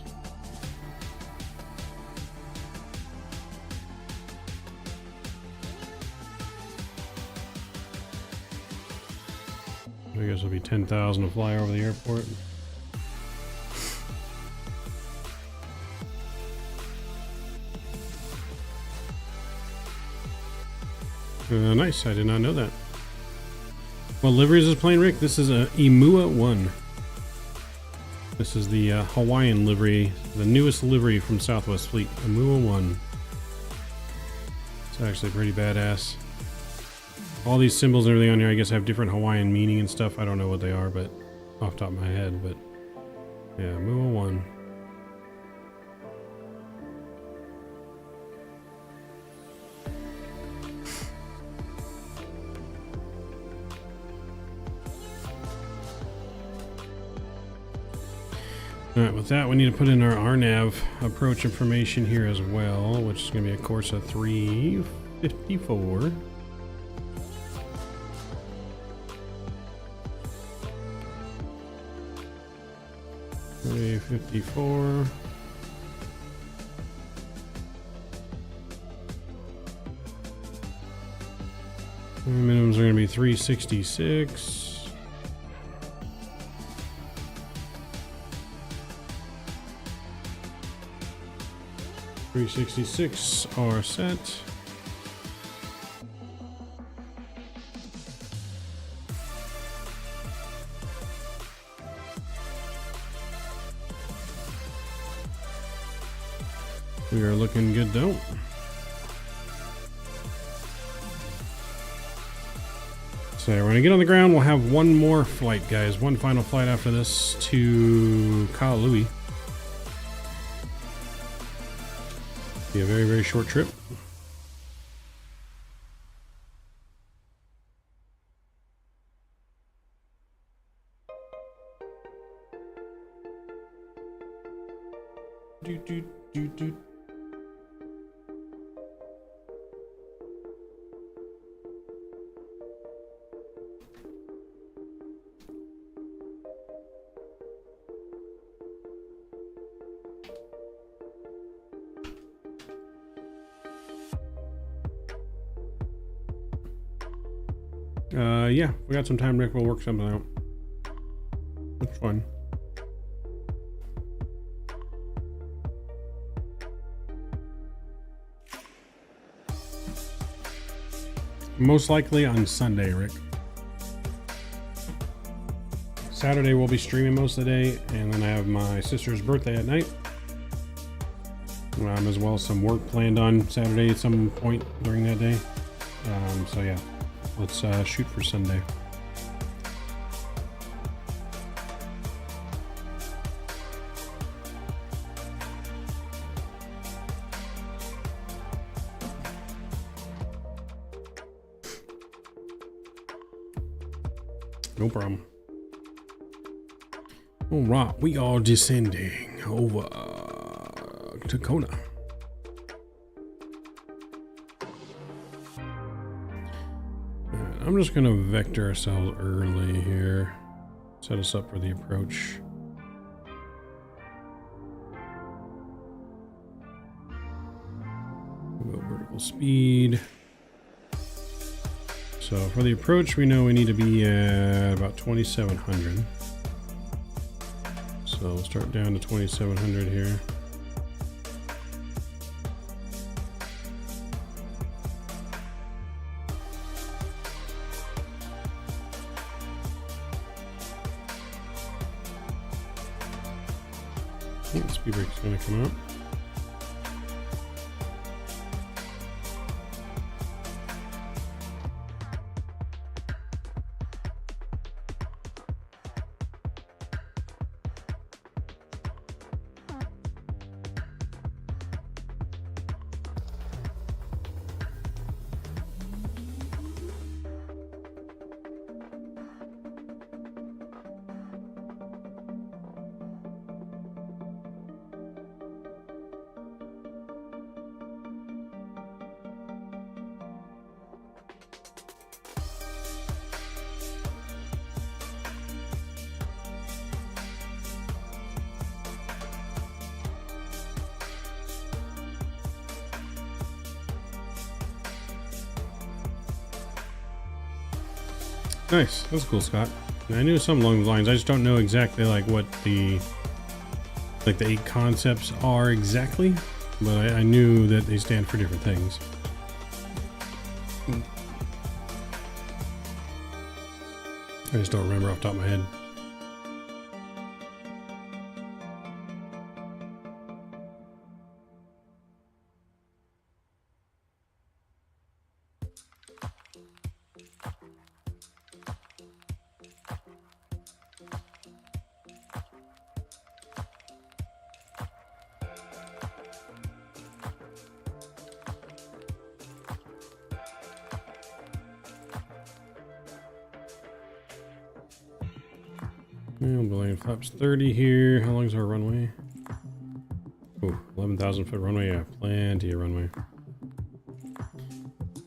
I guess it'll be 10,000 to fly over the airport. Nice, I did not know that. What livery is this plane, Rick? This is a IMUA 1. This is the Hawaiian livery, the newest livery from Southwest Fleet, IMUA 1. It's actually pretty badass. All these symbols and everything on here, I guess, have different Hawaiian meaning and stuff. I don't know what they are, but off the top of my head, but yeah, IMUA 1. Alright, with that we need to put in our RNAV approach information here as well, which is going to be a course of 354. Minimums are going to be 366. 366 are set. We are looking good though. So when I get on the ground, we'll have one more flight, guys. One final flight after this to Kauai. Be a very, very short trip. Yeah, we got some time, Rick. We'll work something out. That's fun. Most likely on Sunday, Rick. Saturday we'll be streaming most of the day, and then I have my sister's birthday at night. As well as some work planned on Saturday at some point during that day. So yeah. Let's shoot for Sunday. No problem. All right, we are descending over to Kona. I'm just going to vector ourselves early here. Set us up for the approach. We'll go vertical speed. So for the approach, we know we need to be at about 2,700. So we'll start down to 2,700 here. I think the speed brake's going to come out. Nice. That's cool, Scott. I knew some along the lines. I just don't know exactly like what the 8 concepts are exactly, but I knew that they stand for different things. I just don't remember off the top of my head. Balloon flaps 30 here. How long is our runway? Oh, 11,000 foot runway. Yeah, plenty of runway.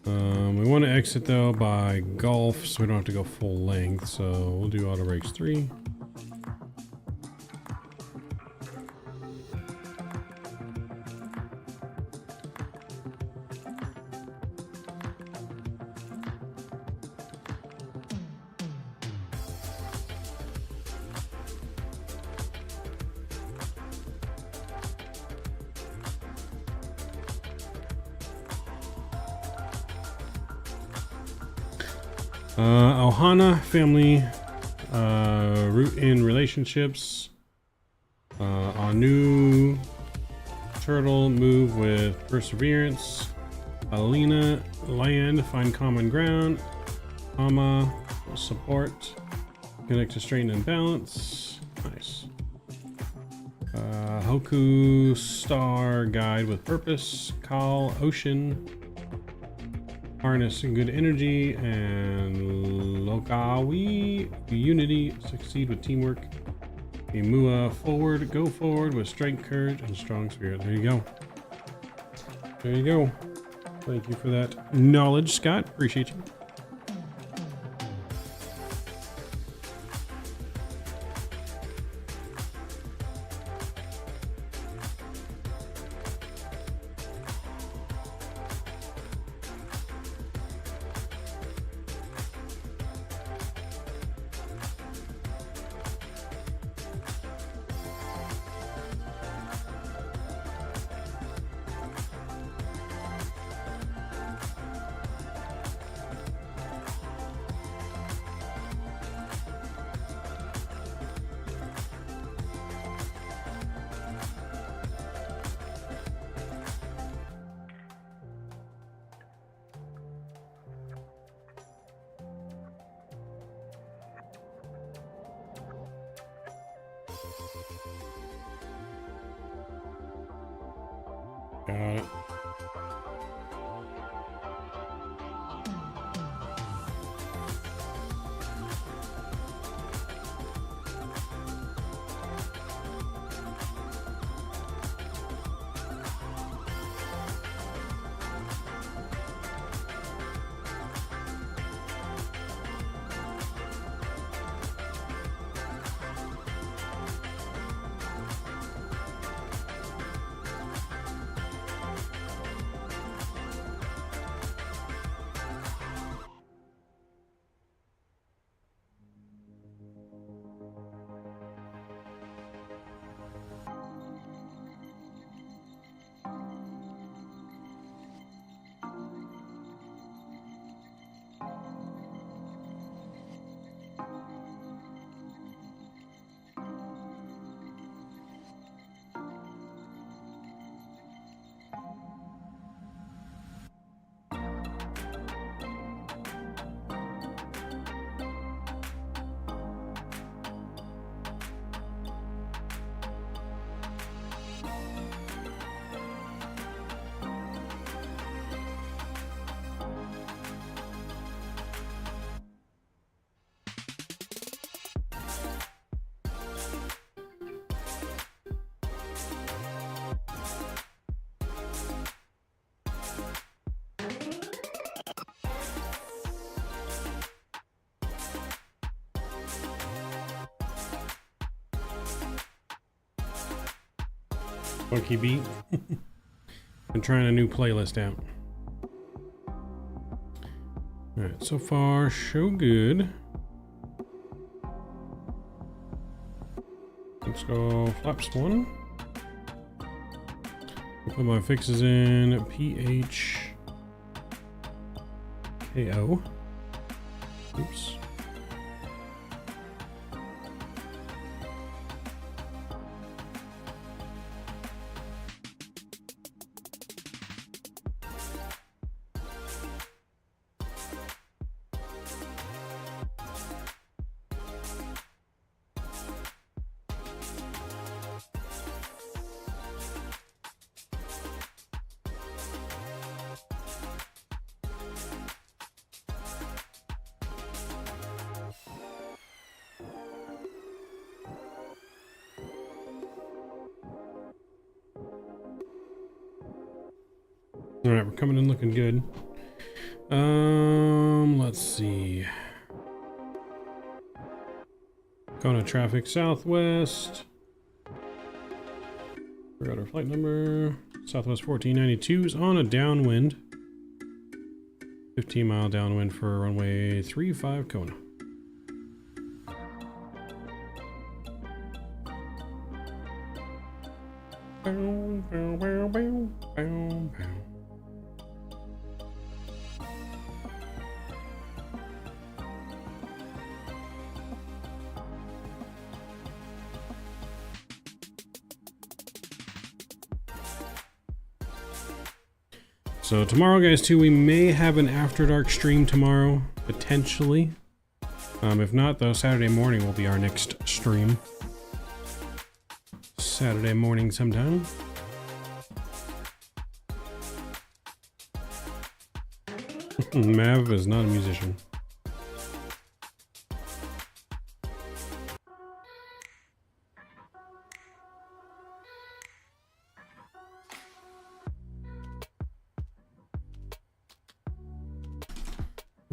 We want to exit though by Gulf, so we don't have to go full length. So we'll do auto brakes 3. Ohana family, root in relationships, Anu turtle move with perseverance, Alina land find common ground, Ama support, connect to straighten and balance. Nice. Hoku star guide with purpose, Kal ocean, harness and good energy, and Lokawi unity, succeed with teamwork. IMUA forward, go forward with strength, courage, and strong spirit. There you go. There you go. Thank you for that knowledge, Scott. Appreciate you. Got it. Funky beat. I'm trying a new playlist out. Alright, so far, so good. let's go flaps 1. Put my fixes in PHKO. Oops. All right, we're coming in looking good. Let's see. Kona traffic southwest. Forgot our flight number. Southwest 1492 is on a downwind. 15-mile downwind for runway 35 Kona. Bow, bow, bow, bow, bow, bow. So tomorrow, guys, too, we may have an After Dark stream tomorrow, potentially. If not, though, Saturday morning will be our next stream. Saturday morning sometime. Mav is not a musician.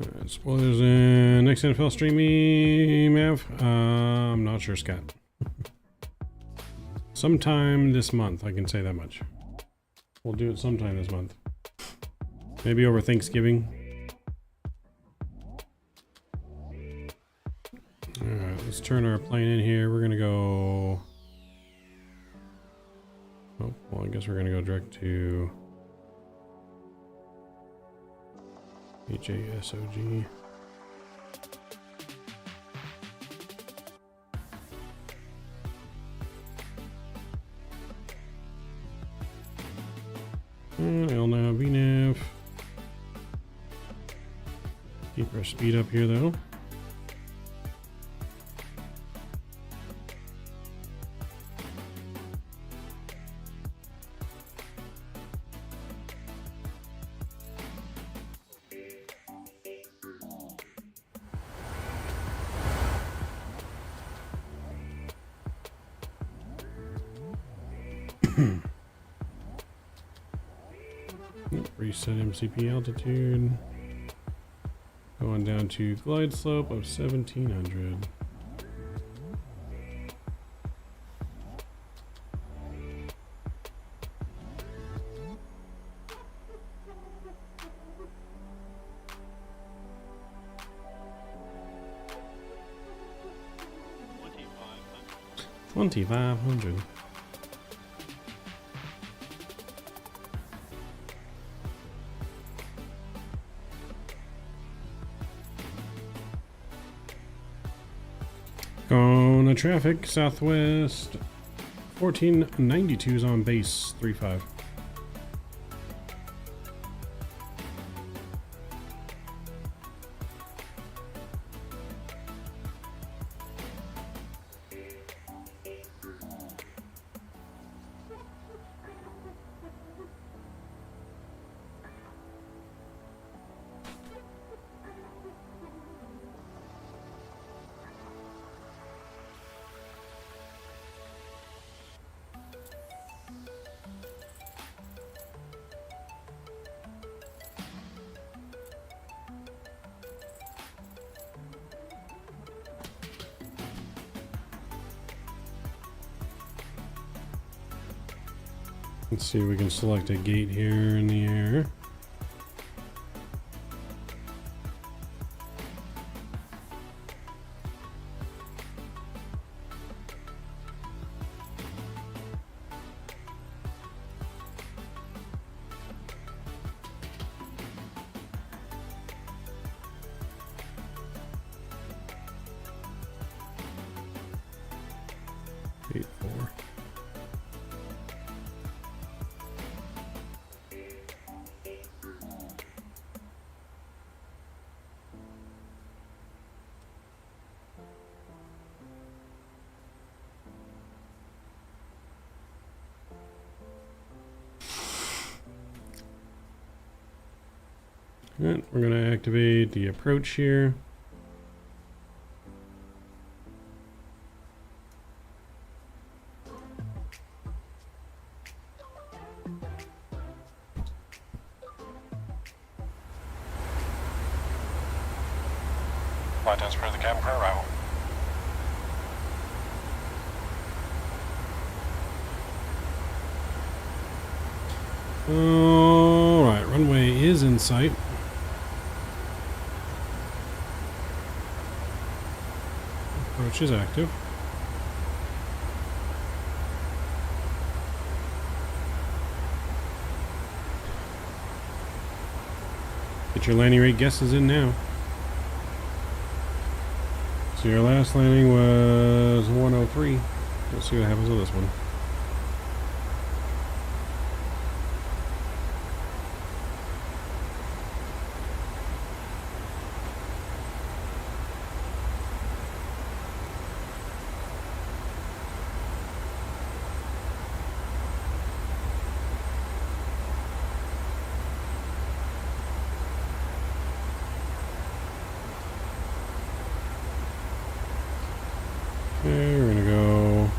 Alright, spoilers in next NFL streamy, Mav. I'm not sure, Scott. Sometime this month, I can say that much. We'll do it sometime this month. Maybe over Thanksgiving. Alright, let's turn our plane in here. We're gonna go... Oh, well, I guess we're gonna go direct to... HASOG. LNAV, VNAV. Keep our speed up here though. Reset MCP altitude. Going down to glide slope of 1700. $2,500. Kona traffic southwest 1492 is on base 35. Let's see if we can select a gate here in the air. 8-4. Alright, we're going to activate the approach here. Flight test for the cabin for arrival. Alright, runway is in sight. Approach is active. Get your landing rate guesses in now. So your last landing was 103. Let's see what happens with this one. Okay, we're gonna go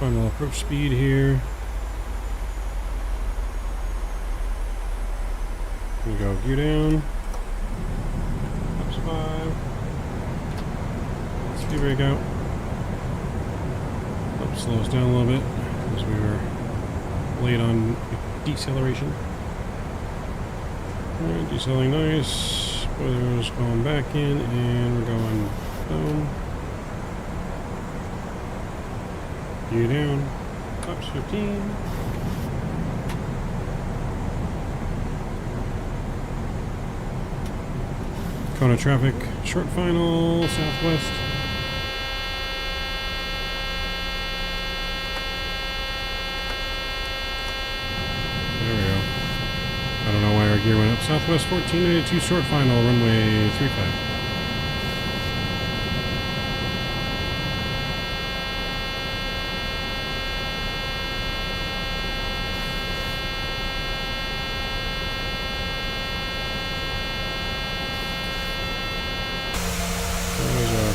final approach speed here. Gonna go gear down. Flaps 5. Speed brake out. Oh, slow us down a little bit because we were late on deceleration. Alright, decelerating nice. Spoilers going back in and we're going down. Gear down. Flaps 15. Kona traffic, short final, southwest. There we go. I don't know why our gear went up. Southwest 1492, short final, runway 35.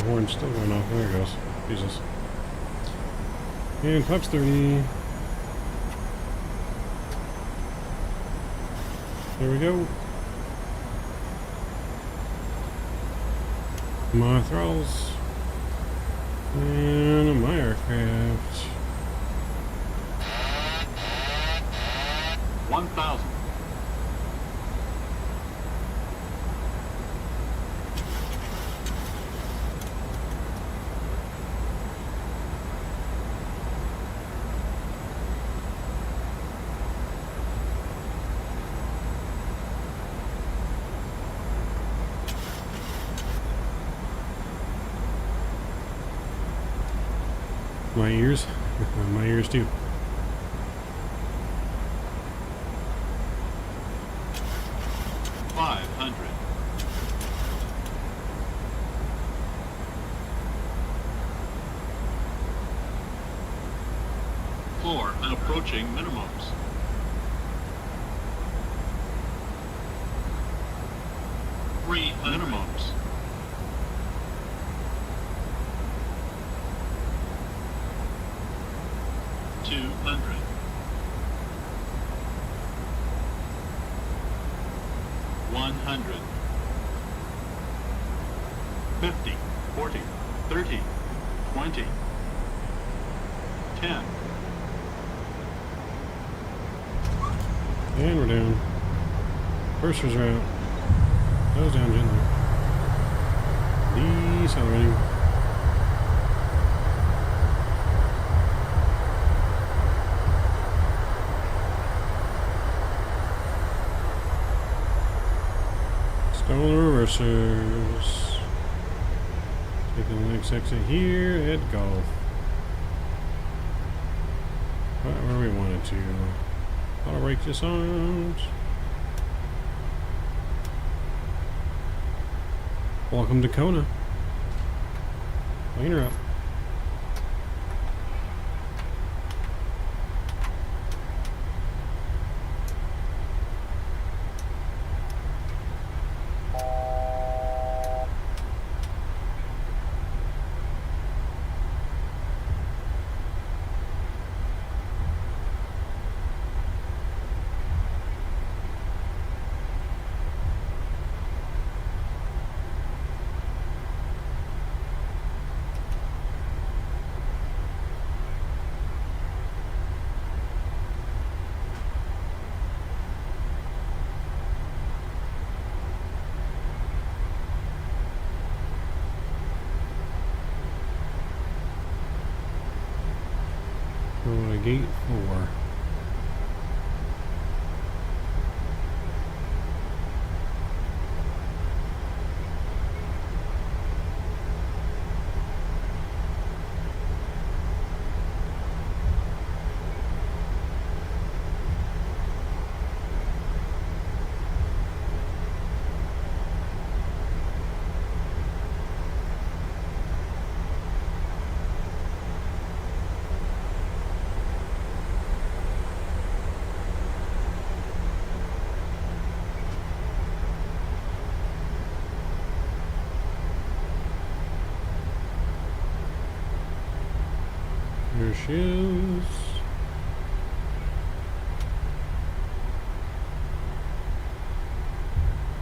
Horn's still going off. There it goes. Jesus. And flaps 30. There we go. My throttles. And my aircraft. 1,000. My ears. My ears too. Floor and approaching minimums. Three minimums. $200. 100. 50, 40, 30, 20, 10. And we're down. Cursors are out. Nose down gently. Decelerating. Stone reversers. Taking the next exit here at Golf. Where we wanted to. Auto brake disarmed. Welcome to Kona. Clean her up. Go to gate 4. There she is.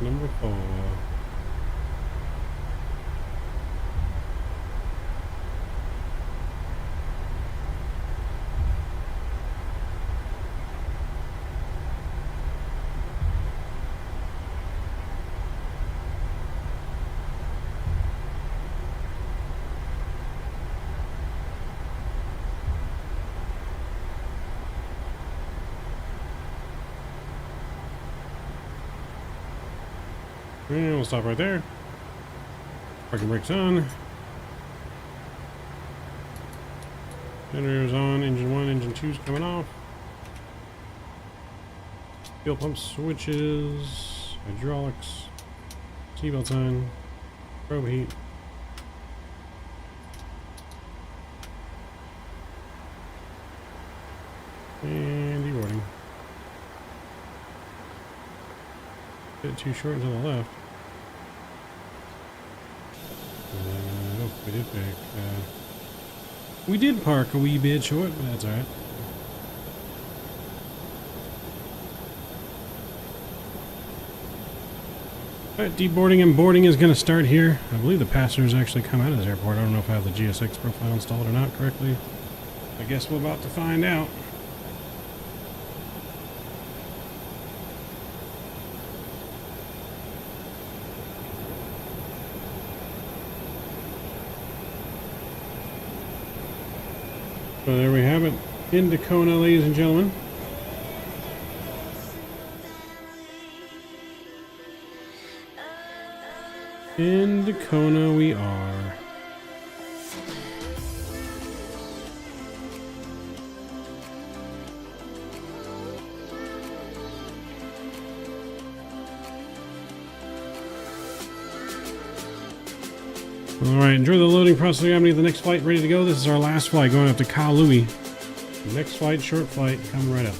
Number 4. And we'll stop right there. Parking brakes on. Generators on. Engine 1, engine 2's coming off. Fuel pump switches. Hydraulics. Seatbelts on. Probe heat. And deboarding. Bit too short to the left. Oh, we did pick. We did park a wee bit short, but that's alright. Alright, deboarding and boarding is going to start here. I believe the passengers actually come out of this airport. I don't know if I have the GSX profile installed or not correctly. I guess we're about to find out. So there we have it, into Kona, ladies and gentlemen. Into Kona we are. Alright, enjoy the loading process. I'm going to get the next flight ready to go. This is our last flight going up to Kauai. Next flight, short flight, coming right up.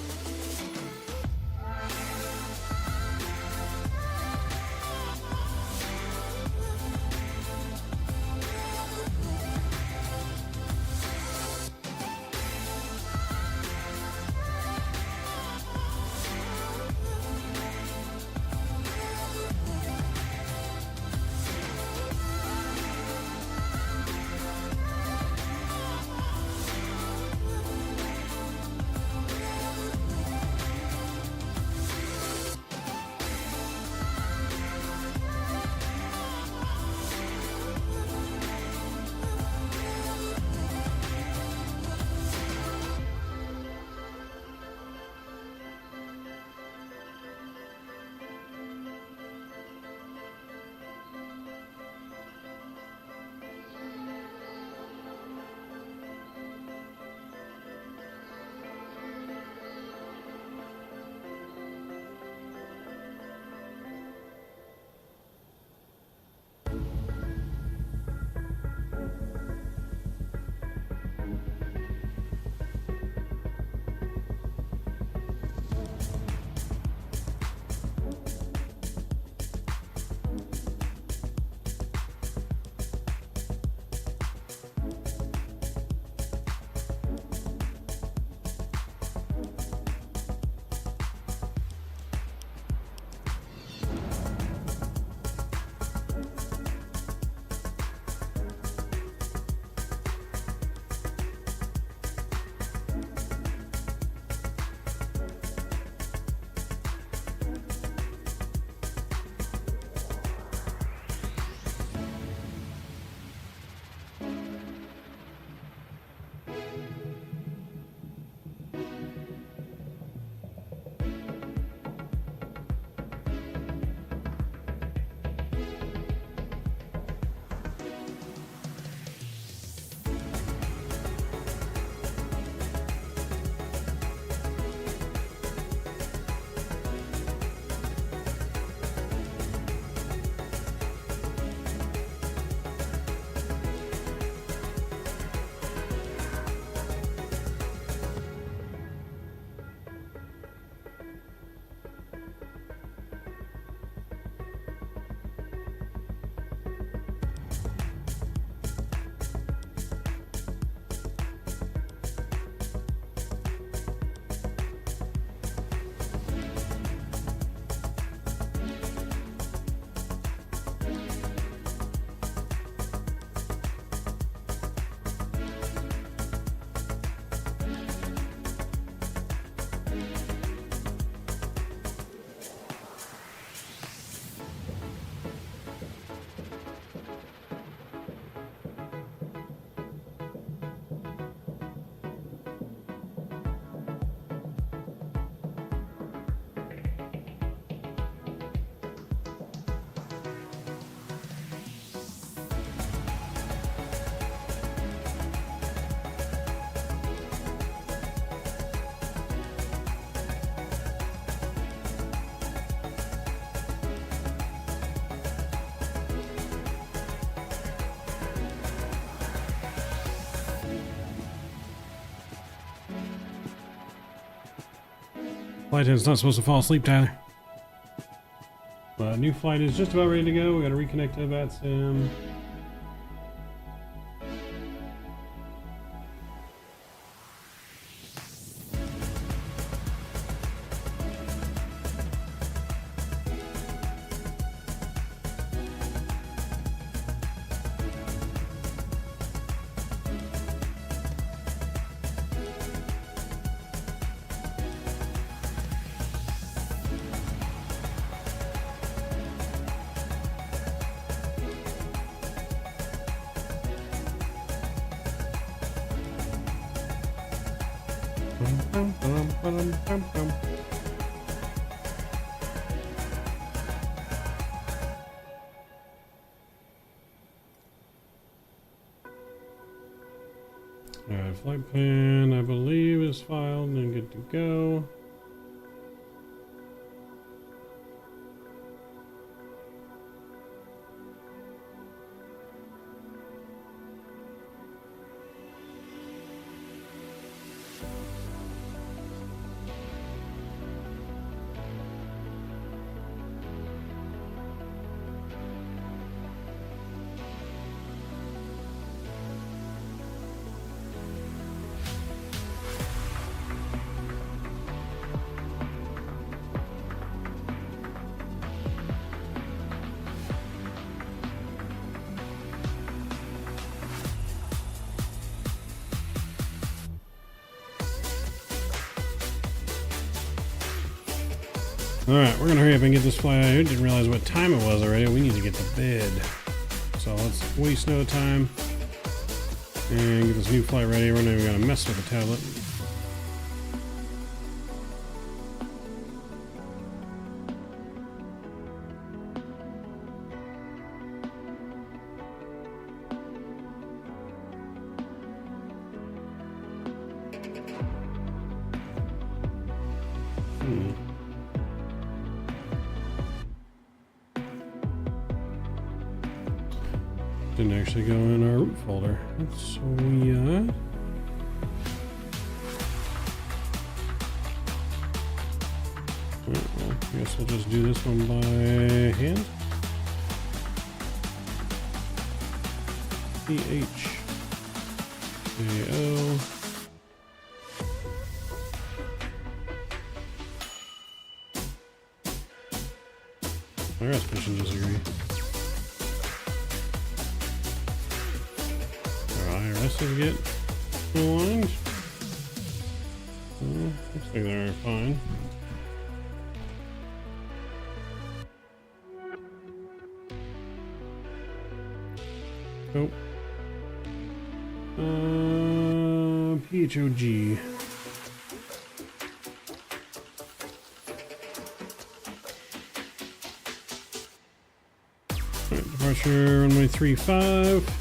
Flight attendant's not supposed to fall asleep, Tyler. New flight is just about ready to go. We gotta reconnect to VATSIM. Alright, flight plan, I believe, is filed and good to go. Alright, we're gonna hurry up and get this flight out of here. Didn't realize what time it was already. We need to get to bed. So let's waste no time and get this new flight ready. We're not even gonna mess with the tablet. Didn't actually go in our root folder. That's weird. Well, I guess we'll just do this one by hand. PHNL. Our suspicion disagree. To get aligned. Looks like they're fine. Oh. PHOG. Alright, departure runway 35.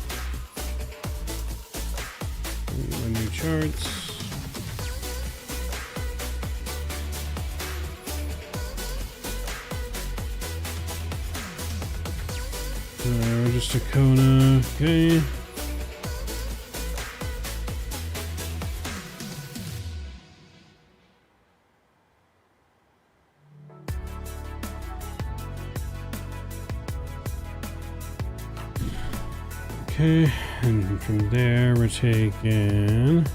Charts. We're just to Kona. Okay. Okay, and from there we're taking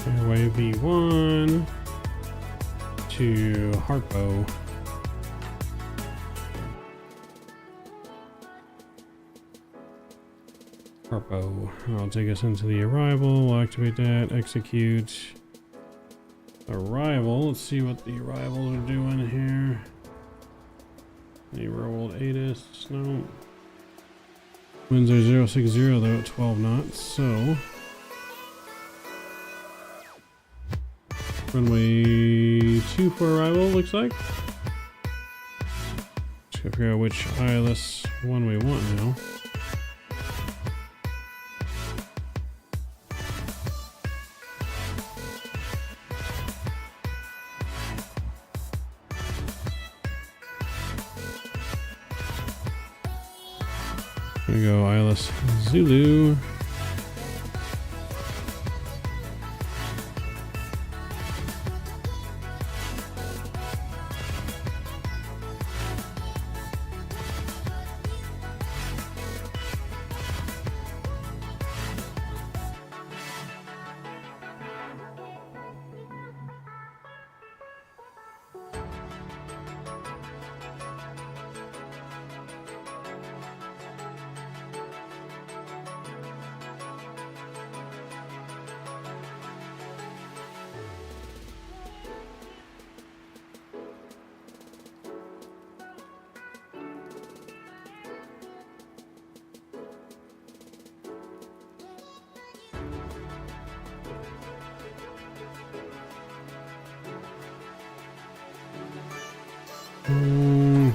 Airway V1 to Harpo. I'll take us into the arrival. We'll activate that, execute. Arrival. Let's see what the arrivals are doing here. Any rolled ATIS? No. Winds are 060 though at 12 knots, so runway 2 for arrival looks like. Just gotta figure out which ILS one we want now. There we go, ILS Zulu.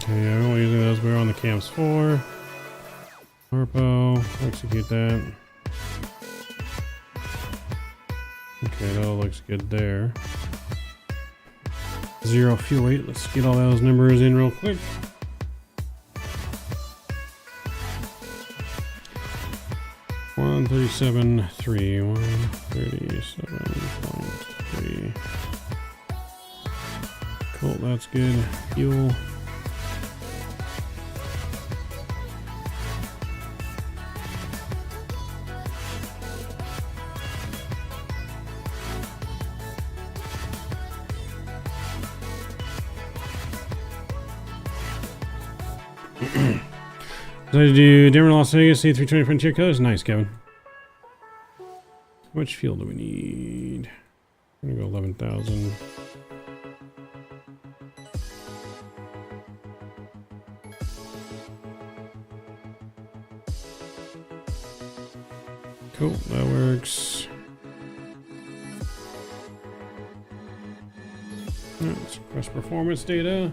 Okay, I will use those. We're on the cams 4. Harpo, execute that. Okay, that all looks good there. 0 fuel weight. Let's get all those numbers in real quick. One 137.3. 137.3. Cool, that's good. Fuel. So to do Denver, Las Vegas, C320 Frontier colors. Nice, Kevin. How much fuel do we need? I'm gonna go 11,000. Cool, that works. Let's press performance data.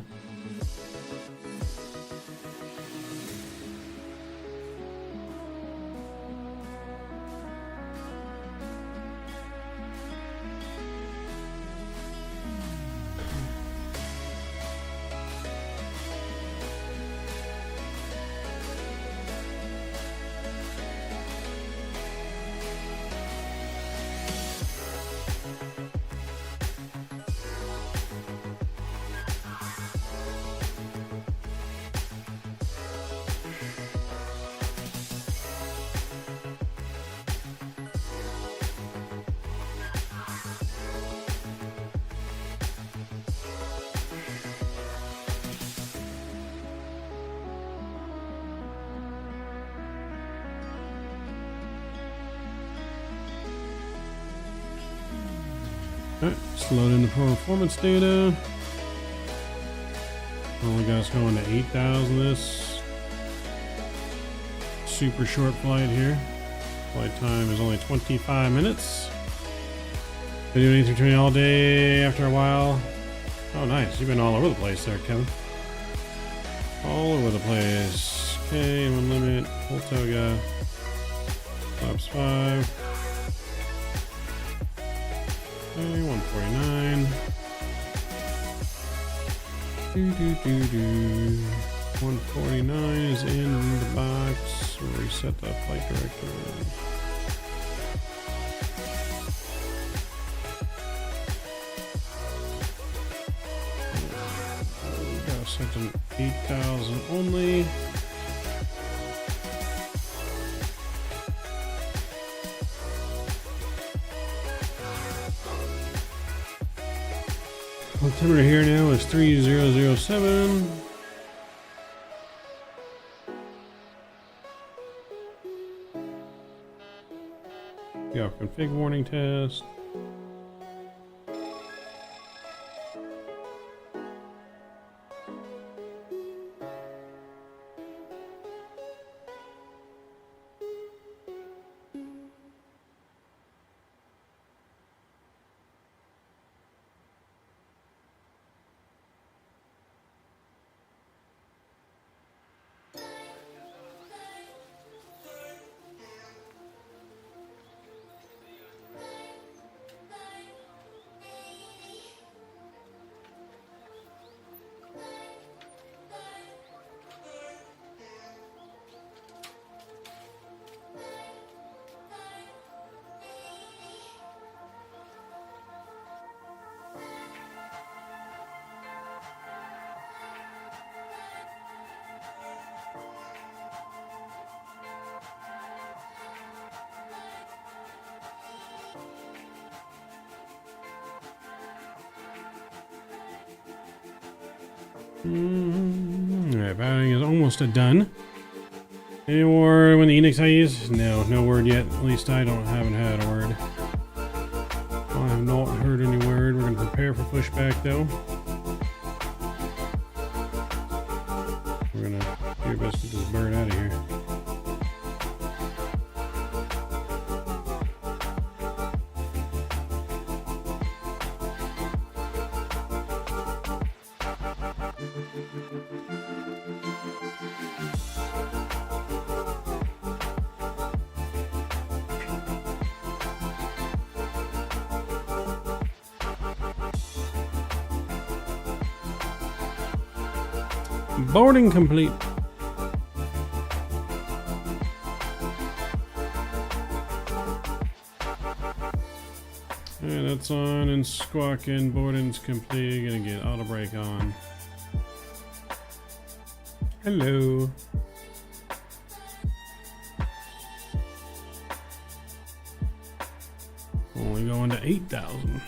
Alright, let's load in the performance data. Only got us going to 8,000 this super short flight here. Flight time is only 25 minutes. Been doing A320 all day after a while. Oh nice, you've been all over the place there, Kevin. All over the place. Okay, one limit, full toga. Flaps 5. Okay, 149. 149 is in the box. Reset the flight director. We got set to 8,000 only. Altimeter here now is 3007. Got config warning test. Alright, batting is almost done. Any word when the Enix IEs? No, no word yet. At least I haven't had a word. I have not heard any word. We're going to prepare for pushback though. We're going to do our best to get this bird out of here. Boarding complete. Yeah, that's on and squawking. Boarding's complete. Gonna get auto brake on. Hello. Only going to 8,000.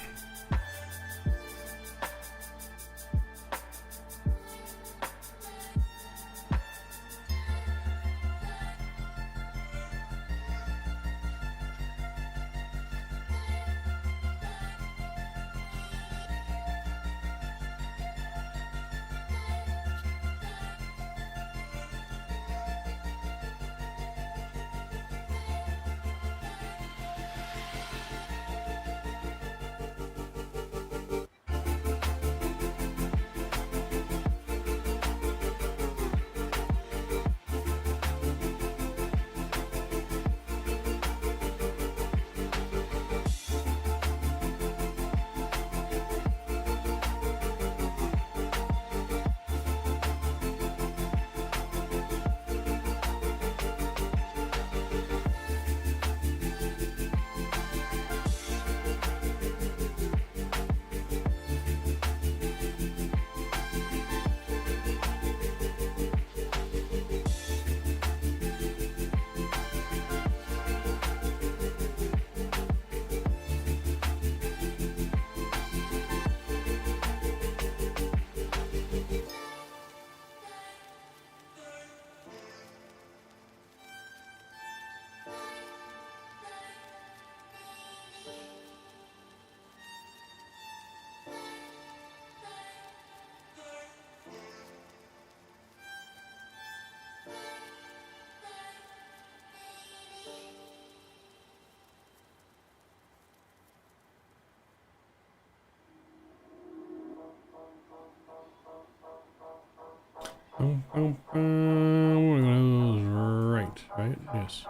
Nose right? Yes.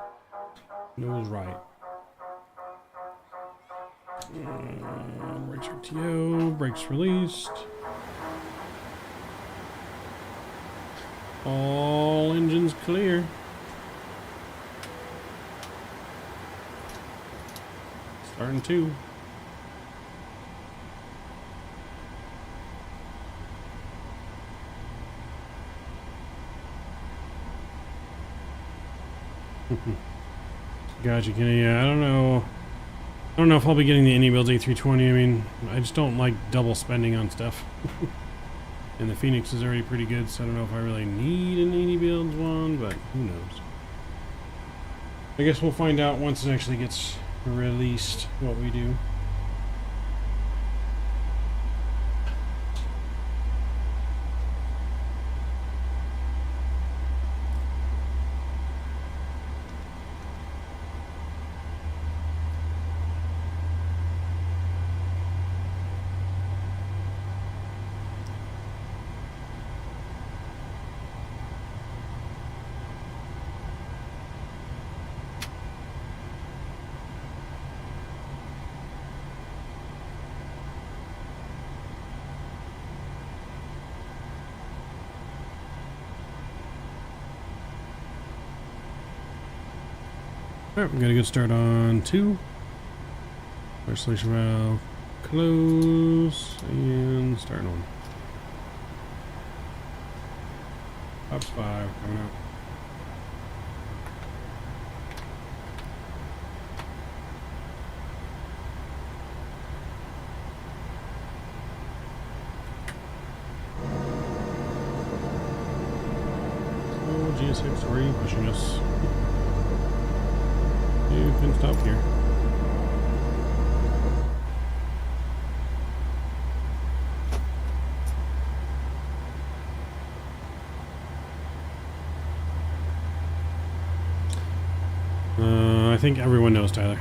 Nose right. Brakes RTO, brakes released. All engines clear. Starting 2. Gotcha, Kenny. Yeah, I don't know if I'll be getting the AnyBuilds A320. I mean, I just don't like double spending on stuff. And the Phoenix is already pretty good, so I don't know if I really need an AnyBuilds one, but who knows. I guess we'll find out once it actually gets released what we do. Alright, we got a good start on 2. Isolation valve close and starting on. Pops 5 coming out. GSX, where are you pushing us? You can stop here. I think everyone knows Tyler.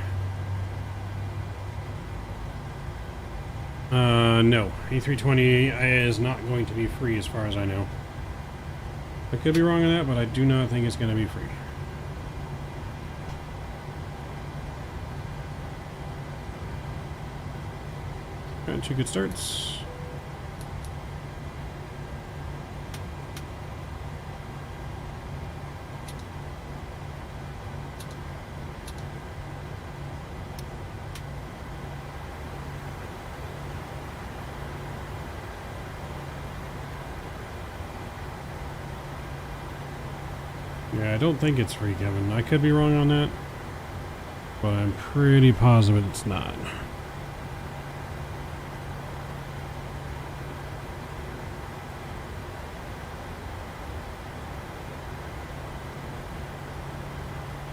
No. A320 is not going to be free as far as I know. I could be wrong on that, but I do not think it's going to be free. Got 2 good starts. Yeah, I don't think it's free, Kevin. I could be wrong on that, but I'm pretty positive it's not.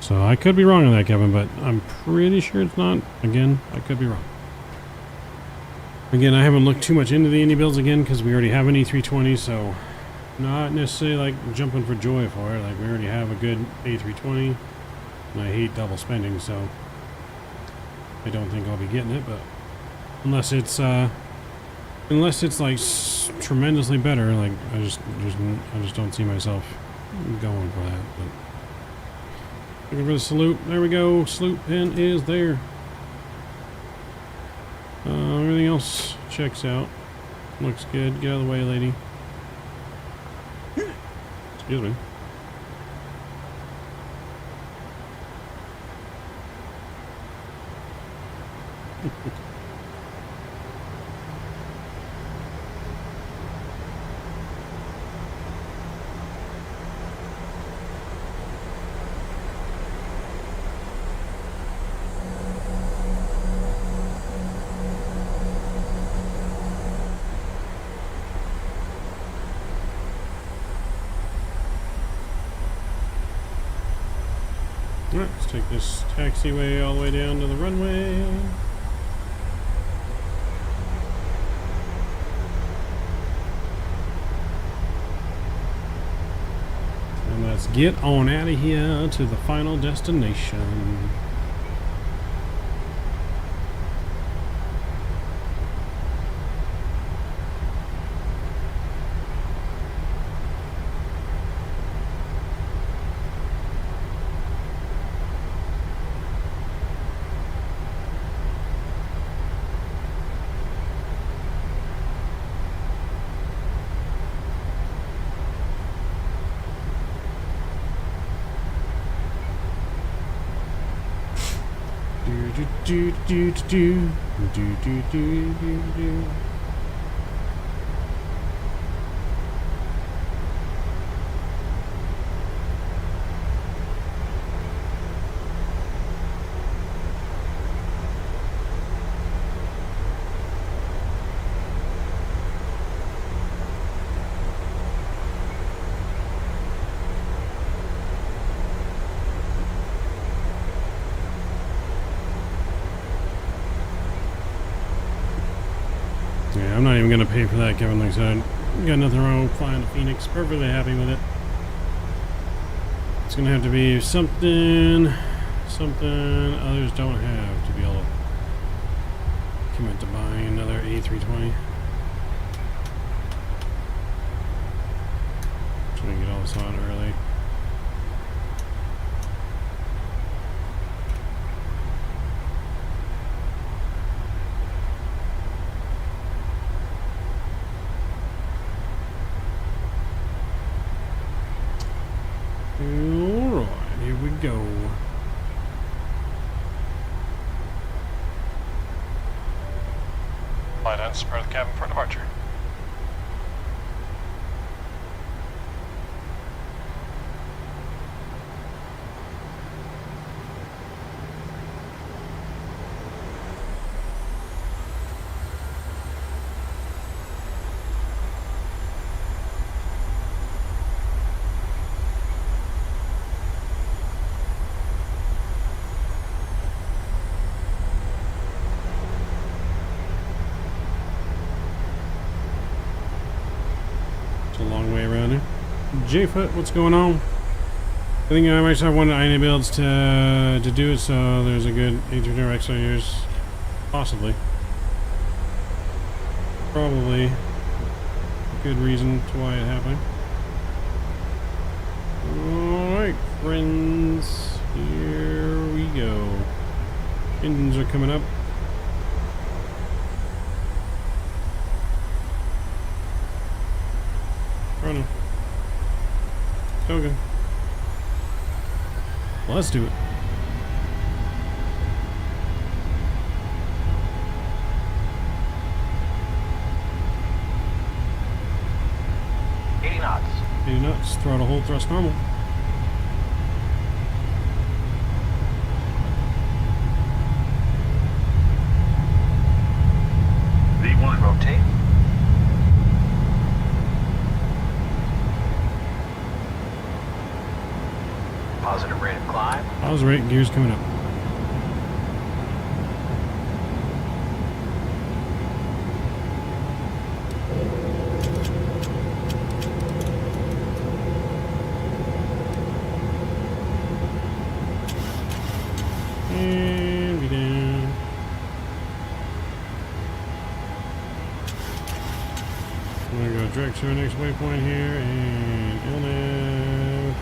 So I could be wrong on that, Kevin, but I'm pretty sure it's not. Again, I could be wrong. Again, I haven't looked too much into the Indy builds again because we already have an E320, so not necessarily like jumping for joy for it. Like, we already have a good A320, and I hate double spending, so I don't think I'll be getting it. But unless it's like tremendously better, like I just don't see myself going for that. But looking for the salute. There we go. Salute pin is there. Everything else checks out. Looks good. Get out of the way, lady. Excuse me. Alright, let's take this taxiway all the way down to the runway. And let's get on out of here to the final destination. Do. Yeah, I'm not even gonna pay for that, Kevin. Like I said, got nothing wrong with flying to Phoenix. Perfectly happy with it. It's gonna have to be something others don't have to be able to commit to buying another A320. Trying to get all this on early. Alright, here we go. Flight ends, prepare the cabin for departure. Long way around here. J-Foot, what's going on? I think I might have one of the builds to do it, so there's a good 8 extra years. Possibly. Probably. Good reason to why it happened. Alright, friends. Here we go. Engines are coming up. Running. Toga. Well, let's do it. Knots. 80 knots, throttle hold, thrust normal. V1. Rotate. Positive rate of climb. Positive rate, gears coming up. And be down. I'm gonna go direct to our next waypoint here and LNAV.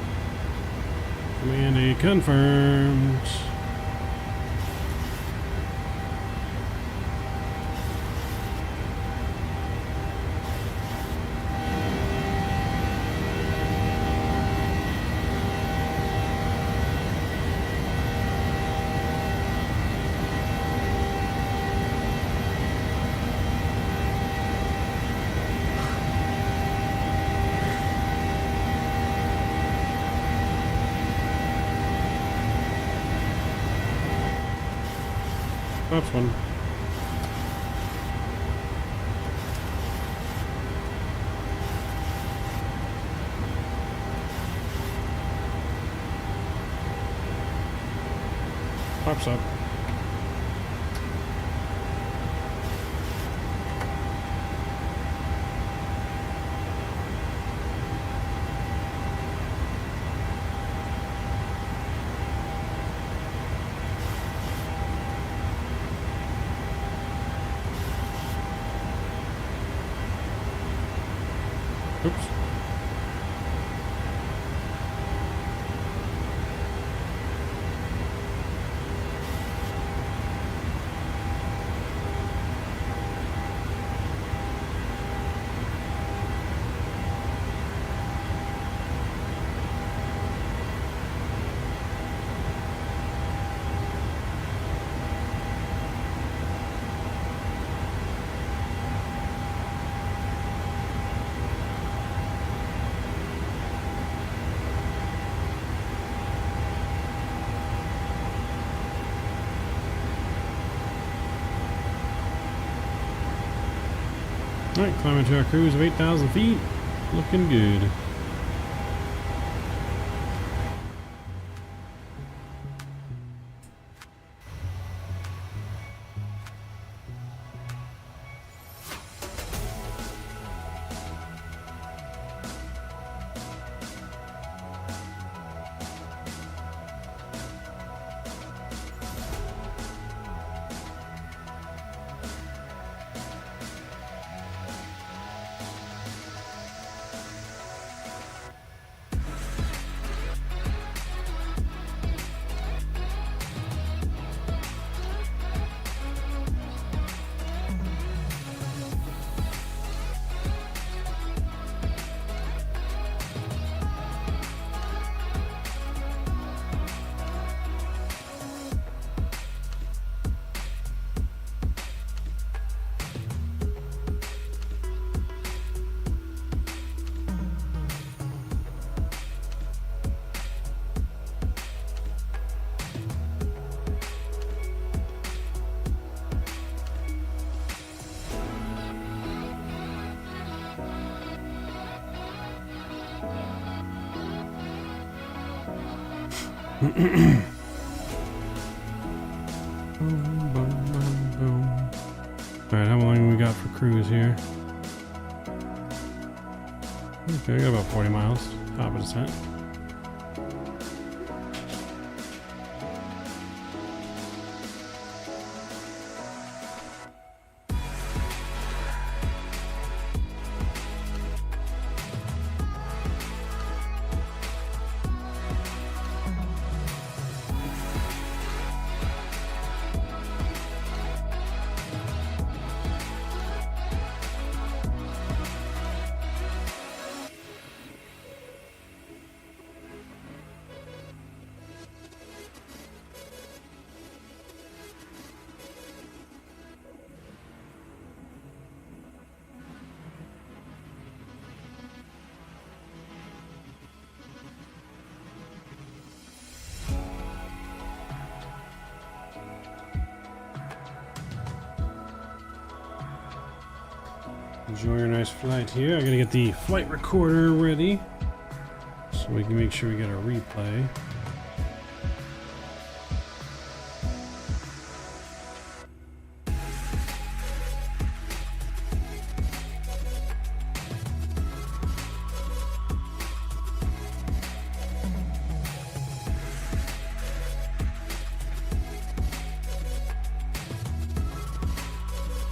Command A confirmed. That's one. Pops up. Oops. Alright, climbing to our cruise of 8,000 feet. Looking good. Alright, how long we got for cruise here? Okay, I got about 40 miles. Top of descent. Enjoy your nice flight here. I gotta get the flight recorder ready so we can make sure we get a replay.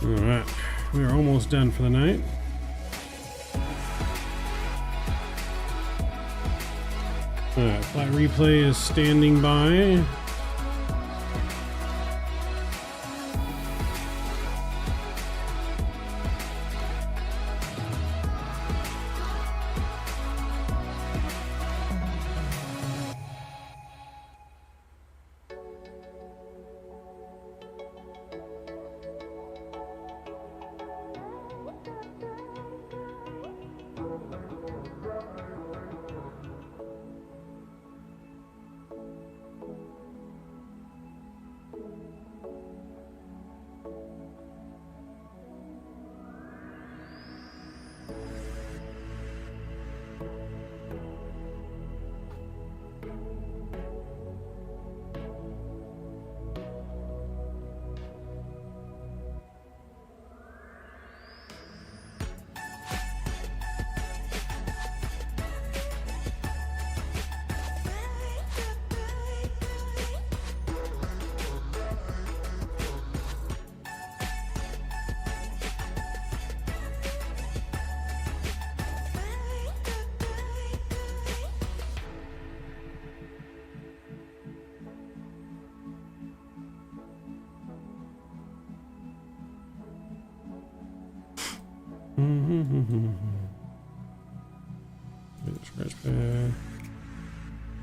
Alright, we are almost done for the night. Alright, flight replay is standing by. Scratch pad.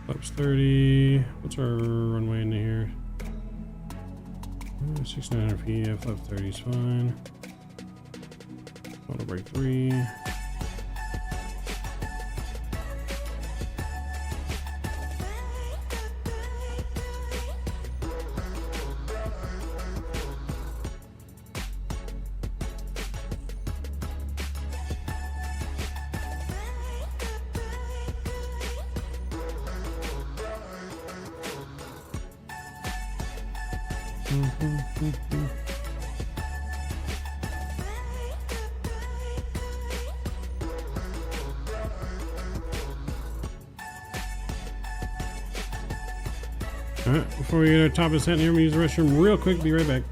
Flaps 30. What's our runway into here? 6,900 feet. Yeah, flap 30 is fine. Auto brake 3. Alright, before we get our top of set here, I'm gonna use the restroom real quick. Be right back.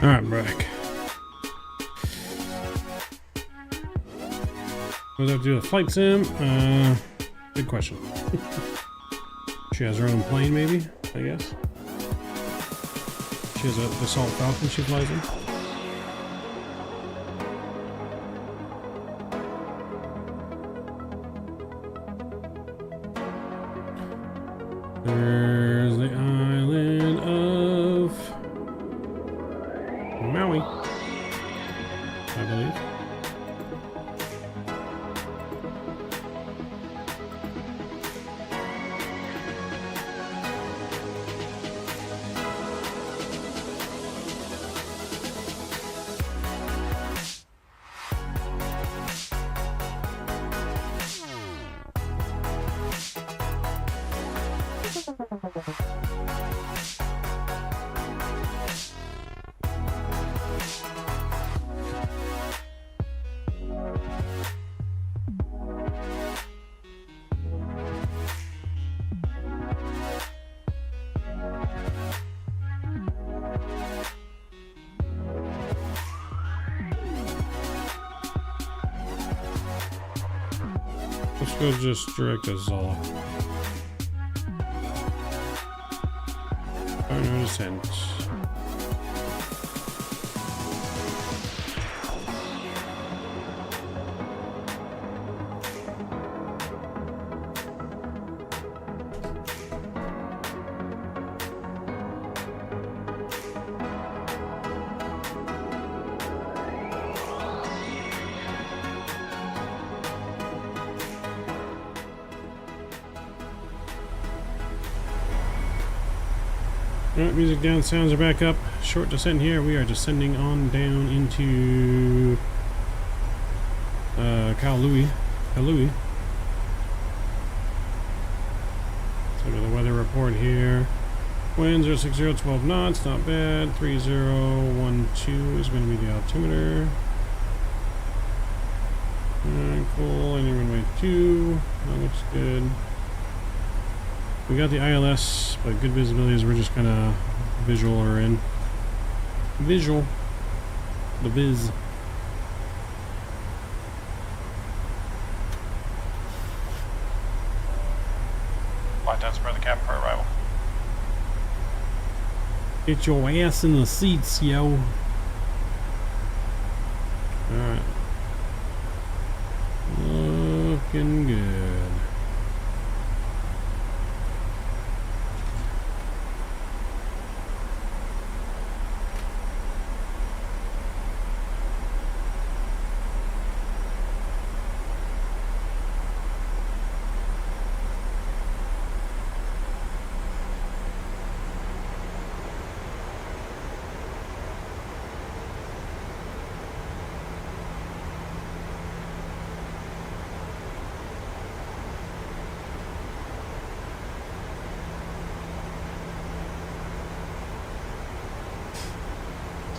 Alright, back. What does that do? A flight sim? Good question. She has her own plane, maybe? I guess. She has a Dassault Falcon she flies in. There's the island of Maui, I believe. Let's go just direct us all. Final descent. Alright, music down, sounds are back up. Short descent here. We are descending on down into Kauai. Let's look at the weather report here. Winds are 60, 12 knots, not bad. 3012 is going to be the altimeter. Alright, cool. Landing runway 2. That looks good. We got the ILS, but good visibility as we're just kind of visual or in. Visual. The viz. Flight deck spread the cabin for arrival. Get your ass in the seats, yo. Alright. Looking good.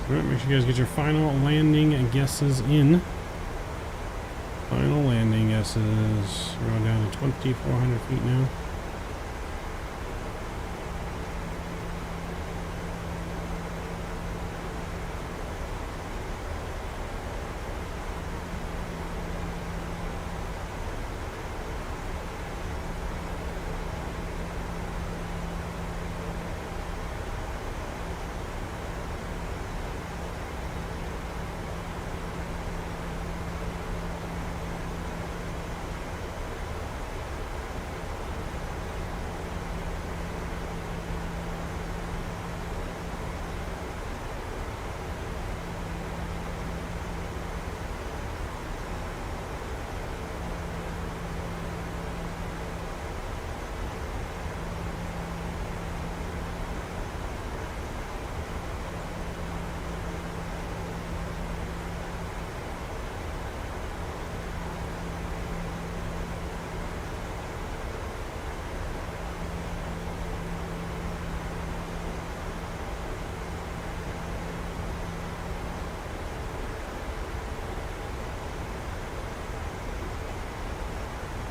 Alright, make sure you guys get your final landing guesses in. Final landing guesses. We're going down to 2,400 feet now.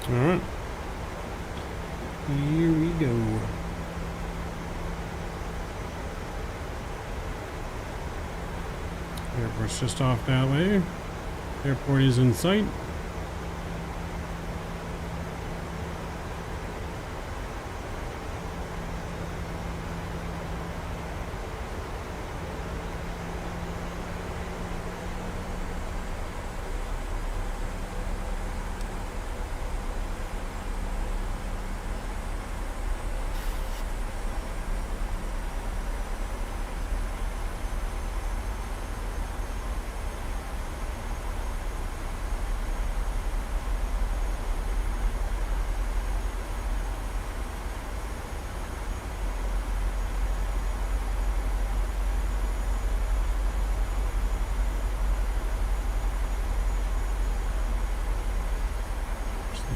Alright. Here we go. Airport's just off that way. Airport is in sight.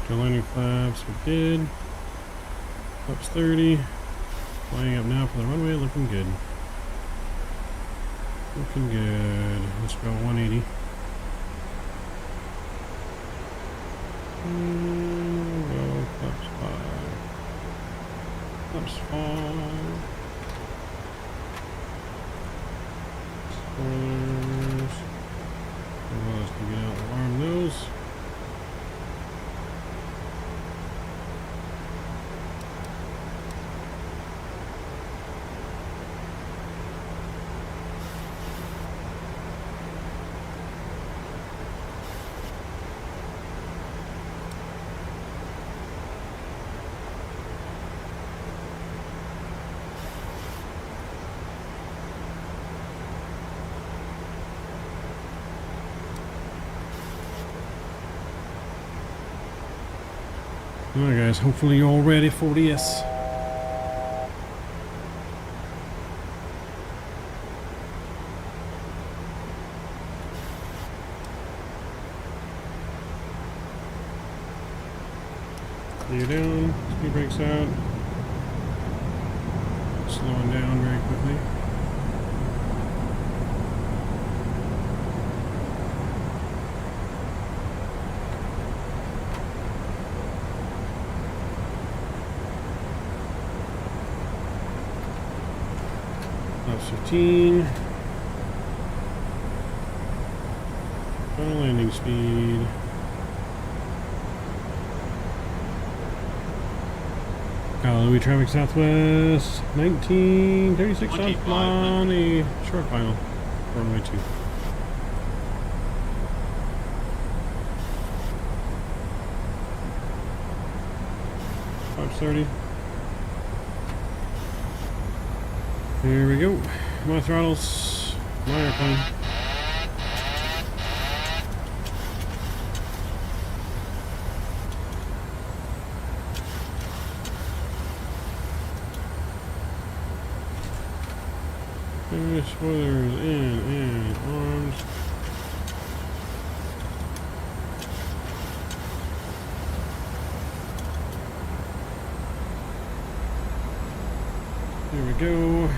The landing flaps, we did. Flaps 30. Flying up now for the runway, looking good. Looking good. Let's go 180. Go flaps 5. Flaps 5. Spoilers. Let's get out, alarm those. Alright guys, hopefully you're all ready for this. Clear down, speed brakes out. Slowing down very quickly. Plus 15. Final landing speed. LuHi traffic southwest 1936 off on a short final. Runway 2. $530. Here we go. My throttles. My airplane. Spoilers in and arms. There we go.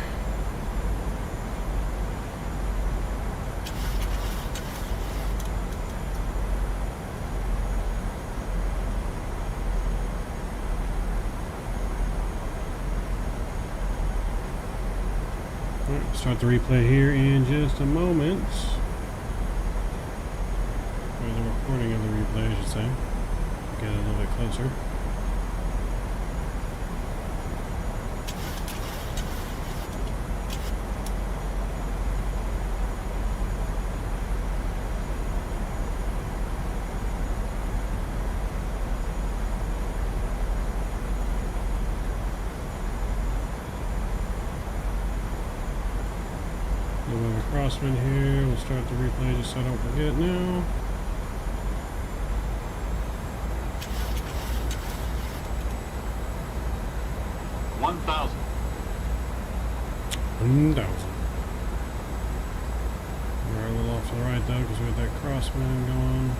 Alright, start the replay here in just a moment. Or the recording of the replay, I should say. Get it a little bit closer. Crossman here. We'll start the replay just so I don't forget now. $1,000. 1,000. We're a little off to the right though because we have that crossman going.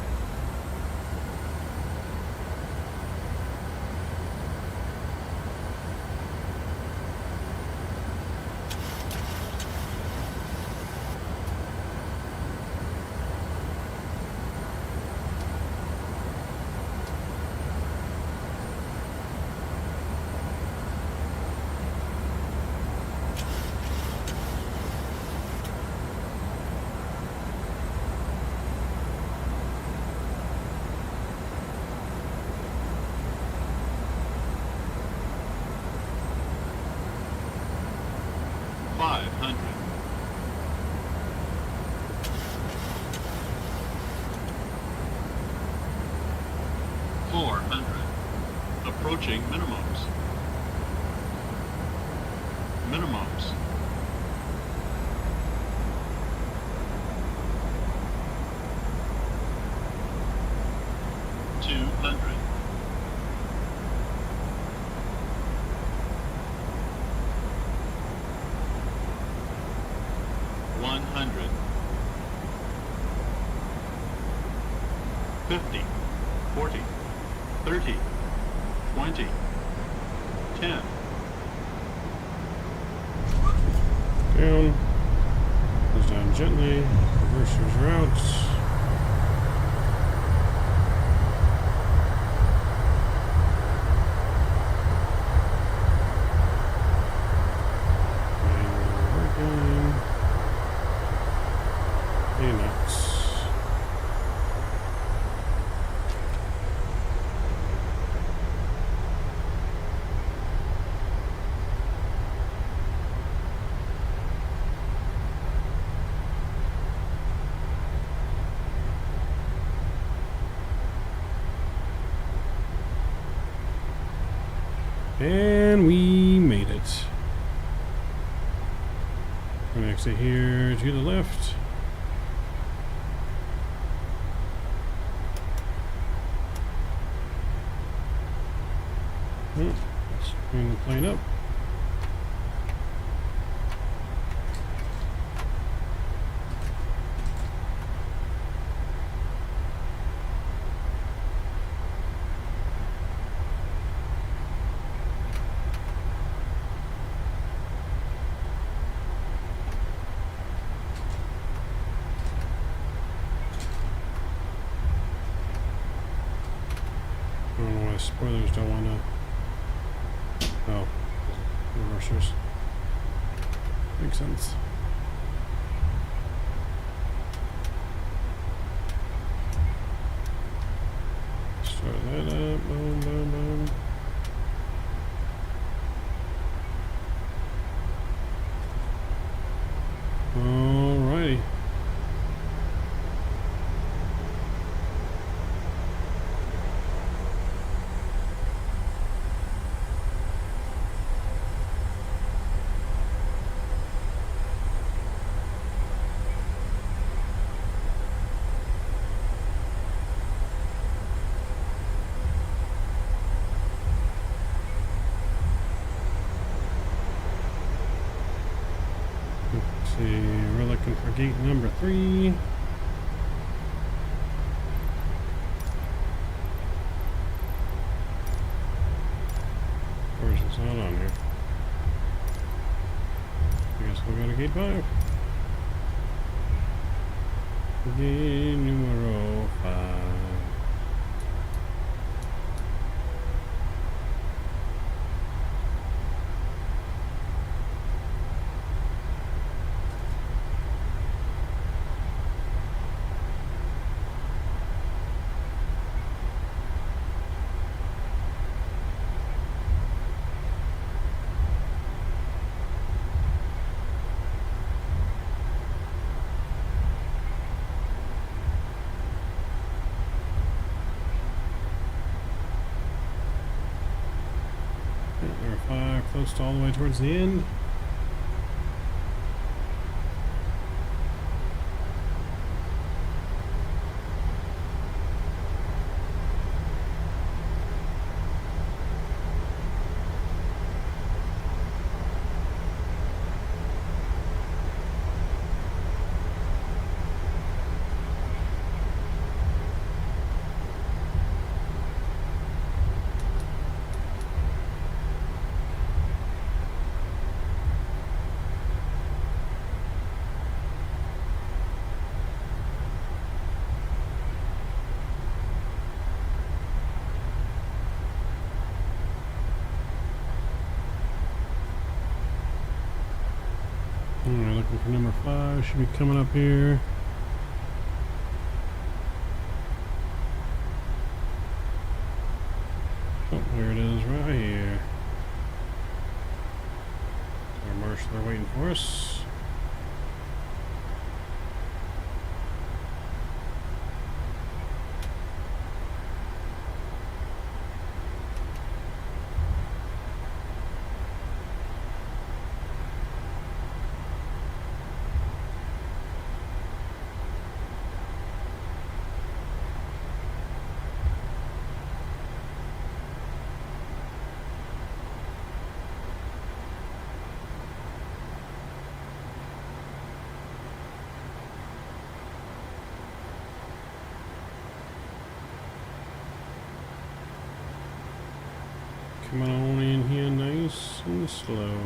500. 400. Approaching minimums. Minimums. 200. 100. 50. 40. 30. 20. 10. Down. Goes down gently. Reversers are out. And we made it. We're gonna exit here to the left. Let's bring the plane up. I don't know why spoilers don't want to. Oh, reversers. Makes sense. Start that up. Boom, boom, boom. Alrighty. We're looking for gate number 3. Of course, it's not on here. I guess we'll go to gate 5. Gate numero 5. Number 5, close to all the way towards the end. Alright, looking for number 5. Should be coming up here. Oh, there it is right here. Our marshal we're waiting for us. Come on in here nice and slow.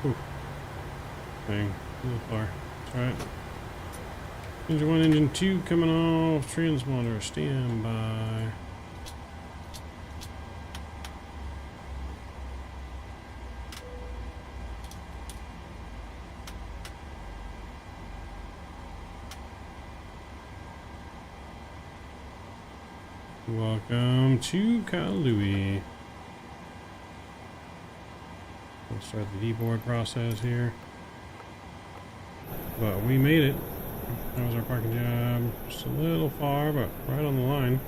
Ooh. Dang, a little far. That's alright. Engine 1, engine 2 coming off. Transponder, stand by. Welcome to Kauai. We'll start the deboard process here. But we made it. That was our parking job. Just a little far, but right on the line.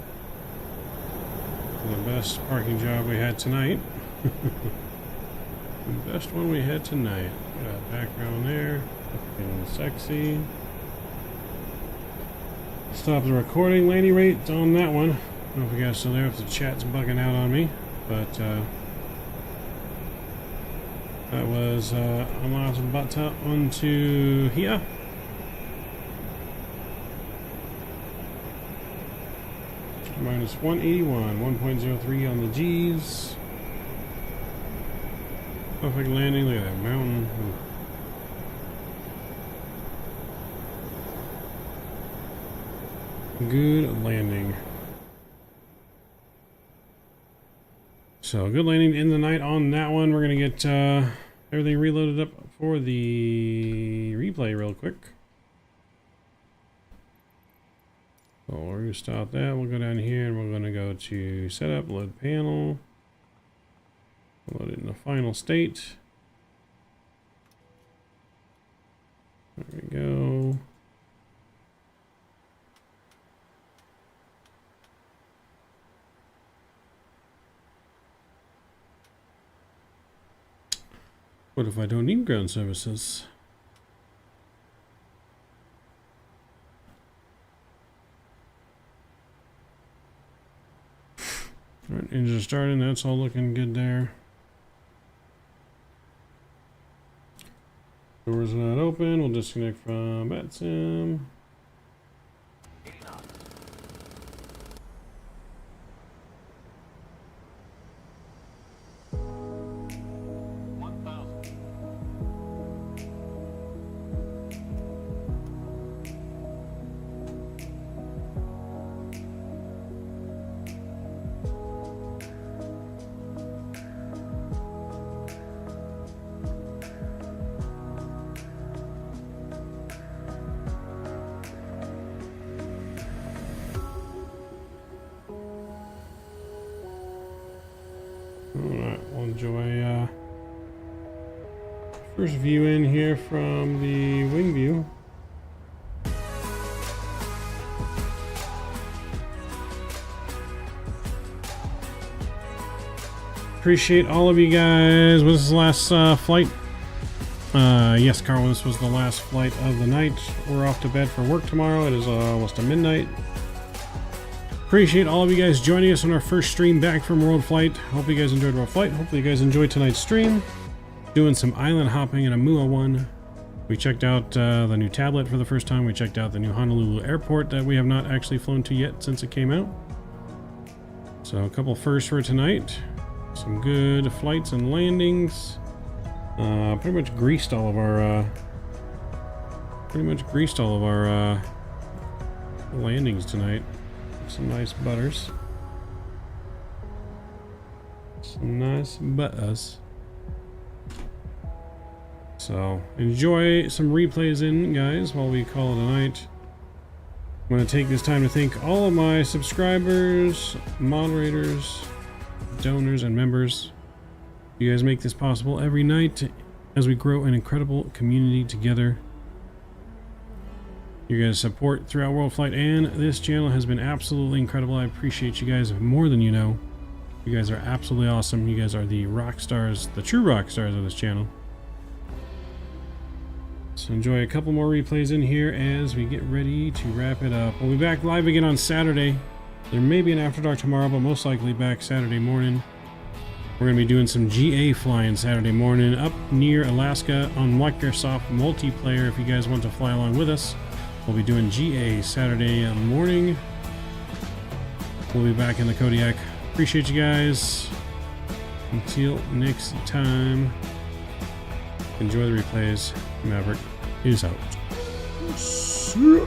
The best parking job we had tonight. The best one we had tonight. Got a background there. Looking sexy. Stop the recording. Landing rate on that one. I don't know if you guys still there, if the chat's bugging out on me, but that was Alas Bata onto here. Minus 181, 1.03 on the G's. Perfect landing, look at that mountain. Good landing. So, good landing in the night on that one. We're going to get everything reloaded up for the replay real quick. So, we're going to stop that. We'll go down here and we're going to go to setup, load panel. Load it in the final state. There we go. What if I don't need ground services? Alright, engine starting, that's all looking good there. Doors not open, we'll disconnect from BatSim. Alright, we'll enjoy first view in here from the wing view. Appreciate all of you guys. Was this the last flight? Yes, Carl, this was the last flight of the night. We're off to bed for work tomorrow. It is almost a midnight. Appreciate all of you guys joining us on our first stream back from World Flight. Hope you guys enjoyed World Flight. Hopefully you guys enjoyed tonight's stream. Doing some island hopping in IMUA 1. We checked out the new tablet for the first time. We checked out the new Honolulu airport that we have not actually flown to yet since it came out. So a couple firsts for tonight. Some good flights and landings. Pretty much greased all of our landings tonight. Some nice butters. Some nice butters. So enjoy some replays in, guys, while we call it a night. I'm going to take this time to thank all of my subscribers, moderators, donors, and members. You guys make this possible every night as we grow an incredible community together. Your guys' support throughout World Flight and this channel has been absolutely incredible. I appreciate you guys more than you know. You guys are absolutely awesome. You guys are the rock stars, the true rock stars of this channel. So enjoy a couple more replays in here as we get ready to wrap it up. We'll be back live again on Saturday. There may be an After Dark tomorrow, but most likely back Saturday morning. We're going to be doing some GA flying Saturday morning up near Alaska on Microsoft Multiplayer. If you guys want to fly along with us, we'll be doing GA Saturday morning. We'll be back in the Kodiak. Appreciate you guys. Until next time, enjoy the replays. Maverick is out. See ya.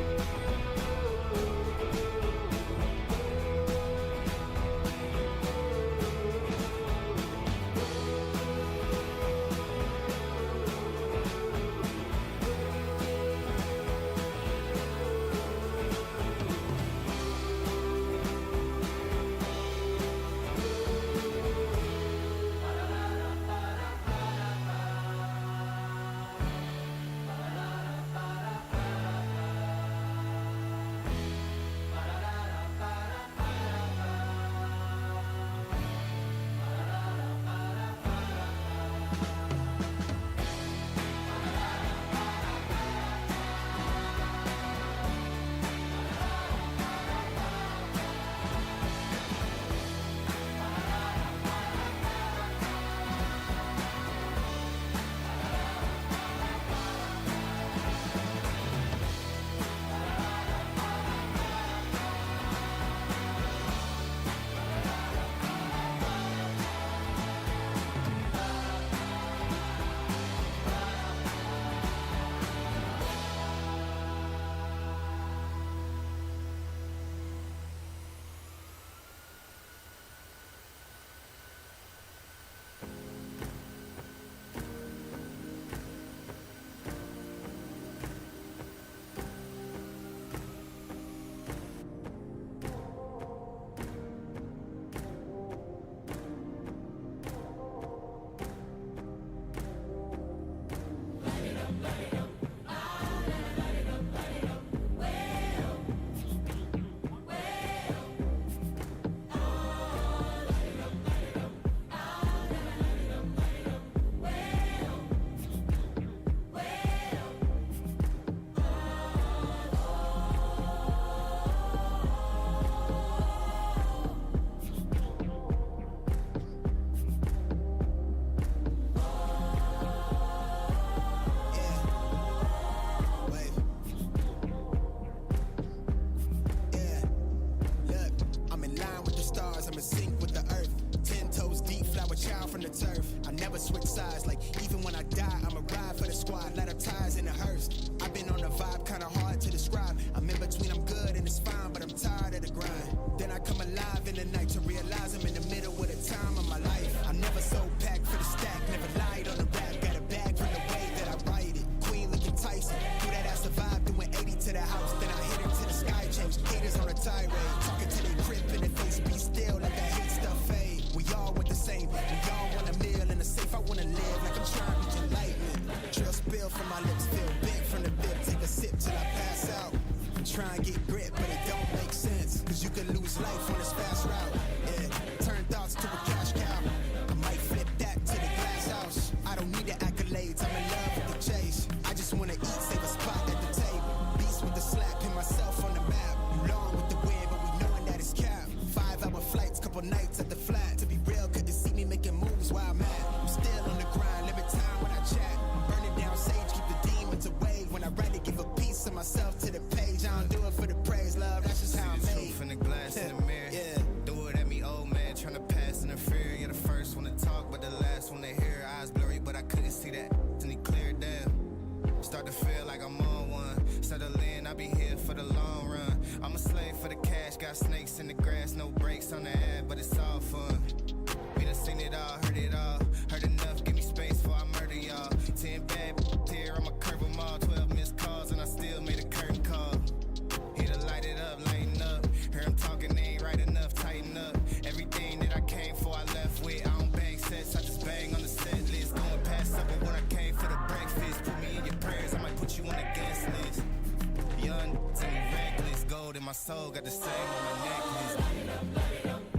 Try and get grit, but it don't make sense. Cause you can lose life on this fast route. Yeah, turn thoughts to a cash cow. I might flip that to the glass house. I don't need the accolades, I'm in love with the chase. I just wanna eat, save a spot at the table. Beast with the slap, pin myself on the map. Long with the wind, but we knowing that it's capped. 5-hour flights, couple nights at the flat. To be real, couldn't see me making moves while I'm at. I'm still on the grind, limit time when I chat. I'm burning down sage, keep the demons away. When I write it, give a piece of myself to the page. I don't do it for the praise, love, that's just how I'm made. From the glass in the mirror, Yeah. threw it at me, old man, trying to pass in the fear. You're the first one to talk, but the last one to hear. Eyes blurry, but I couldn't see that, and he cleared down. Start to feel like I'm on one. Settle in, I'll be here for the long run. I'm a slave for the cash, got snakes in the grass, no brakes on the ad, but it's all fun. We done seen it all, heard enough, give me space before I murder y'all. 10 bad soul, got the same on my necklace.